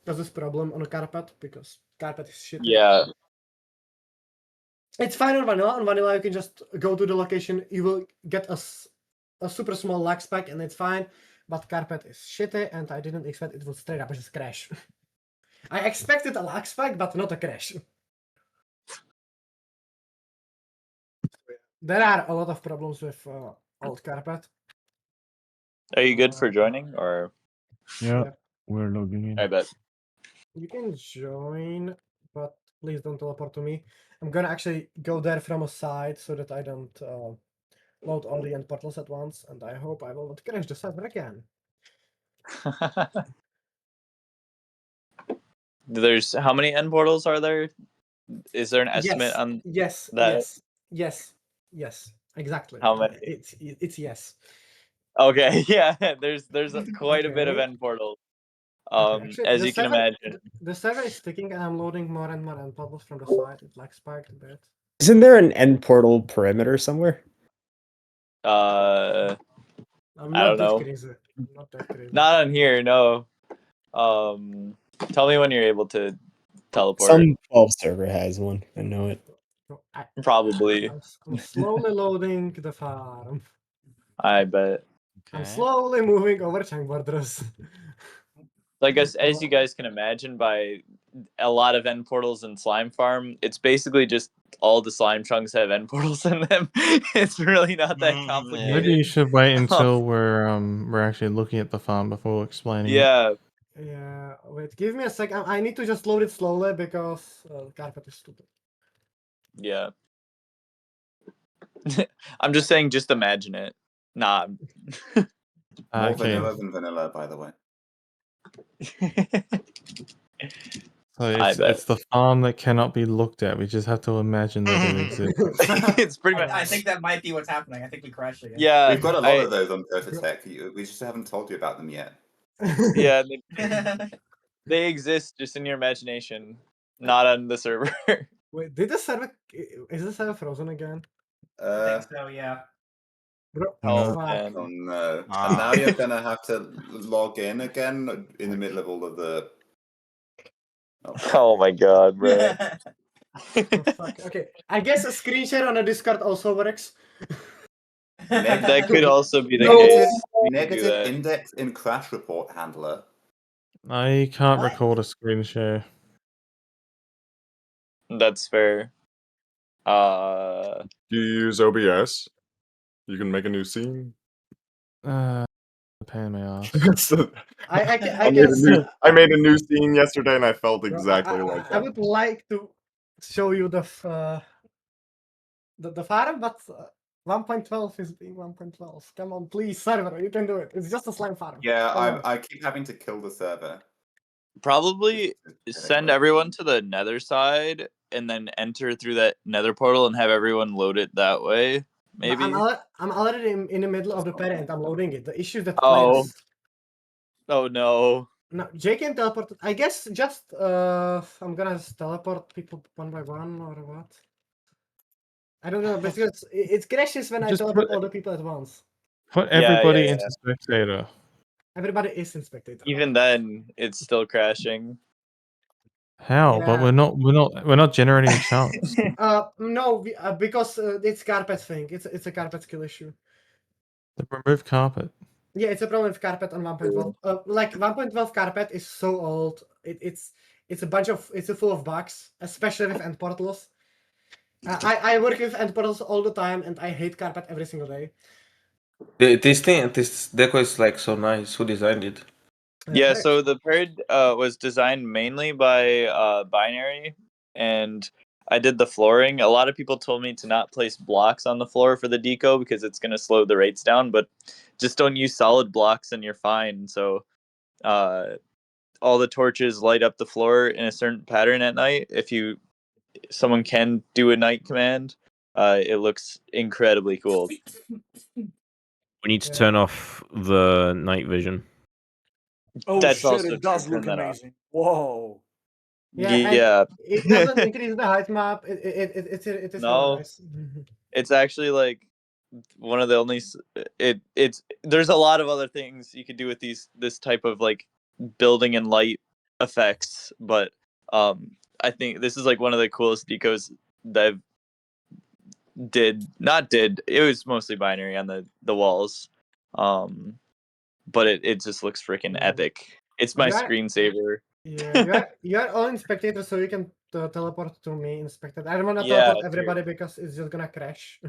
causes problem on a carpet because carpet is shitty. Yeah. It's fine on vanilla. On vanilla, you can just go to the location. You will get a super small lag spike, and it's fine. But carpet is shitty, and I didn't expect it would straight up just crash. I expected a lag spike, but not a crash. There are a lot of problems with old carpet. Are you good for joining, or? Yeah, we're logging in. I bet. You can join, but please don't teleport to me. I'm gonna actually go there from a side so that I don't load all the end portals at once, and I hope I will not crash the server again. There's how many end portals are there? Is there an estimate on Yes, that? yes, exactly. How many? It's yes. Okay, yeah. There's quite a bit of Okay. end portals. Actually, As you can imagine. the server is sticking, and I'm loading more and more end portals from the side. It like spiked a bit. Isn't there an end portal perimeter somewhere? I'm I not don't that know. crazy. I'm not that crazy. Not on here, no. Tell me when you're able to teleport. Some 12 server has one. I know it. Probably. I'm slowly loading the farm. I bet. I'm slowly moving over chunk borders. So I guess as you guys can imagine, by a lot of end portals in Slime Farm, it's basically just all the slime chunks have end portals in them. It's really not that complicated. Maybe you should wait until we're actually looking at the farm before explaining it. Yeah. Yeah, wait, give me a second. I need to just load it slowly because carpet is stupid. Yeah. I'm just saying, just imagine it. Nah. More Okay. vanilla than vanilla, by the way. So I bet. it's the farm that cannot be looked at. We just have to imagine that it exists. It's pretty much. I think that might be what's happening. I think we crashed again. Yeah. We've got a lot of those on ProtoTech. We just haven't told you about them yet. Yeah. They exist just in your imagination, not on the server. Wait, did the server is the server frozen again? I think so, yeah. Bro, Oh, fuck. man. Oh no. And now you're gonna have to log in again in the middle of all of the. Oh my god, bro. Oh, fuck. Okay, I guess a screen share on a Discord also works. That could also be the negative, case. We can do negative that. index in crash report handler. I can't record a screen share. That's fair. Do you use OBS? You can make a new scene. Pain in my ass. I made a new scene yesterday, and I felt exactly like I that. would like to show you the farm, but 1.12 is being 1.12. Come on, please, server, you can do it. It's just a slime farm. Yeah, I keep having to kill the server. Probably send everyone to the nether side and then enter through that nether portal and have everyone load it that way. But Maybe. I'm already in the middle of the parent. I'm loading it. The issue is that Oh. players. Oh no. No, Jay can teleport. I guess just I'm gonna teleport people one by one or what? I don't know, because it crashes when I Just teleport put- all the people at once. Put Yeah, everybody yeah, into yeah. spectator. Everybody is in spectator. Even then, it's still crashing. How? But Yeah. we're not generating chunks. No, because it's carpet thing. It's a carpet skill issue. Remove carpet. Yeah, it's a problem with carpet on 1.12. Like 1.12 carpet is so old. It's full of bugs, especially with end portals. I work with end portals all the time, and I hate carpet every single day. This deco is like so nice. Who designed it? Yeah, so the parade was designed mainly by Binary, and I did the flooring. A lot of people told me to not place blocks on the floor for the deco because it's going to slow the rates down, but just don't use solid blocks and you're fine. So all the torches light up the floor in a certain pattern at night. If someone can do a night command, it looks incredibly cool. We need to turn off the night vision. Oh That's shit! also It does true. Turn look that off. amazing. Whoa. Yeah. It doesn't increase the height map. It is No. nice. It's actually like one of the only it's there's a lot of other things you could do with this type of like building and light effects, but I think this is like one of the coolest decos that I've it was mostly Binary on the walls, but it just looks freaking epic. It's my screensaver. Yeah, you are all in spectator, so you can teleport to me in spectator. I don't want to Yeah, teleport everybody because it's just gonna crash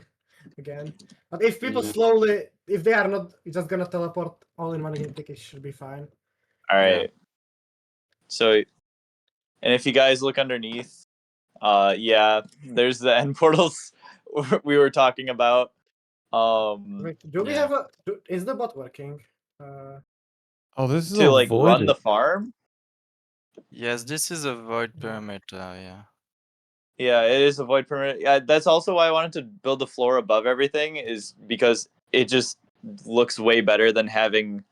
again. But if people if they are not just gonna teleport all in one game tick, it should be fine. All right. So, and if you guys look underneath, Yeah, there's the end portals we were talking about. Wait, do we have a? Is the bot working? Oh, this is To a like run the void. farm. Yes, this is a void perimeter. Yeah. Yeah, it is a void perimeter. Yeah, that's also why I wanted to build the floor above everything, is because it just looks way better than having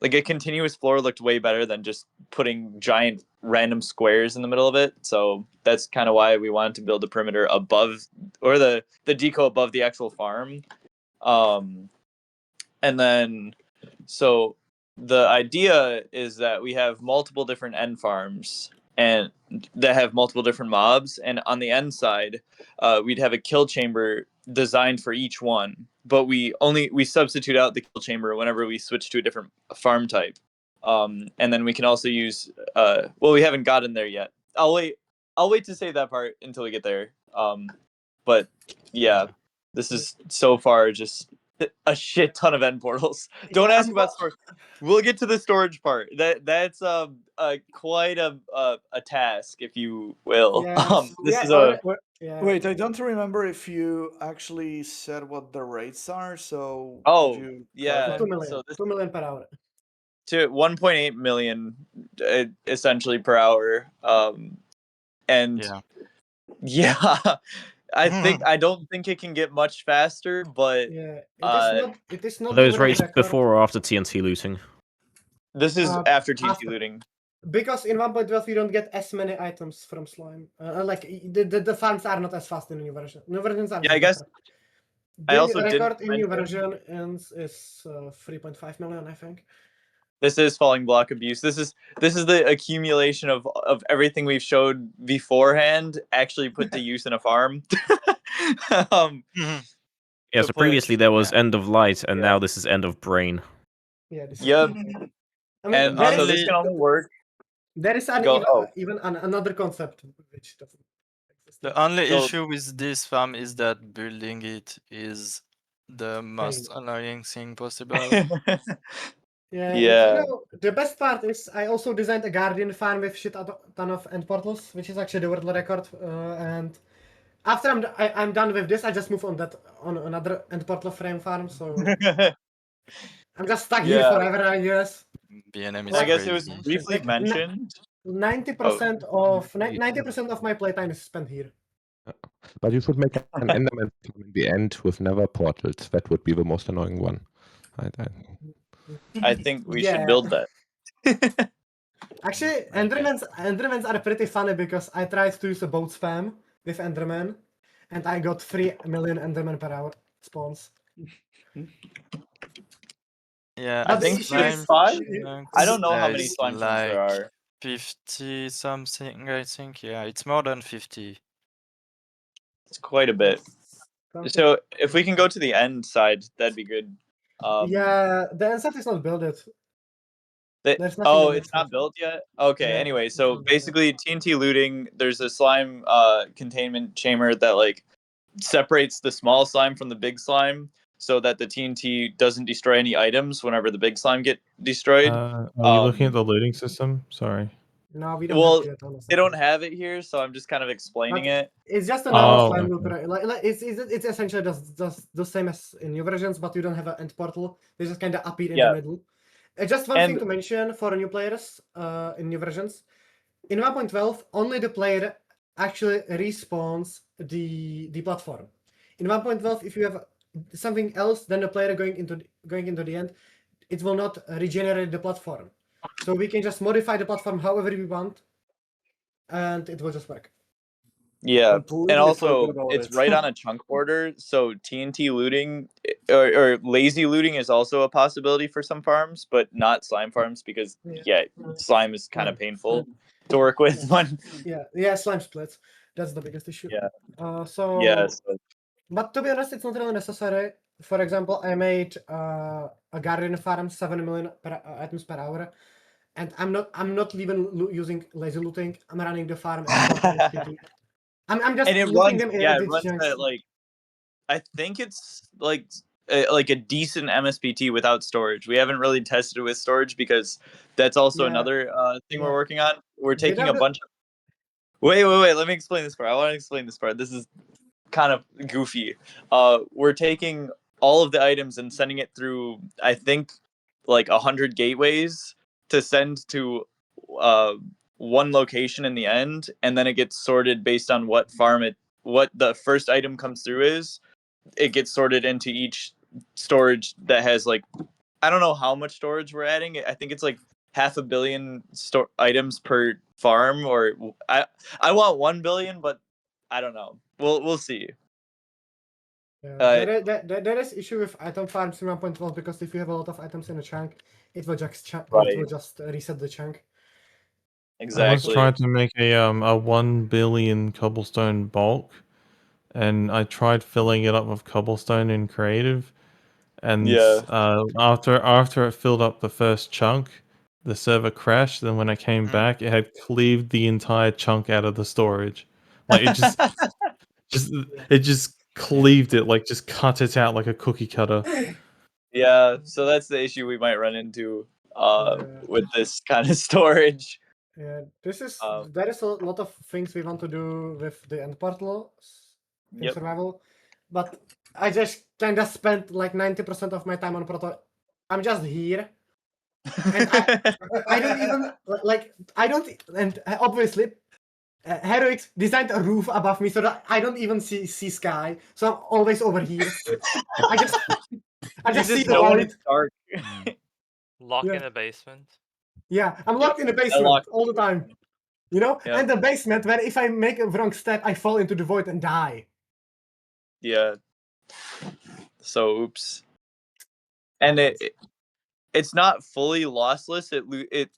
like a continuous floor. Looked way better than just putting giant random squares in the middle of it. So that's kind of why we wanted to build the perimeter above, or the deco above the actual farm. And then so the idea is that we have multiple different end farms and that have multiple different mobs, and on the end side we'd have a kill chamber designed for each one, but we substitute out the kill chamber whenever we switch to a different farm type. And then we can also use well, we haven't gotten there yet. I'll wait to say that part until we get there. But yeah, this is so far just a shit ton of end portals. Don't Yeah, ask about storage. We'll get to the storage part. That's quite a task, if you will. Yes. This Yeah. is a Yeah. Wait, I don't remember if you actually said what the rates are. So could oh you yeah. clarify? 2 million. So this 2 million per hour. to 1.8 million essentially per hour. And Yeah. yeah, I don't think it can get much faster, but Yeah. It is Are not the those world rates record. before or after TNT looting? this is after TNT After. looting. Because in 1.12 you don't get as many items from slime. Like the farms are not as fast in the new version. New versions are Yeah, I just guess better. I The also didn't record in new mention version is 3.5 million, I think. this is falling block abuse. This is the accumulation of everything we've showed beforehand actually put to use in a farm. um, Yeah, to so put previously there was yeah. end of light, and Yeah. now this is end of brain. Yeah, this Yep. is. I mean, And there so is this can only work. there is an Go. Oh, even another concept which doesn't exist The yet. only So- issue with this farm is that building it is the most annoying thing possible. Yeah, Yeah. you know, the best part is I also designed a guardian farm with shit ton of end portals, which is actually the world record. And after I'm done with this, I just move on another end portal frame farm. So I'm just stuck here Yeah. forever, I guess. BNM is I guess it was crazy. briefly Like, mentioned. 90% of 90% of my playtime is spent here. But you should make an Enderman farm in the end with nether portals. That would be the most annoying one. I think we should Yeah. build that. Actually, Endermans are pretty funny because I tried to use a boat spam with Enderman, and I got 3 million Enderman per hour spawns. Yeah, I But the think issue is, 5. I don't know how there many is slime chunks there like are. 50 something, I think. Yeah, it's more than 50. It's quite a bit. something- So if we can go to the end side, that'd be good. yeah, the NSAT is not built yet. There's nothing Oh, on it's it not yet. built yet? Okay, Yeah, anyway, it's so not built yet. basically TNT looting, there's a slime containment chamber that like separates the small slime from the big slime so that the TNT doesn't destroy any items whenever the big slime get destroyed. Are you looking at the looting system? Sorry. No, we don't Well, have it yet, honestly. they don't have it here, so I'm just kind of explaining But it. it's just a normal Oh, slime okay. looter. Like it's essentially just the same as in new versions, but you don't have an end portal. They just kind of appear in Yeah. the middle. Just one And- thing to mention for new players in new versions. In 1.12, only the player actually respawns the platform. In 1.12, if you have something else than the player going into the end, it will not regenerate the platform. So we can just modify the platform however we want, and it will just work. Yeah, Completely and also forgot about it's it. right on a chunk border, so TNT looting or lazy looting is also a possibility for some farms, but not slime farms because slime is kind of painful to work with. When Yeah, slime splits. That's the biggest issue. Yeah. So Yes. but to be honest, it's not really necessary. For example, I made a guardian farm 7 million items per hour, and I'm not even using lazy looting. I'm running the farm at 4 times speed. I'm just and it looting runs, them in yeah, it these runs chunks. at like I think it's like a decent MSPT without storage. We haven't really tested it with storage because that's also Yeah, another thing yeah. we're working on. We're taking Without a the- bunch of Wait. Let me explain this part. I want to explain this part. This is kind of goofy. We're taking all of the items and sending it through, I think, like 100 gateways to send to one location in the end, and then it gets sorted based on what the first item comes through is. It gets sorted into each storage that has like, I don't know how much storage we're adding. I think it's like 500 million items per farm, or I want 1 billion, but I don't know. We'll see. There is issue with item farms in 1.12 because if you have a lot of items in a chunk, it will just reset the chunk. Exactly. I was trying to make a 1 billion cobblestone bulk, and I tried filling it up with cobblestone in creative, and Yeah. after it filled up the first chunk, the server crashed. Then when I came back, it had cleaved the entire chunk out of the storage. Like it just cleaved it, like just cut it out like a cookie cutter. Yeah, so that's the issue we might run into with this kind of storage. Yeah, there is a lot of things we want to do with the end portal in Yep. survival, but I just kind of spent like 90% of my time on Proto. I'm just here, and I don't even and obviously Heroics designed a roof above me so that I don't even see sky, so I'm always over here. I just see the know when void. it's dark. Lock Yeah. in the basement. Yeah, I'm locked in the basement locked all the time. You know, Yeah. and the basement where if I make a wrong step, I fall into the void and die. Yeah. So oops. And it's not fully lossless. It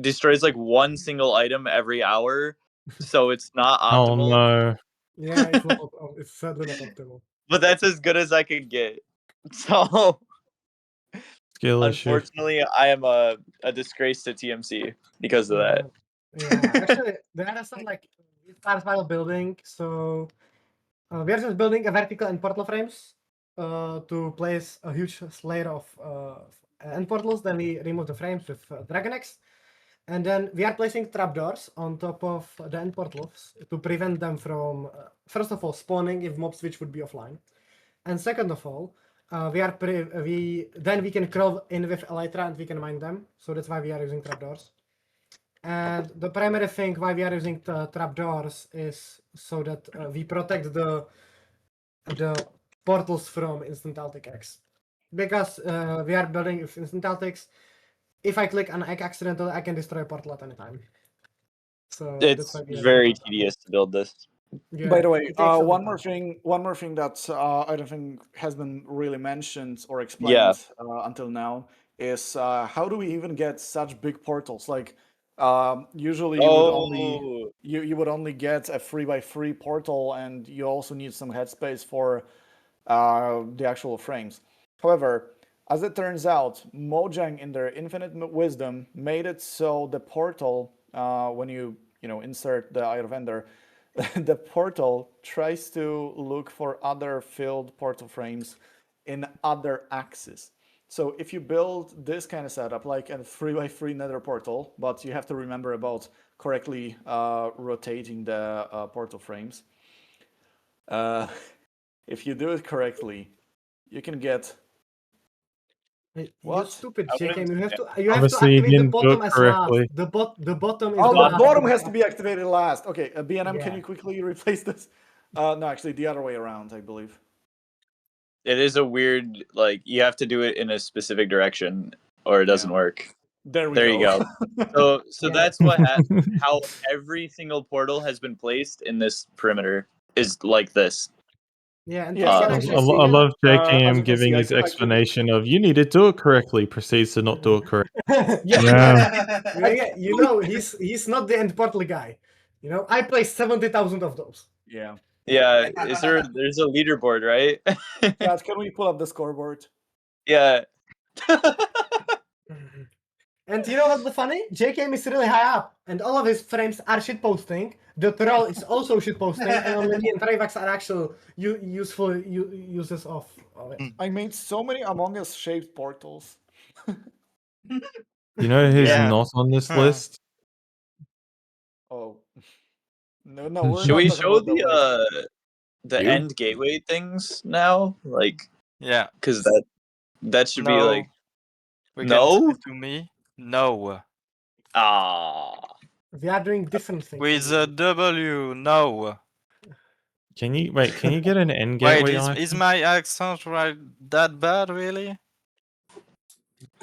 destroys like one single item every hour, so it's not Oh optimal. no. Yeah, it's not. It's sadly not optimal. But that's as good as I could get. So Skill issue. unfortunately, I am a disgrace to TMC because of that. Yeah, actually, there are some like we start while building, so we are just building a vertical end portal frames to place a huge layer of end portals. Then we remove the frames with Dragon X, and then we are placing trapdoors on top of the end portals to prevent them from, first of all, spawning if mob switch would be offline, and second of all, then we can crawl in with Elytra and we can mine them. So that's why we are using trapdoors. And the primary thing why we are using trapdoors is so that we protect the portals from instant Altic X. Because we are building with instant Altics, if I click an egg accidentally, I can destroy a portal at any time. So that's It's why we are very using tedious to build this. Yeah, By the way, it takes a one lot more thing that I don't think has been really mentioned or Yeah. explained until now is how do we even get such big portals? Like usually you would only Oh. you would only get a 3x3 portal, and you also need some headspace for the actual frames. However, as it turns out, Mojang, in their infinite wisdom, made it so the portal, when you insert the Eye of Ender, the portal tries to look for other filled portal frames in other axes. So if you build this kind of setup, like a 3x3 nether portal, but you have to remember about correctly rotating the portal frames. If you do it correctly, you can get. You stupid JK, you have to Obviously, you activate the didn't do it bottom as last. correctly. The bottom is Oh, the the last. bottom has to be activated last. Okay, BNM, can Yeah. you quickly replace this? No, actually, the other way around, I believe. It is a weird, like, you have to do it in a specific direction or it doesn't work. There we you go. go. So Yeah. that's how every single portal has been placed in this perimeter is like this. Yeah, and Yeah, you can I actually see love as JKM you can giving see, his I could- explanation of you need to do it correctly, proceeds to not do it correctly. yeah, you know, he's not the end portal guy. You know, I play 70,000 of those. Yeah. Yeah, there's a leaderboard, right? Chad, can we pull up the scoreboard? Yeah. And you know what's the funny? JKM is really high up, and all of his frames are shitposting. The troll is also shitposting, and only me and Trivax are actual useful uses of it. I made so many Among Us shaped portals. You know who's Yeah. not on this list? Oh. No, we're Should not we talking show about the You? end gateway things now? Like, Yeah. because that should be like We can tip no. it to me. No. Ah. We are doing different things. With a W. No. Can you wait? Can you get an end Wait, gateway is item? my accent right that bad, really?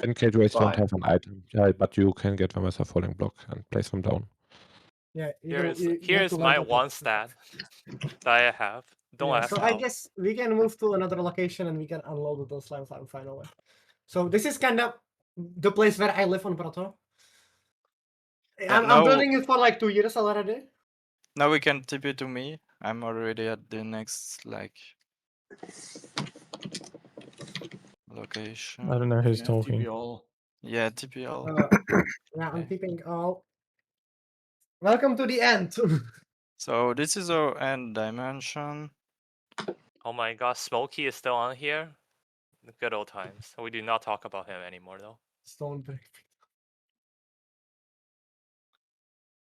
And gateways don't Why? have an item. Yeah, but you can get them as a falling block and place them down. Yeah, you Here's have to here's learn my that. one stat that I have. Don't Yeah, ask so I how. guess we can move to another location and we can unload those slime farm finally. So this is kind of the place where I live on Proto. I'm No. building it for like 2 years already. Now we can tip it to me. I'm already at the next location. I don't know who's Yeah, talking. TP all. Yeah, TPL. Yeah, I'm tipping all. Welcome to the end. So this is our end dimension. Oh my god, Smokey is still on here. The good old times. We do not talk about him anymore though. Stone brick.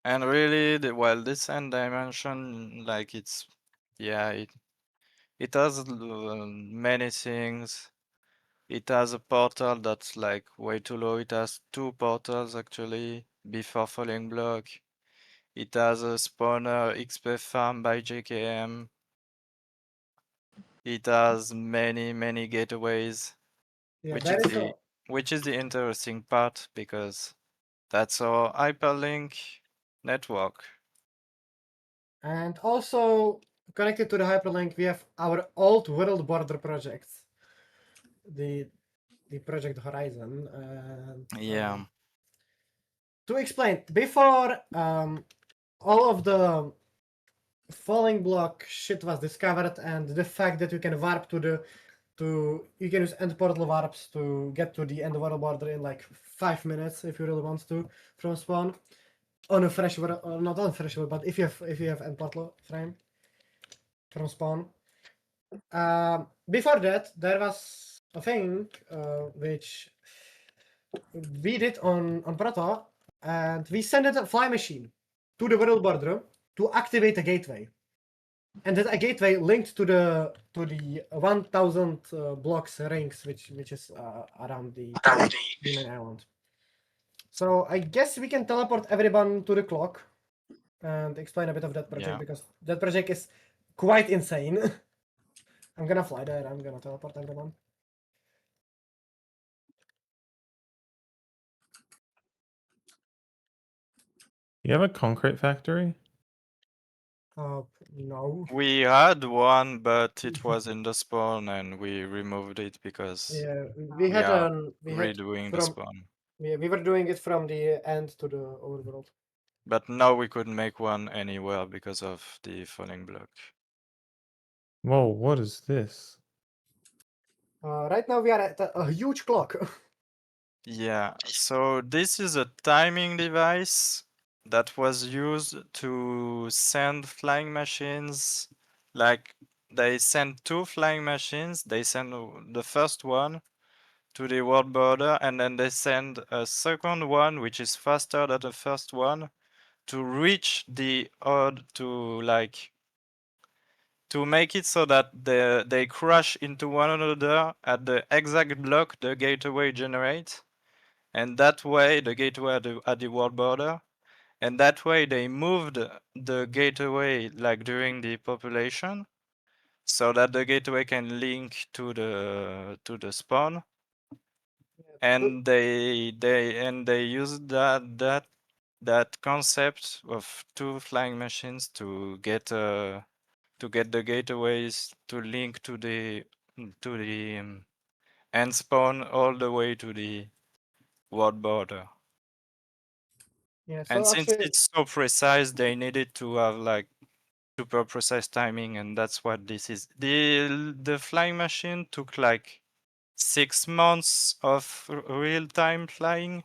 And really, well, this end dimension, like it has many things. It has a portal that's like way too low. It has 2 portals actually before falling block. It has a spawner XP farm by JKM. It has many gateways, Yeah, which is the interesting part because that's our hyperlink network. And also connected to the hyperlink, we have our old world border project, the project Horizon. Yeah. To explain, before all of the falling block shit was discovered, and the fact that you can warp you can use end portal warps to get to the end world border in like 5 minutes if you really want to from spawn on a fresh world, or not on fresh world, but if you have end portal frame from spawn. Before that, there was a thing which we did on Proto, and we sent a fly machine to the world border to activate a gateway. And that a gateway linked to the 1000 blocks rings, which is around the main island. So I guess we can teleport everyone to the clock and explain a bit of that project, because that project is quite insane. I'm gonna fly there. I'm gonna teleport everyone. You have a concrete factory? No. We had one, but it was in the spawn, and we removed it because Yeah, we are we redoing the spawn. Yeah, we were doing it from the end to the overworld. But now we couldn't make one anywhere because of the falling block. Whoa, what is this? Right now we are at a huge clock. Yeah, so this is a timing device that was used to send flying machines. Like, they sent 2 flying machines. They send the first one to the world border, and then they send a second one, which is faster than the first one, to reach the odd to make it so that they crash into one another at the exact block the gateway generates. And that way, the gateway at the world border, and that way they moved the gateway like during the population, so that the gateway can link to the spawn. And they used that concept of 2 flying machines to get the gateways to link to the end spawn all the way to the world border. Yeah, And so since actually, it's so precise, they needed to have like super precise timing, and that's what this is. The flying machine took like 6 months of real time flying.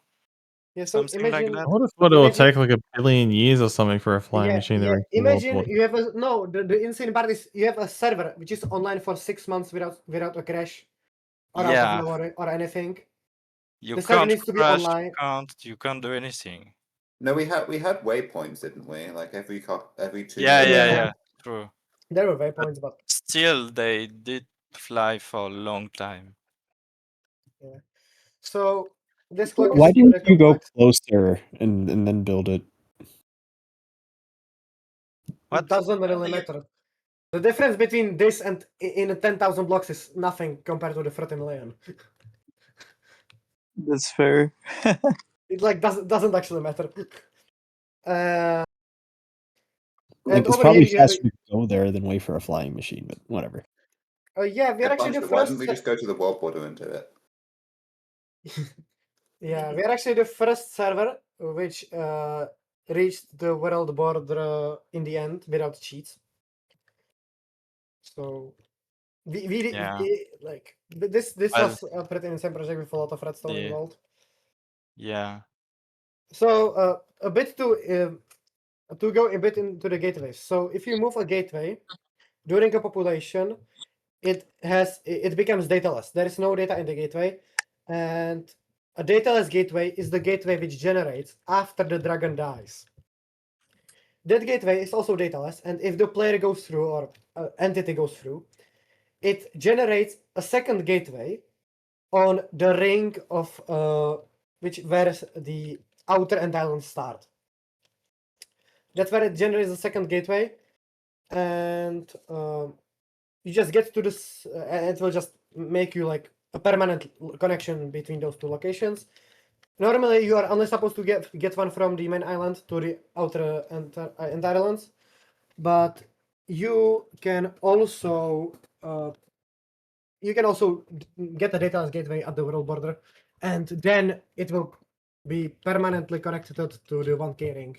yeah, so Something like imagine that. I would have thought it would take like a billion years or something for a flying machine to reach the world imagine border. you have the insane part is you have a server which is online for 6 months without a crash or out of Yeah. nowhere or anything. You The server can't needs to be crash, online. you can't do anything. No, we had waypoints, didn't we? Like every 2 Yeah, minutes. yeah. True. There were waypoints, but Still, they did fly for a long time. yeah. So this clock is Why didn't pretty you go complex. closer and then build it? It doesn't really matter. The difference between this and in 10,000 blocks is nothing compared to the 30 million. That's fair. It like doesn't actually matter. And Like, it's over here, probably faster to go there than wait for a flying machine, but whatever. yeah, we're actually the Why first. didn't we just go to the world border and do it? Yeah, we're actually the first server which reached the world border in the end without cheats. So we Yeah. like this was a pretty insane project with a lot of redstone involved. Yeah. So a bit to go a bit into the gateways. So if you move a gateway during a population, it becomes dataless. There is no data in the gateway, and a dataless gateway is the gateway which generates after the dragon dies. That gateway is also dataless, and if the player goes through or entity goes through, it generates a second gateway on the ring of where the outer end islands start. That's where it generates a second gateway, and you just get to this, and it will just make you like a permanent connection between those two locations. Normally, you are only supposed to get one from the main island to the outer end islands, but you can also get the data gateway at the world border, and then it will be permanently connected to the 1K ring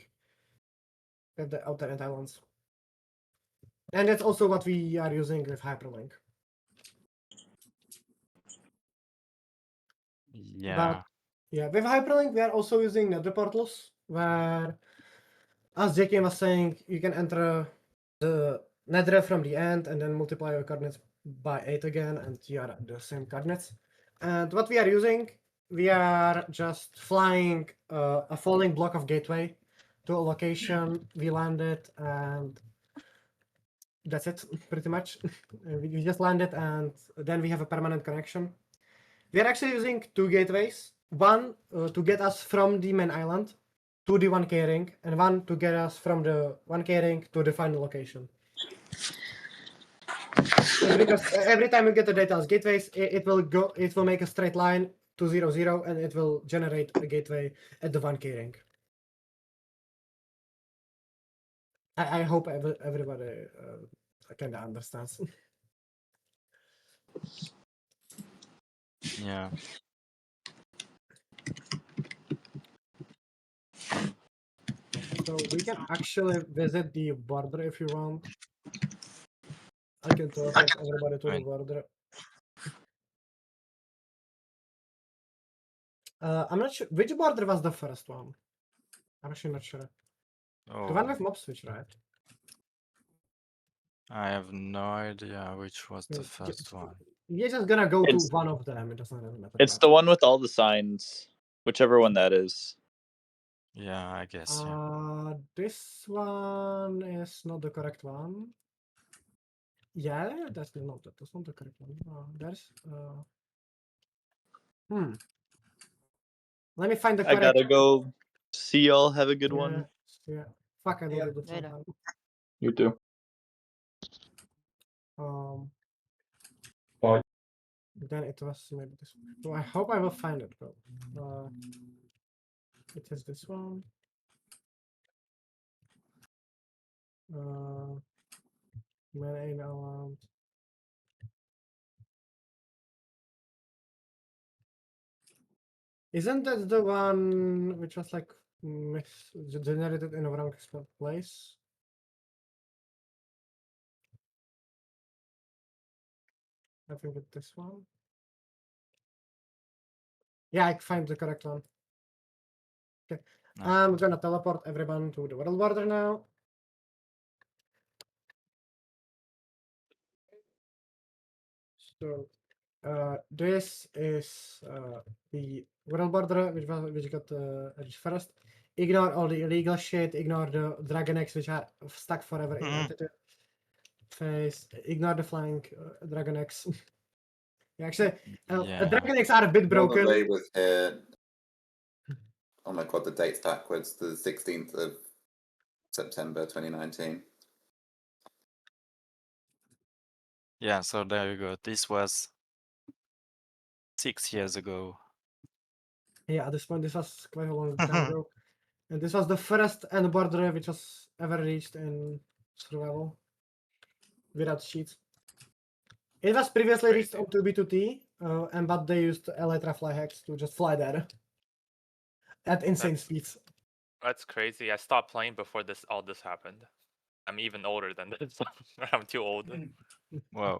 at the outer end islands. And that's also what we are using with Hyperlink. Yeah. But yeah, with Hyperlink, we are also using nether portals, where, as JK was saying, you can enter the nether from the end and then multiply your coordinates by 8 again, and you are at the same coordinates. And what we are using, we are just flying a falling block of gateway to a location, we land it, and that's it, pretty much. We just land it, and then we have a permanent connection. We are actually using two gateways. One to get us from the main island to the 1K ring, and one to get us from the 1K ring to the final location. Because every time you get the data as gateways, it will make a straight line to 0, 0, and it will generate a gateway at the 1K ring. I hope everybody kind of understands. Yeah. So we can actually visit the border if you want. I can teleport everybody to the border. I'm not sure which border was the first one. I'm actually not sure. The one with mob switch, right? I have no idea which was the first one. You're just gonna go to one of them. It doesn't really matter. It's the one with all the signs, whichever one that is. Yeah, I guess. This one is not the correct one. Yeah, that's not the correct one. There's Let me find the I correct. gotta go. See y'all. Have a good one. Yeah. Fuck, I will do that sometime. You too. Bye. Then it was maybe this one. So I hope I will find it, bro. It is this one. Main island. Isn't that the one which was like generated in a wrong place? I think it's this one. Yeah, I find the correct one. Okay. I'm gonna teleport everyone to the world border now. So this is the world border which got reached first. Ignore all the illegal shit. Ignore the Dragon Eggs, which are stuck forever in entity phase. Ignore the flying Dragon Eggs. Yeah, actually, Dragon Eggs are a bit broken. Normally was here. Oh my god, the date's backwards. The 16th of September 2019. Yeah, so there you go. This was 6 years ago. Yeah, at this point, this was quite a long time ago. And this was the first end border which was ever reached in survival without cheats. It was previously reached on 2B2T, but they used Elytra fly hacks to just fly there at insane speeds. That's crazy. I stopped playing before all this happened. I'm even older than this. I'm too old. Wow.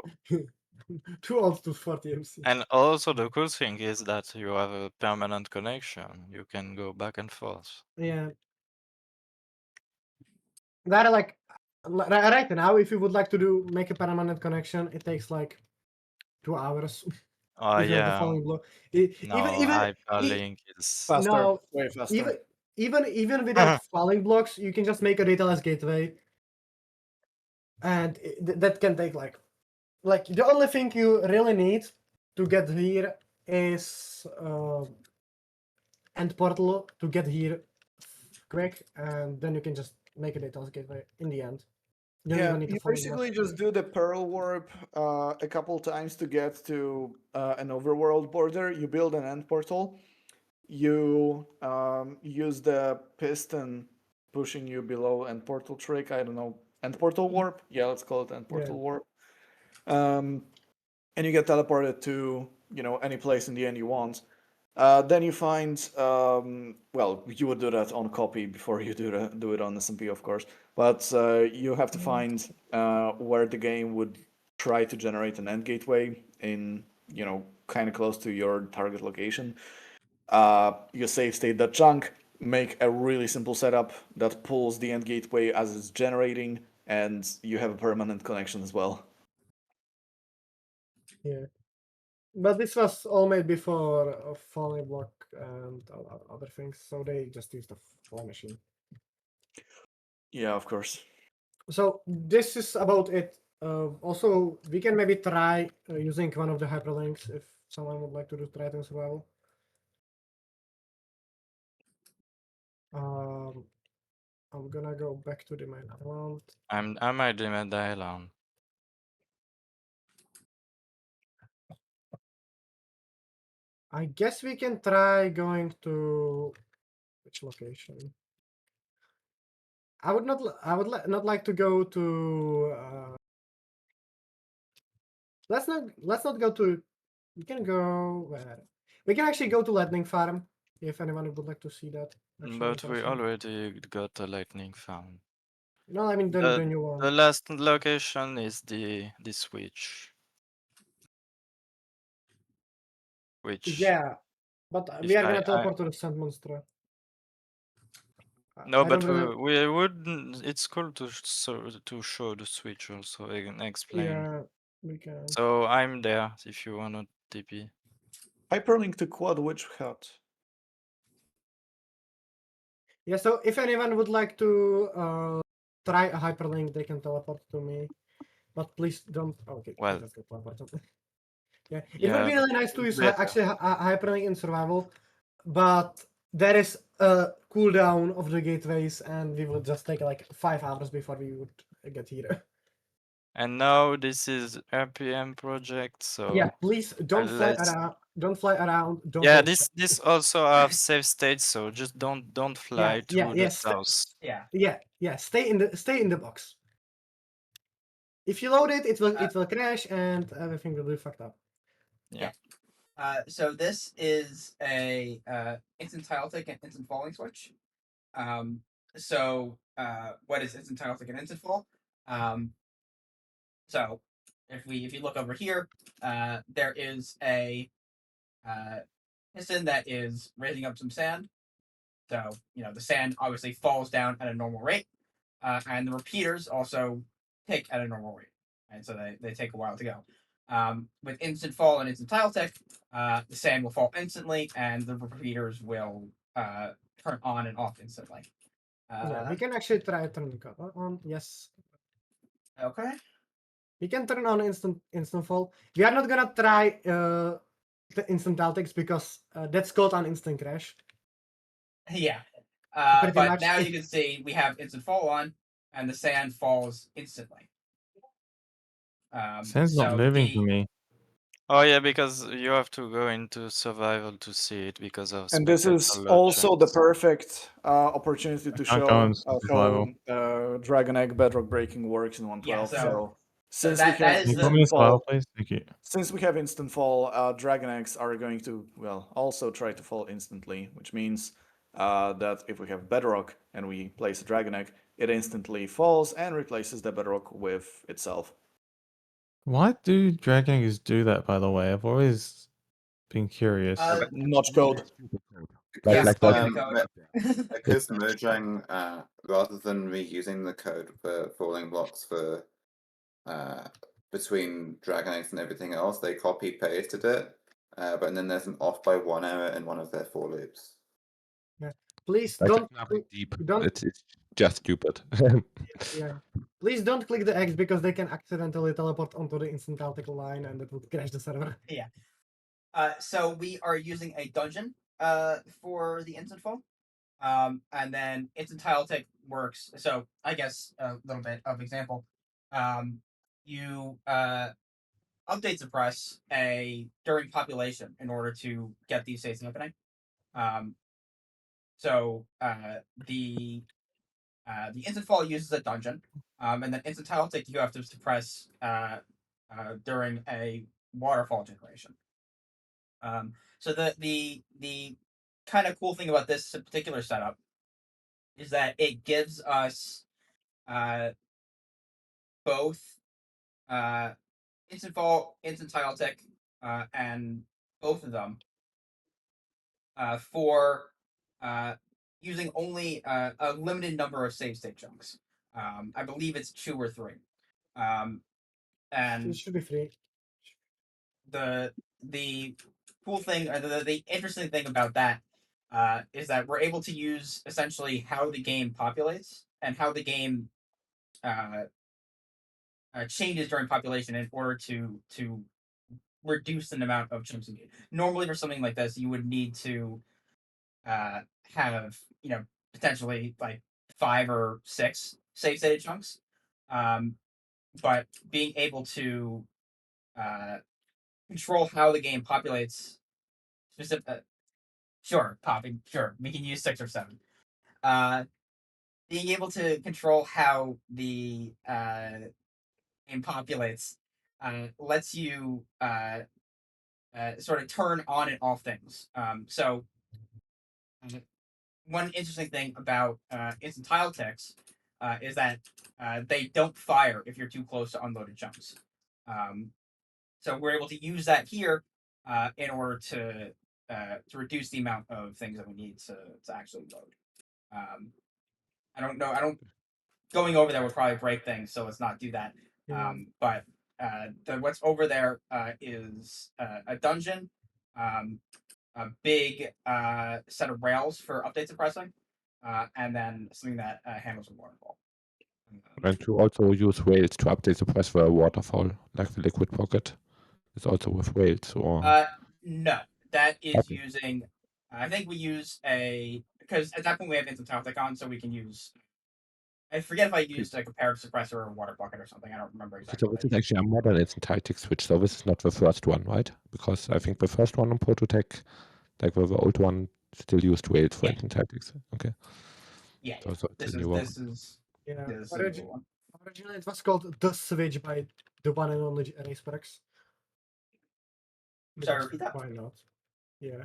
Too old to 40 MC. And also the cool thing is that you have a permanent connection. You can go back and forth. Yeah. That like right now, if you would like to make a permanent connection, it takes like 2 hours. Oh if you have the yeah. falling blow. No, Even hyperlink is Faster, no, way faster. even without falling blocks, you can just make a dataless gateway, and that can take like the only thing you really need to get here is end portal to get here quick, and then you can just make a dataless gateway in the end. You don't even need to you falling basically blocks. just do the Pearl Warp a couple times to get to an overworld border. You build an end portal. You use the piston pushing you below end portal trick. I don't know, end portal warp. Yeah, let's call it end portal warp. And you get teleported to any place in the end you want. Then you find, well, you would do that on copy before you do it on SMP, of course. But you have to find where the game would try to generate an end gateway in, kind of close to your target location. You save state that chunk, make a really simple setup that pulls the end gateway as it's generating, and you have a permanent connection as well. Yeah. But this was all made before falling block and other things, so they just used the fly machine. Yeah, of course. So this is about it. Also, we can maybe try using one of the hyperlinks if someone would like to try it as well. I'm gonna go back to the main island. I might do the island. I guess we can try going to which location? I would not like to go to. Let's not go to. We can go where? We can actually go to Lightning Farm if anyone would like to see that. But we already got a lightning farm. No, I mean the new one. The last location is the switch. Which Yeah, but we are gonna teleport to the Sand Monster. No, I but don't really... we would. It's cool to show the switch also and explain. Yeah, we can. So I'm there if you wanna TP. Hyperlink to Quad Witch Hut. Yeah, so if anyone would like to try a hyperlink, they can teleport to me. But please don't. Okay, well, just get teleported. Yeah, it would be really nice to use actually a hyperlink in survival, but there is a cooldown of the gateways, and we would just take like 5 hours before we would get here. And now this is RPM project, so yeah, please don't fly around. Don't fly around. Don't. Yeah, this also have safe states, so just don't fly to the south. Yeah. Stay in the box. If you load it, it will crash and everything will be fucked up. Yeah. So this is a instant tile tick and instant falling switch. So what is instant tile tick and instant fall? So if you look over here, there is a piston that is raising up some sand. So the sand obviously falls down at a normal rate, and the repeaters also tick at a normal rate, and so they take a while to go. With instant fall and instant tile tick, the sand will fall instantly, and the repeaters will turn on and off instantly. Yeah, we can actually try turning it on. Yes. Okay. We can turn on instant fall. We are not gonna try the instant Altics because that's called an instant crash. Yeah. Pretty But much. now you can see we have instant fall on, and the sand falls instantly. Sand's not moving for me. Oh yeah, because you have to go into survival to see it because of And this spectator is load also the chunks. perfect opportunity to can't go show in survival. how Dragon Egg Bedrock breaking works in 112. Yeah, so so since that- we have that is Can you put instant me in survival, fall, please? Thank you. since we have instant fall, Dragon Eggs are going to also try to fall instantly, which means that if we have Bedrock and we place a Dragon Egg, it instantly falls and replaces the Bedrock with itself. Why do dragon eggs do that, by the way? I've always been curious. Notch code. Because, Yeah, bug in the um, code. because merging, rather than reusing the code for falling blocks for between Dragon Eggs and everything else, they copy pasted it, but then there's an off by 1 error in one of their for loops. Yeah. Please Like, don't. it's nothing deep. Don't. It's just stupid. Yeah. Please don't click the X because they can accidentally teleport onto the instant Altic line and it will crash the server. Yeah. So we are using a dungeon for the instant fall. And then instant tile tick works. So I guess a little bit of example. You update suppress during population in order to get these states happening. So the instant fall uses a dungeon, and then instant tile tick you have to suppress during a waterfall generation. So the kind of cool thing about this particular setup is that it gives us both instant fall, instant tile tick, and both of them for using only a limited number of save state chunks. I believe it's 2 or 3. And It should be free. the cool thing, or the interesting thing about that is that we're able to use essentially how the game populates and how the game changes during population in order to reduce an amount of chunks in game. Normally, for something like this, you would need to have potentially like 5 or 6 save stated chunks, but being able to control how the game populates specific. Sure, we can use 6 or 7. Being able to control how the game populates lets you sort of turn on and off things. So one interesting thing about instant tile ticks is that they don't fire if you're too close to unloaded chunks. So we're able to use that here in order to reduce the amount of things that we need to actually load. I don't know. Going over there would probably break things, so let's not do that. But what's over there is a dungeon, a big set of rails for update suppressing, and then something that handles a waterfall. And to also use Rails to update the press for a waterfall, like the Liquid Pocket. It's also with Rails or. No, that is Okay. using. I think we use because at that point we have instant tile tick on, so we can use. I forget if I used a comparative suppressor or a water bucket or something. I don't remember exactly. So this is actually a modern instant switch, so this is not the first one, right? Because I think the first one on ProtoTech, like the old one, still used Rails for instant Okay. Yeah, So this the is new one. this is Yeah. this is the new one. Originally, it was called The Switch by the one and only RacePerks. Sorry, repeat that. Why not? Yeah.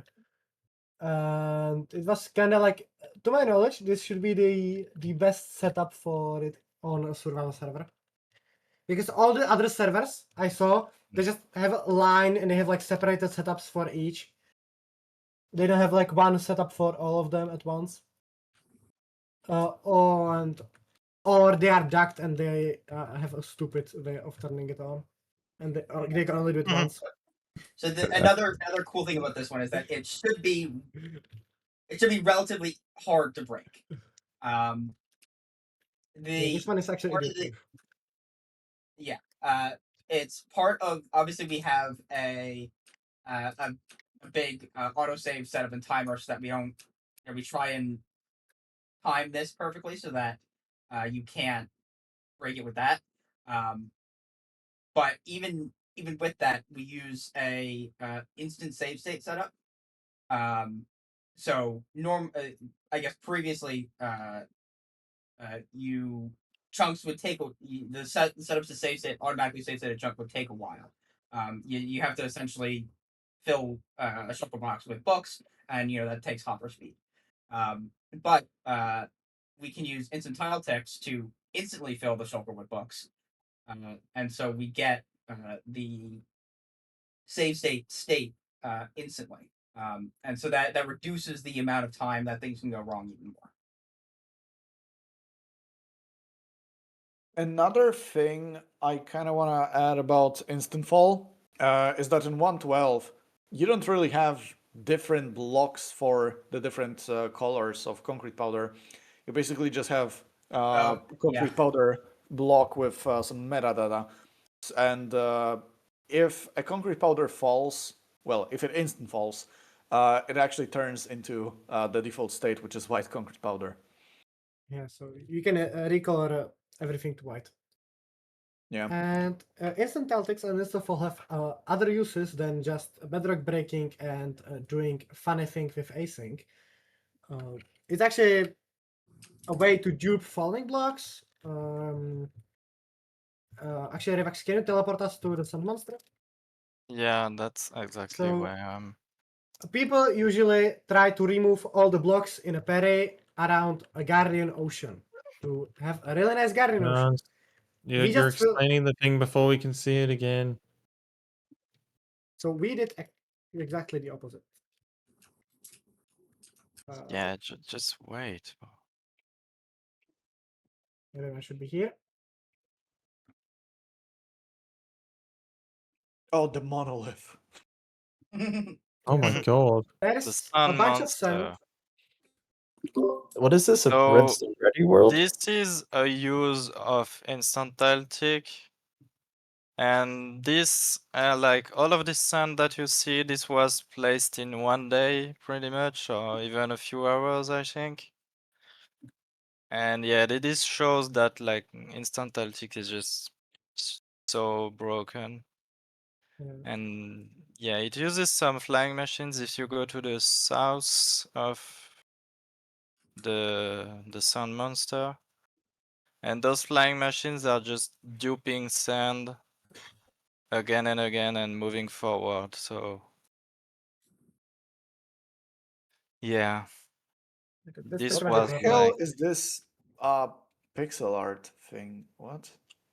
And it was kind of like, to my knowledge, this should be the best setup for it on a survival server. Because all the other servers I saw, they just have a line and they have like separated setups for each. They don't have like one setup for all of them at once. Or they are ducked and they have a stupid way of turning it on, and they can only do it once. So another cool thing about this one is that it should be it should be relatively hard to break. This one is actually addictive. It's part of, obviously we have a big autosave setup and timer so that we don't, we try and time this perfectly so that you can't break it with that. But even with that, we use a instant save state setup. So I guess previously you chunks would take the setups to save state automatically save state a chunk would take a while. You have to essentially fill a shuffle box with books, and that takes hopper speed. But we can use instant tile text to instantly fill the shulker with books, and so we get the save state instantly, and so that reduces the amount of time that things can go wrong even more. Another thing I kind of want to add about instant fall is that in 1.12 you don't really have different blocks for the different colors of concrete powder. You basically just have concrete powder block with some metadata, and if a concrete powder falls, well, if it instant falls, it actually turns into the default state, which is white concrete powder. Yeah, so you can recolor everything to white. Yeah. And instant Celtics and instant fall have other uses than just bedrock breaking and doing funny things with async. It's actually a way to dupe falling blocks. Actually, Revax, can you teleport us to the Sun Monster? Yeah, that's exactly So- where I am. People usually try to remove all the blocks in a parade around a Guardian Ocean to have a really nice Guardian Ocean. You're explaining the thing before we can see it again. So we did exactly the opposite. Yeah, just wait. Everyone should be here. Oh, the monolith. Oh my god. There's The a sun bunch of sand. monster. What is this? A So Redstone Ready world? this is a use of instant tile tick. And this, like all of this sand that you see, this was placed in one day pretty much, or even a few hours, I think. And yeah, this shows that like instant tile tick is just so broken. And yeah, it uses some flying machines. If you go to the south of the sun monster, and those flying machines are just duping sand again and again and moving forward. So yeah, this What was the hell like is this pixel art thing? What?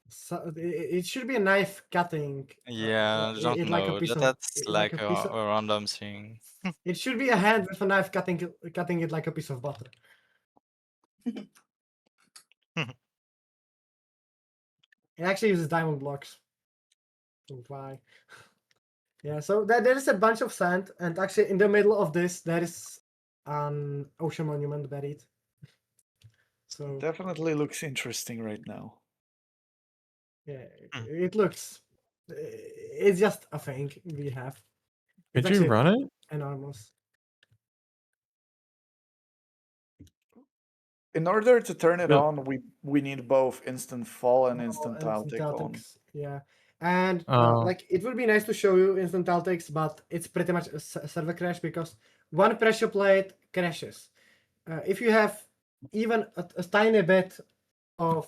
So it should be a knife cutting. yeah, I don't it like a know. piece of. That's Like like a piece of. a random thing. It should be a hand with a knife cutting it like a piece of butter. It actually uses diamond blocks. Why? Yeah, so there is a bunch of sand, and actually in the middle of this there is an ocean monument buried. So Definitely looks interesting right now. yeah, it looks. It's just a thing we have. Could It's you actually run it? enormous. In order to turn it Well- on, we need both instant fall and instant tile Instant tick on. Celtics, yeah. And Oh. like it would be nice to show you instant Celtics, but it's pretty much a server crash because one pressure plate crashes. If you have even a tiny bit of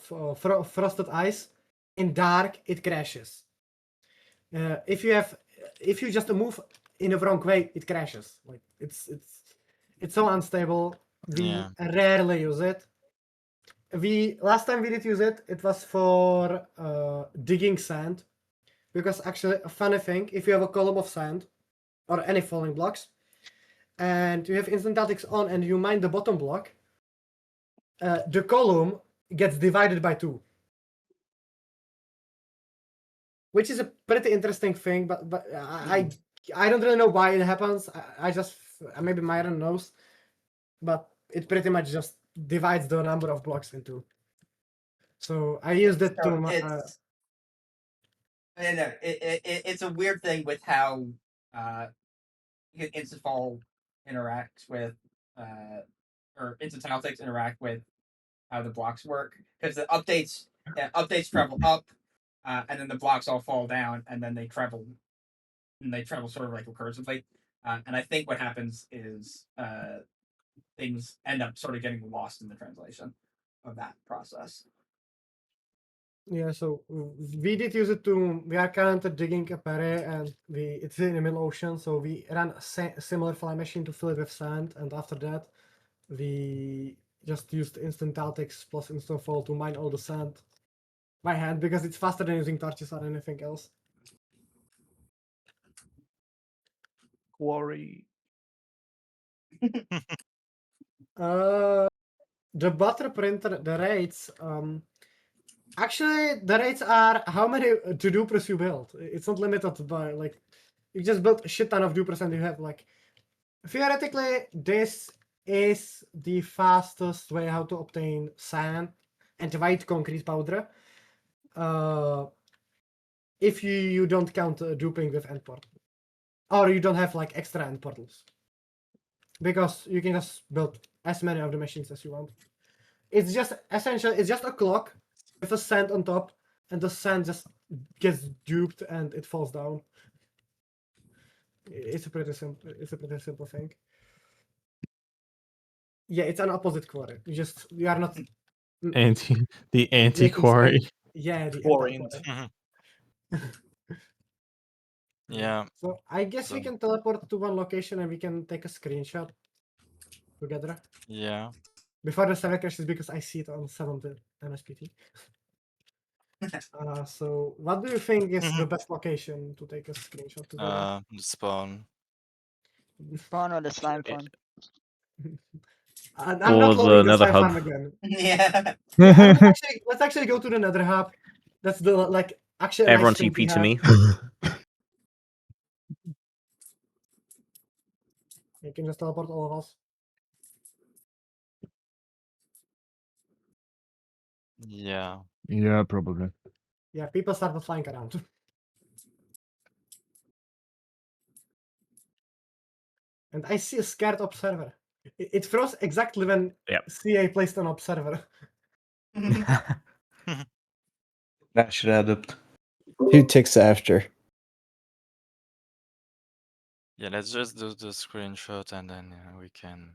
frosted ice in dark, it crashes. If you just move in the wrong way, it crashes. Like it's so unstable. We Yeah. rarely use it. Last time we did use it, it was for digging sand, because actually a funny thing, if you have a column of sand or any falling blocks, and you have instant Celtics on and you mine the bottom block, the column gets divided by 2, which is a pretty interesting thing. But I don't really know why it happens. I just maybe Myron knows. but it pretty much just divides the number of blocks into. So I used it So to. it's a weird thing with how instant fall interacts with or instant tile ticks interact with how the blocks work, because the updates travel up, and then the blocks all fall down, and then they travel sort of like recursively. And I think what happens is things end up sort of getting lost in the translation of that process. Yeah, so we did use it to. We are currently digging a array, and it's in the middle ocean. So we ran a similar fly machine to fill it with sand, and after that, we just used instant Taltics plus instant fall to mine all the sand by hand because it's faster than using torches or anything else. Quarry. The butter printer, the rates. Actually, the rates are how many dupers you build. It's not limited by like you just build a shit ton of dupers and you have like theoretically this is the fastest way how to obtain sand and white concrete powder. If you don't count duping with end portal, or you don't have like extra end portals, because you can just build as many of the machines as you want. It's just essentially it's just a clock with a sand on top, and the sand just gets duped and it falls down. It's a pretty simple. It's a pretty simple thing. Yeah, it's an opposite quarry. You are not The anti making quarry. sand. Yeah, the Quarried. anti-quarry. Yeah. So I guess we So- can teleport to one location and we can take a screenshot together. Yeah. Before the server crashes because I see it on 7th MSPT. So what do you think is the best location to take a screenshot together? Spawn. Spawn or the slime farm? I'm Or not the loading the nether slime hub. farm again. Yeah. Let's actually go to the nether hub. That's the like actually a Everyone nice thing we TP to have. me. You can just teleport all of us. Yeah. Yeah, probably. Yeah, people started flying around. And I see a scared observer. It froze exactly when CA placed an observer. That should add up. 2 ticks after. Yeah, let's just do the screenshot and then we can.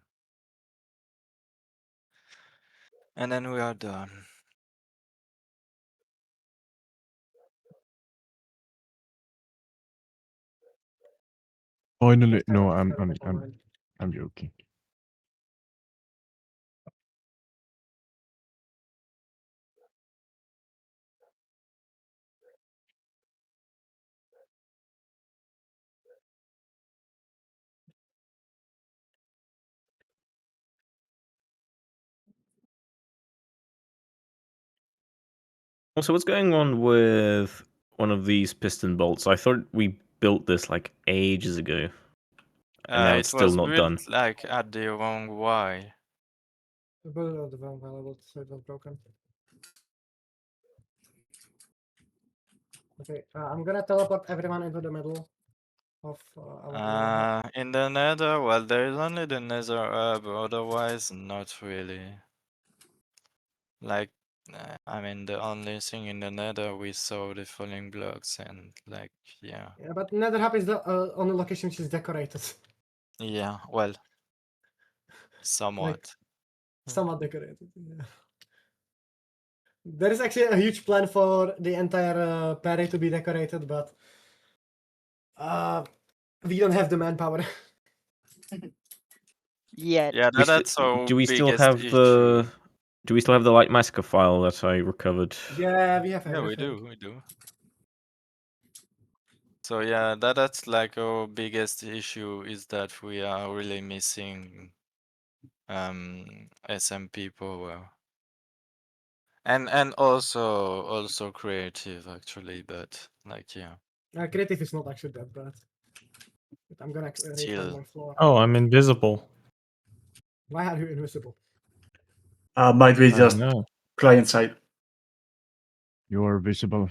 And then we are done. Finally, no, I'm joking. Also, what's going on with one of these piston bolts? I thought we built this like ages ago, and now It it's still was not built done. like at the wrong Y. The build of the wrong variable, so it was broken. Okay, I'm gonna teleport everyone into the middle of our In the nether, well, there is only the nether hub, otherwise, not really. Like, I mean, the only thing in the nether we saw the falling blocks, and like, yeah. Yeah, but nether hub is the only location which is decorated. Yeah, well, somewhat. Somewhat decorated. Yeah. There is actually a huge plan for the entire party to be decorated, but we don't have the manpower. Yet. Yeah, that's our Do we still biggest have issue. the? Do we still have the Light Massacre file that I recovered? Yeah, we have Yeah, we everything. do, we do. So yeah, that's like our biggest issue is that we are really missing SMP power. And also creative actually, but like yeah. Creative is not actually that bad. But I'm gonna raid for Still. my floor. Oh, I'm invisible. Why are you invisible? Might be I just know. client side. You're visible.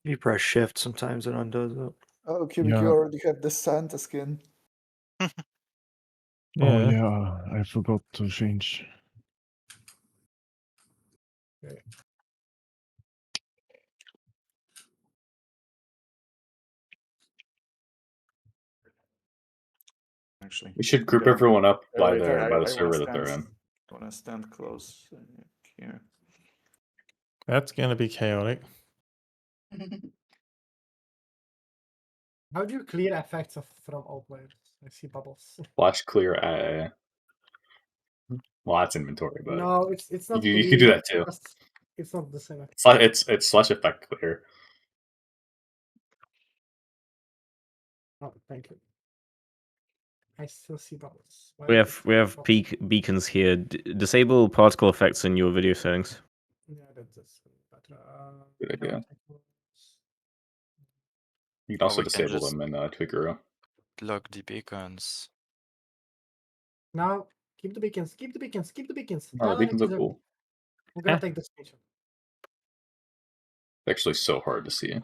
You press shift sometimes it undoes it. Oh, Cubic, you Yeah. already have the Santa skin. Oh Yeah. yeah, I forgot to change. Okay. Actually, We should I'm group gonna. everyone up by Wait, the I wanna server that stand. they're in. Wanna stand close here. That's gonna be chaotic. How do you clear effects from all players? I see bubbles. Flash clear. Well, that's inventory, but No, it's not you clear. can do that too. It's not the same. It's slash effect clear. Oh, thank you. I still see bubbles. Why We is have it we have bubbles? beacons here. Disable particle effects in your video settings. Yeah, that's better. Good idea. Now You can also we can disable just them in Twiguru. lock the beacons. Now keep the beacons. Keep the beacons. Keep the beacons. Oh, the No, beacons are it's cool. I'm gonna take the screenshot. It's actually so hard to see.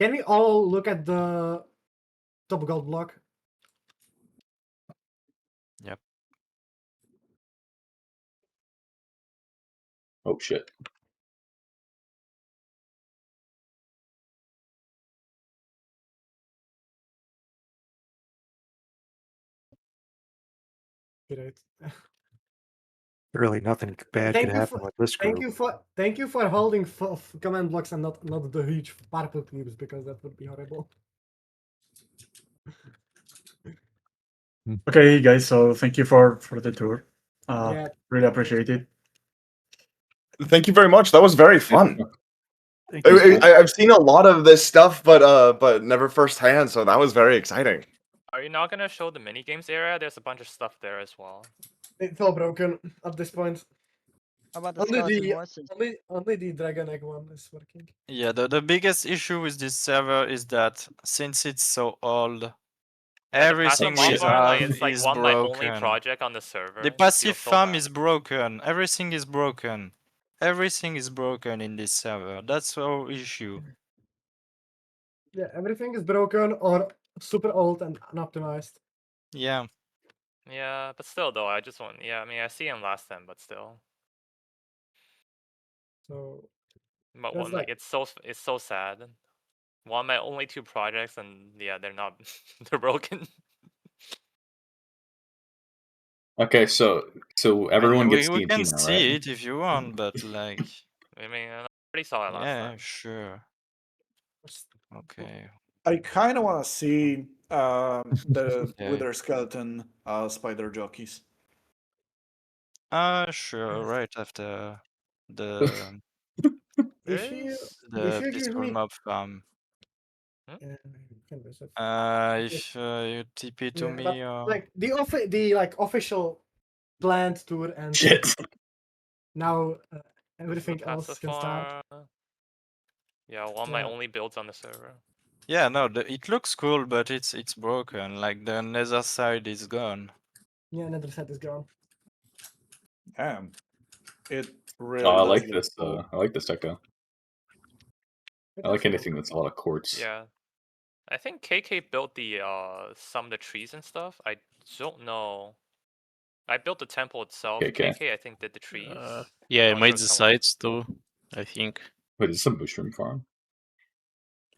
Can we all look at the top gold block? Yep. Oh shit. Great. Really, nothing bad could Thank you happen for with this group. thank you for holding command blocks and not the huge purple cubes because that would be horrible. Okay, guys. So thank you for the tour. Yeah. Really appreciate it. Thank you very much. That was very fun. Thank you. I've seen a lot of this stuff, but never firsthand. So that was very exciting. Are you not gonna show the mini games area? There's a bunch of stuff there as well. It's all broken at this point. How about the Only skulls and the horses? only the dragon egg one is working. Yeah, the biggest issue with this server is that since it's so old, Yeah, the everything passive we farm farm, like have it's like is my only broken. project on the server. The It passive feels so farm bad. is broken. Everything is broken. Everything is broken in this server. That's our issue. Yeah, everything is broken or super old and unoptimized. Yeah. Yeah, but still though, I just want. Yeah, I mean, I see him last time, but still. So But that's one like it's so sad. One of my only two projects, and yeah, they're not. They're broken. Okay, so everyone gets we can TNT now, right? see it if you want, but like, I mean, I already saw it last yeah, time. sure. Okay. I kind of want to see the Okay. wither skeleton spider jockeys. Sure. Right after the if you give peaceful me mob farm. can visit. If you TP to Yeah, me but or like the like official planned tour and Shit. now This is everything the else passive can start. farm. Yeah, one of my only builds on the server. yeah, no, it looks cool, but it's broken. Like the nether side is gone. Yeah, another set is gone. Damn, it Oh, really I does like look this. cool. I like this deco. I like anything that's a lot of quartz. Yeah, I think KK built the some of the trees and stuff. I don't know. I built the temple itself. KK. KK, I think, did the trees. Yeah, I I'm not made sure the someone else. sites too, I think. Wait, is this a mushroom farm?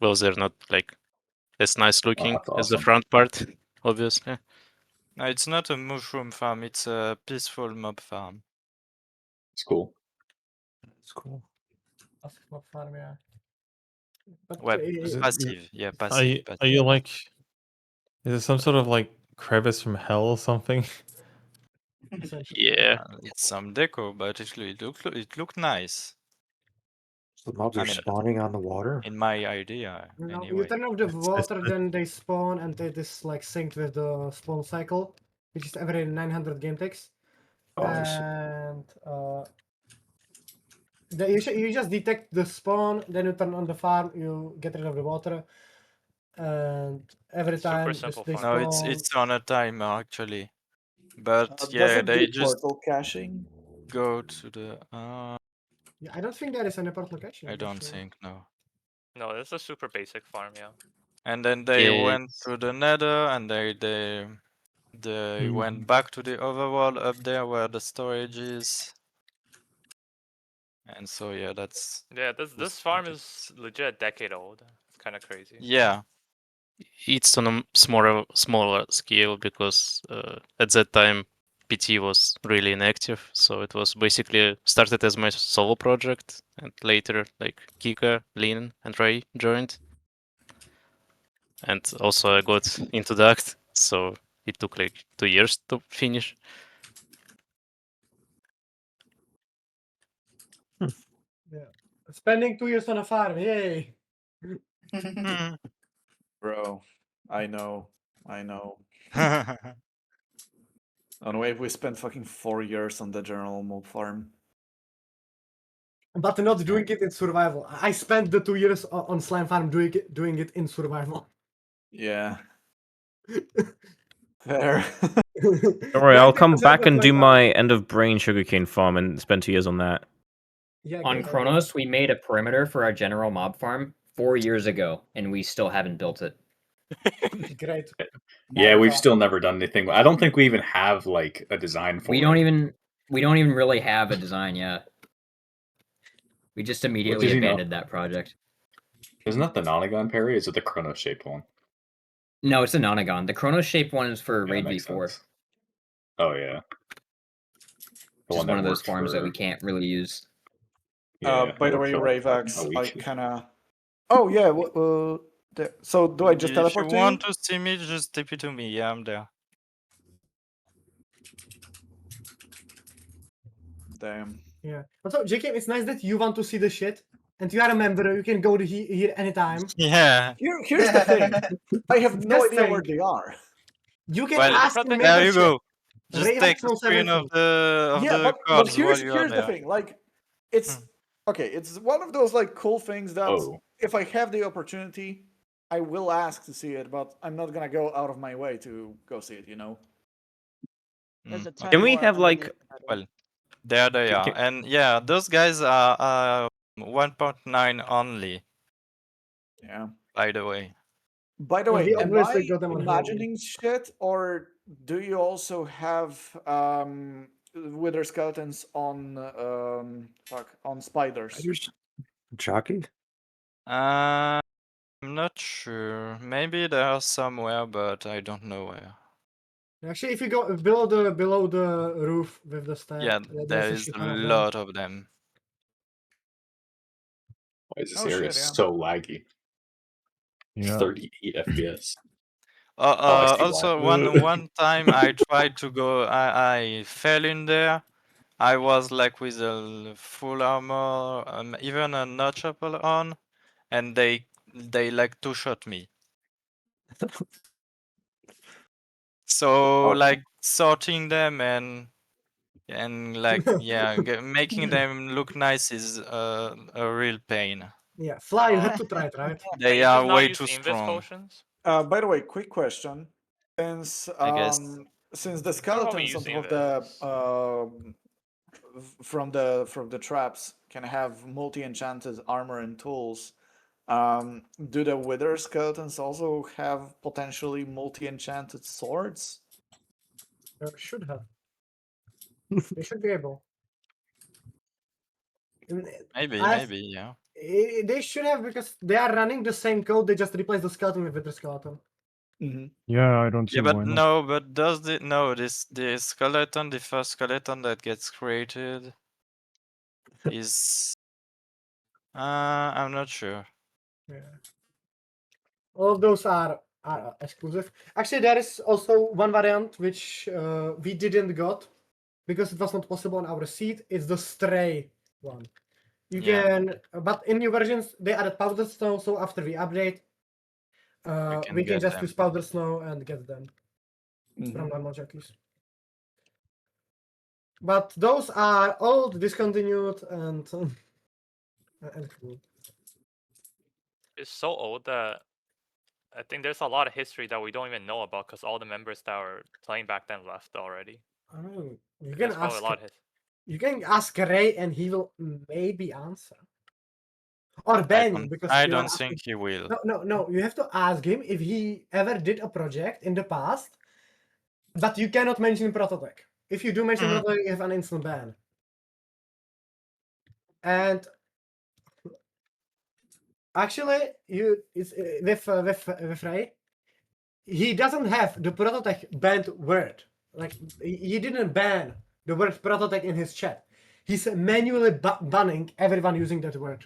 Well, they're not like as nice Oh, looking that's as the awesome. front part, obviously. No, it's not a mushroom farm. It's a peaceful mob farm. It's cool. It's cool. Passive mob farm, yeah. But Well, Is it- passive. Yeah, Are passive. you, are you like? Is it some sort of like crevice from hell or something? Yeah. It's some deco, but it looked nice. So the mobs I are mean, spawning on the water. in my idea, you anyway. turn off the water, then they spawn, and it is like synced with the spawn cycle, which is every 900 game ticks. Oh, I see. And you just detect the spawn, then you turn on the farm, you get rid of the water, and every time they No, spawn. it's on a timer actually. But Does yeah, it do they just portal caching? go to the. Yeah, I don't think there is any portal caching. I don't actually. think no. No, it's a super basic farm, yeah. And then they Yeah, went to the Nether, and they went back to the overworld up there where the storage is. And so yeah, that's Yeah, this farm is legit a decade old. It's kind of crazy. yeah. it's on a smaller scale because at that time PT was really inactive, so it was basically started as my solo project, and later like Kika, Lin, and Ray joined, and also I got into Duct, so it took like 2 years to finish. Yeah, spending 2 years on a farm, yay! Bro, I know. On Wave, we spent fucking 4 years on the general mob farm. But not doing it in survival. I spent the 2 years on slime farm doing it in survival. Yeah. Fair. Don't worry, I'll come back and do my end of brain sugarcane farm and spend 2 years on that. Yeah, on Kronos, we made a perimeter for our general mob farm 4 years ago, and we still haven't built it. Great. Yeah, we've still never done anything. I don't think we even have like a design for We it. don't even really have a design yet. We just immediately does he know? abandoned that project. Isn't that the Nonagon parry? Is it the Chronos shaped one? No, it's a Nonagon. The Chronos shaped one is for Yeah, Raid makes V4. sense. Oh yeah. The Which is that one of those worked farms that we for- can't really use. Yeah, by it the worked way, for, like, a Ravax, I week. kinda. Oh yeah. So do I just If teleport you to want you? to see me, just TP to me. Yeah, I'm there. Damn. Yeah. But so, JK, it's nice that you want to see the shit, and you are a member. You can go to here anytime. Yeah. Here's the thing. I have no Just idea where saying. they are. You can Well, ask in there you membership. go. Just Ravax take a knows screen of everything. the but cards while here's you are the there. thing. Like, it's okay. It's one of those like cool things that if I have the opportunity, I will ask to see it. But I'm not gonna go out of my way to go see it. You know. There's a ton Can we more have like underneath the Well, there they are. And yeah, those guys are 1.9 only. Yeah. By the way. By the Yeah, way, we am obviously I got them on imagining shit, or do you also have wither skeletons on on spiders? Jockey? I'm not sure. Maybe they are somewhere, but I don't know where. Actually, if you go below the roof with the stair, Yeah, there's there a is shit a ton of them. lot of them. Why is this Oh, area shit, yeah. so laggy? Yeah. 38 FPS. I see Also, why. one time I tried to go, I fell in there. I was like with a full armor, even a notch apple on, and they like two-shot me. So like sorting them and like yeah, making them look nice is a real pain. Yeah, Fly, you had to try it, right? They are way too strong. Potions? By the way, quick question: since I guess. since the probably skeletons on top using of the from the traps can have multi-enchanted armor and tools, do the wither skeletons also have potentially multi-enchanted swords? Should have. They should be able. Maybe, yeah. They should have, because they are running the same code. They just replace the skeleton with the skeleton. Yeah, I don't see Yeah, but why not. no, but does the no the skeleton, the first skeleton that gets created is I'm not sure. Yeah. All of those are exclusive. Actually, there is also one variant which we didn't got because it was not possible on our seed. It's the stray one. You Yeah. can, but in new versions they added powder snow. So after we update, we can get just them. use powder snow and get them from Mhm. normal jockeys. But those are old, discontinued, and cool. It's so old that I think there's a lot of history that we don't even know about because all the members that were playing back then left already. I mean, you can There's probably ask. a lot of You can ask Ray, and he will maybe answer. Or Benny, because I you are don't asking. think he will. No. You have to ask him if he ever did a project in the past, but you cannot mention ProtoTech. If you do mention ProtoTech, you have an instant ban. And actually, it's with Ray, he doesn't have the ProtoTech banned word. Like he didn't ban the word ProtoTech in his chat. He's manually banning everyone using that word.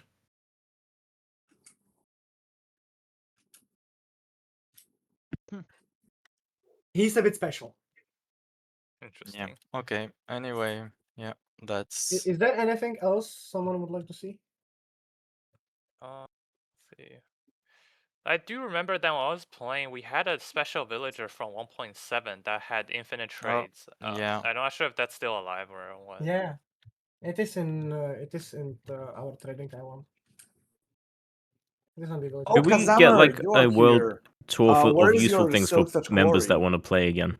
He's a bit special. Interesting. Yeah. Okay. Anyway, yeah, that's. Is there anything else someone would like to see? Let's see. I do remember that when I was playing, we had a special villager from 1.7 that had infinite trades. Yeah. I'm not sure if that's still alive or what. Yeah, it is in our trading Taiwan. It is on the village. Oh, Could we Kazamer, get like you a are world here. tour Where of is useful your things for Silk Touch members that quarry? want to play again?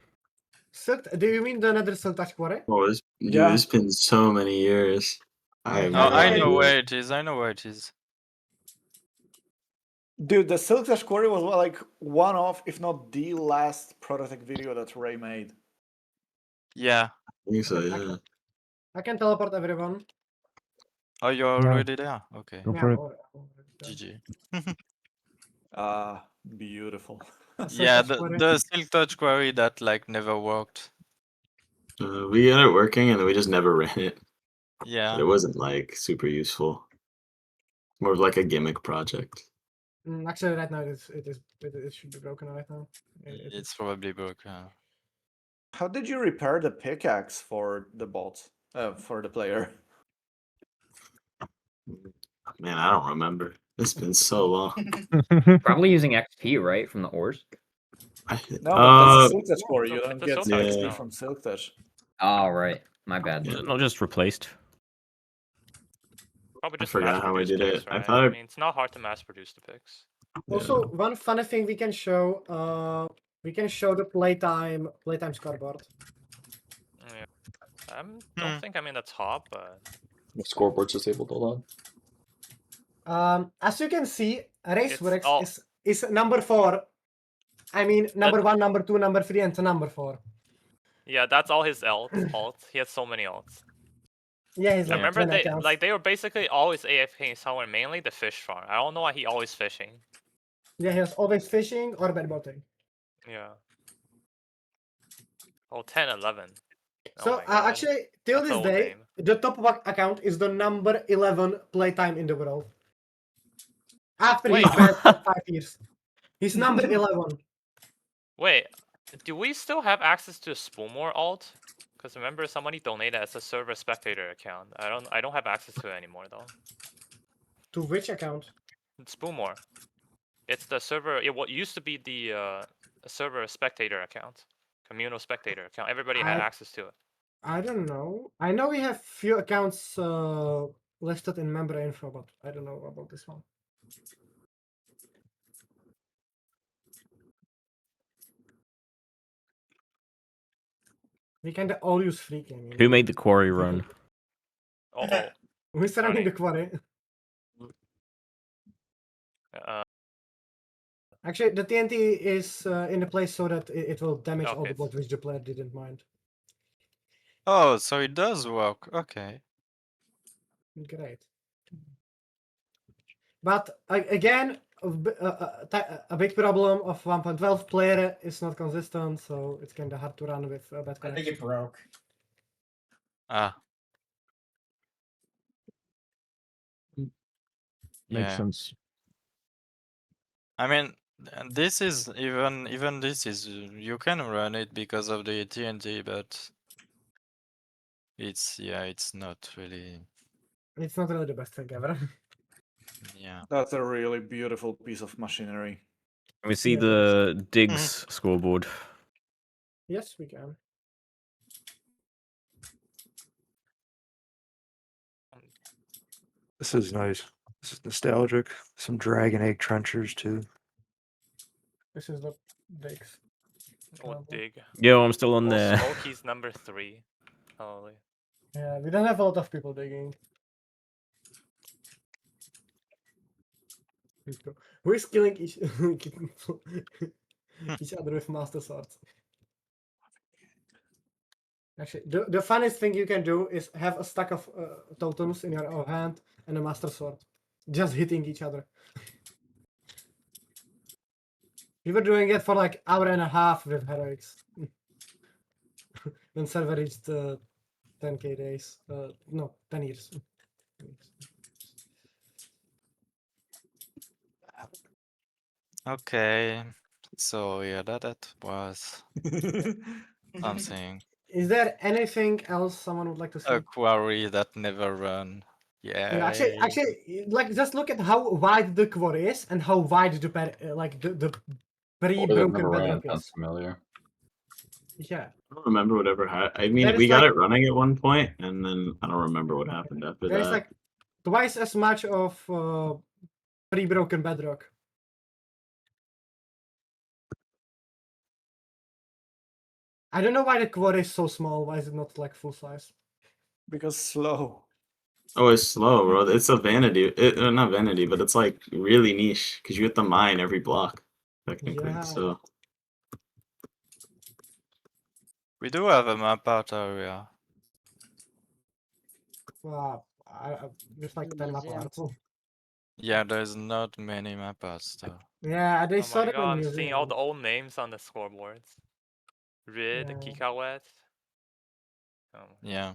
Do you mean the Nether Silk Touch Quarry? Oh, Yeah. it's been so many years. I have Oh, no I know idea. where it is. I know where it is. Dude, the Silk Touch quarry was like one of, if not the last ProtoTech video that Ray made. Yeah. I think so, yeah. I can teleport everyone. Oh, you're Yeah. already there? Okay. Go Yeah, for it. GG. Beautiful. Yeah, the Silk Touch query that like never worked. We got it working and then we just never ran it. Yeah. But it wasn't like super useful. More of like a gimmick project. Actually, right now it should be broken right now. It's probably broken. How did you repair the pickaxe for the bot? For the player? Man, I don't remember. It's been so long. Probably using XP, right, from the ores. No, but that's a Silk Touch quarry. You don't It's a get Silk Touch, XP no. from Silk Touch. Oh, right. My bad. Not just replaced. Probably I just forgot mass how I produce did picks, it. right? I thought I mean, it's not hard to mass produce the picks. Also, one funny thing we can show. We can show the playtime scoreboard. Yeah. I don't think I'm in the top, but The scoreboard's disabled. Hold on. As you can see, Raceworks all- is number 4. I mean, number 1, number 2, number 3, and number 4. yeah, that's all his alts. He has so many alts. Yeah, he's I like remember 20 accounts. they were basically always AFKing somewhere, mainly the fish farm. I don't know why he always fishing. Yeah, he was always fishing or bedboating. Yeah. Oh, 10, 11. So actually, till That's this an old day, name. the top account is the number 11 playtime in the world. After he's Wait. banned for 5 years. He's number 11. Wait, do we still have access to a Spoolmore alt? Because remember, somebody donated as a server spectator account. I don't have access to it anymore though. To which account? It's Spoolmore. It's the server. What used to be the server spectator account, communal spectator account. Everybody had access to it. I don't know. I know we have few accounts listed in member info, but I don't know about this one. We can all use free gaming. Who made the quarry run? Oh. Who's running the quarry? Actually, the TNT is in the place so that it will damage all the blocks, which the player didn't mind. Oh, so it does work. Okay. Great. But again, a big problem of 1.12 player is not consistent, so it's kind of hard to run with bad connection. I think it broke. Ah. Makes Yeah. sense. I mean, this is even this is you can run it because of the TNT, but it's not really. It's not really the best thing ever. Yeah. That's a really beautiful piece of machinery. Can we see Yeah, the digs scoreboard? Yes, we can. This is nice. This is nostalgic. Some dragon egg trenchers too. This is the digs. What dig? Yo, I'm still on Well, there. Smokey's number 3. Holy. Yeah, we don't have a lot of people digging. Who is killing each each other with master swords? Actually, the funniest thing you can do is have a stack of totems in your hand and a master sword, just hitting each other. We were doing it for like hour and a half with heroics. When server reached 10k days. No, 10 years. Okay, so yeah, that was something. Is there anything else someone would like to see? A query that never run. Yeah, Yeah. actually, like just look at how wide the quarry is and how wide the the pre-broken bedrock Sounds is. familiar. Yeah. I don't remember whatever happened. I mean, There we is got like it running at one point, and then I don't remember what happened after there's that. like twice as much of pre-broken bedrock. I don't know why the quarry is so small. Why is it not like full size? Because slow. Oh, it's slow, bro. It's a vanity. Not vanity, but it's like really niche because you have to mine every block, technically. Yeah. So We do have a map out area. There's like 10 map arts. Yeah, there's not many map outs though. Yeah, they Oh saw my them god, in I'm museum. seeing all the old names on the scoreboards. Rid, Yeah. Kikawet. Oh. Yeah.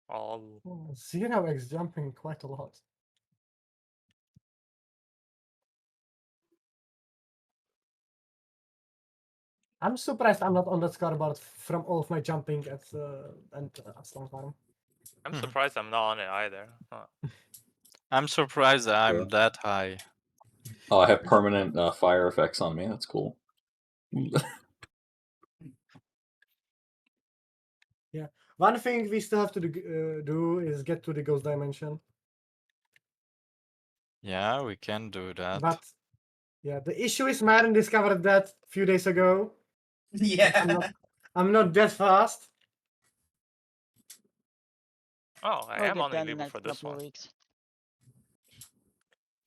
All. Oh, 0x jumping quite a lot. I'm surprised I'm not on that scoreboard from all of my jumping at Aslan Farm. I'm surprised I'm not on it either. Huh. I'm surprised that I'm that high. Oh, I have permanent fire effects on me. That's cool. Yeah. One thing we still have to do is get to the ghost dimension. Yeah, we can do that. But yeah, the issue is Marin discovered that a few days ago. Yeah. I'm not that fast. Oh, I I'll am get on the done in leader a for this couple one. of weeks.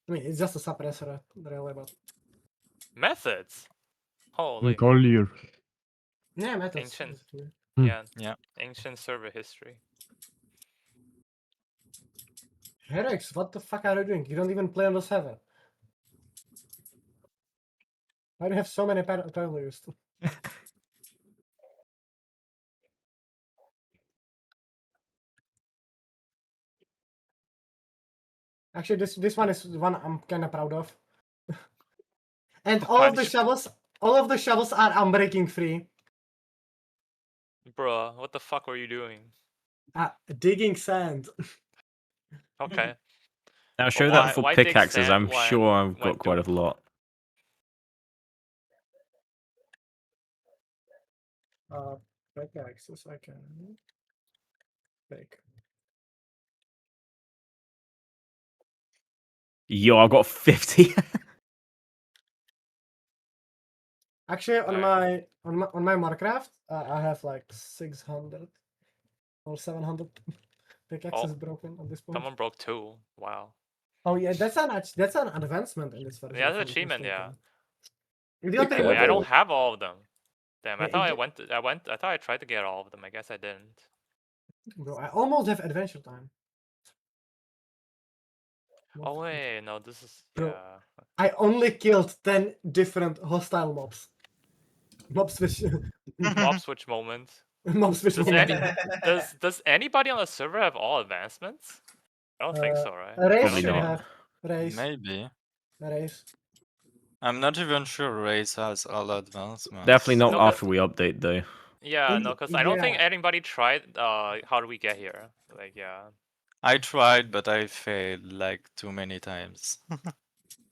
I mean, it's just a suppressor, really, but Methods. Holy. Collier. yeah, methods. Ancient. Hmm. Yeah. Ancient server history. Herex, what the fuck are you doing? You don't even play on the server. Why do you have so many parallels? Actually, this one is the one I'm kind of proud of. And all of the shovels are unbreaking free. Bruh, what the fuck were you doing? Digging sand. Okay. Now show But that for why dig pickaxes. sand I'm sure I've when got quite a lot. Pickaxes I can make. Yo, I've got 50. Actually, on my Minecraft, I have like 600 or 700 pickaxes broken at this point. Someone broke 2. Wow. Oh yeah, that's an advancement in this version. Yeah, that's an achievement, yeah. Wait, I don't have all of them. Damn, I Yeah, thought I thought I tried to get all of them. I guess I didn't. Bro, I almost have adventure time. Oh wait, no, this is Bro, yeah. I only killed 10 different hostile mobs. Mob switch. Mob switch moment. Mob switch does moment. does anybody on the server have all advancements? I don't think so, right? Race Probably should not. have. Race. Maybe. Race. I'm not even sure Race has all advancements. Definitely not No, 'cause- after we update though. Yeah, no, because I don't think Yeah. anybody tried. How do we get here? Like, yeah. I tried, but I failed like too many times.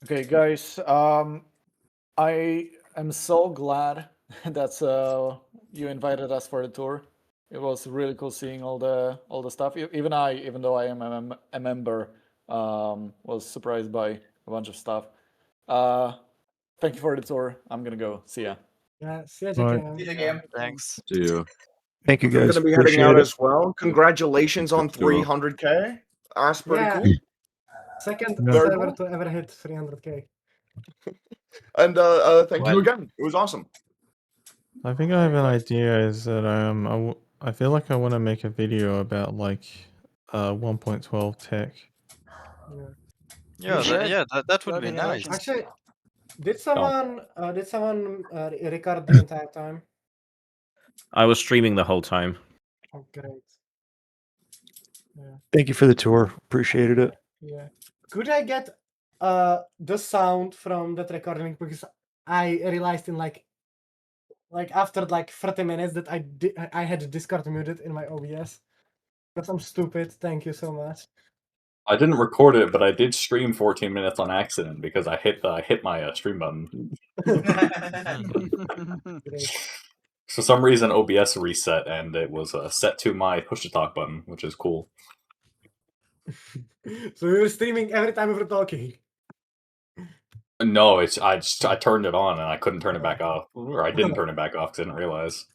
Okay, guys. I am so glad that you invited us for the tour. It was really cool seeing all the stuff. Even though I am a member, was surprised by a bunch of stuff. Thank you for the tour. I'm gonna go. See ya. Yeah, see ya, Bye. JKM. See you, JKM. Thanks. See you. Thank you I'm guys. gonna be heading Appreciate out it. as well. Congratulations on Good tour. 300K. That's pretty Yeah. cool. Second Yeah. Very server cool. to ever hit 300k. And thank you Well- again. It was awesome. I think I have an idea. Is that I feel like I want to make a video about like 1.12 tech. Yeah. Yeah, You should. yeah, that would That'd be be nice. interesting. Actually, did someone record the entire time? I was streaming the whole time. Oh, great. Yeah. Thank you for the tour. Appreciated it. Yeah. Could I get the sound from that recording, because I realized in like after like 30 minutes that I had Discord muted in my OBS. Because I'm stupid. Thank you so much. I didn't record it, but I did stream 14 minutes on accident because I hit my stream button. Great. For some reason, OBS reset and it was set to my push to talk button, which is cool. So you're streaming every time we're talking. No, I turned it on and I couldn't turn it back off, or I didn't turn it back off because I didn't realize.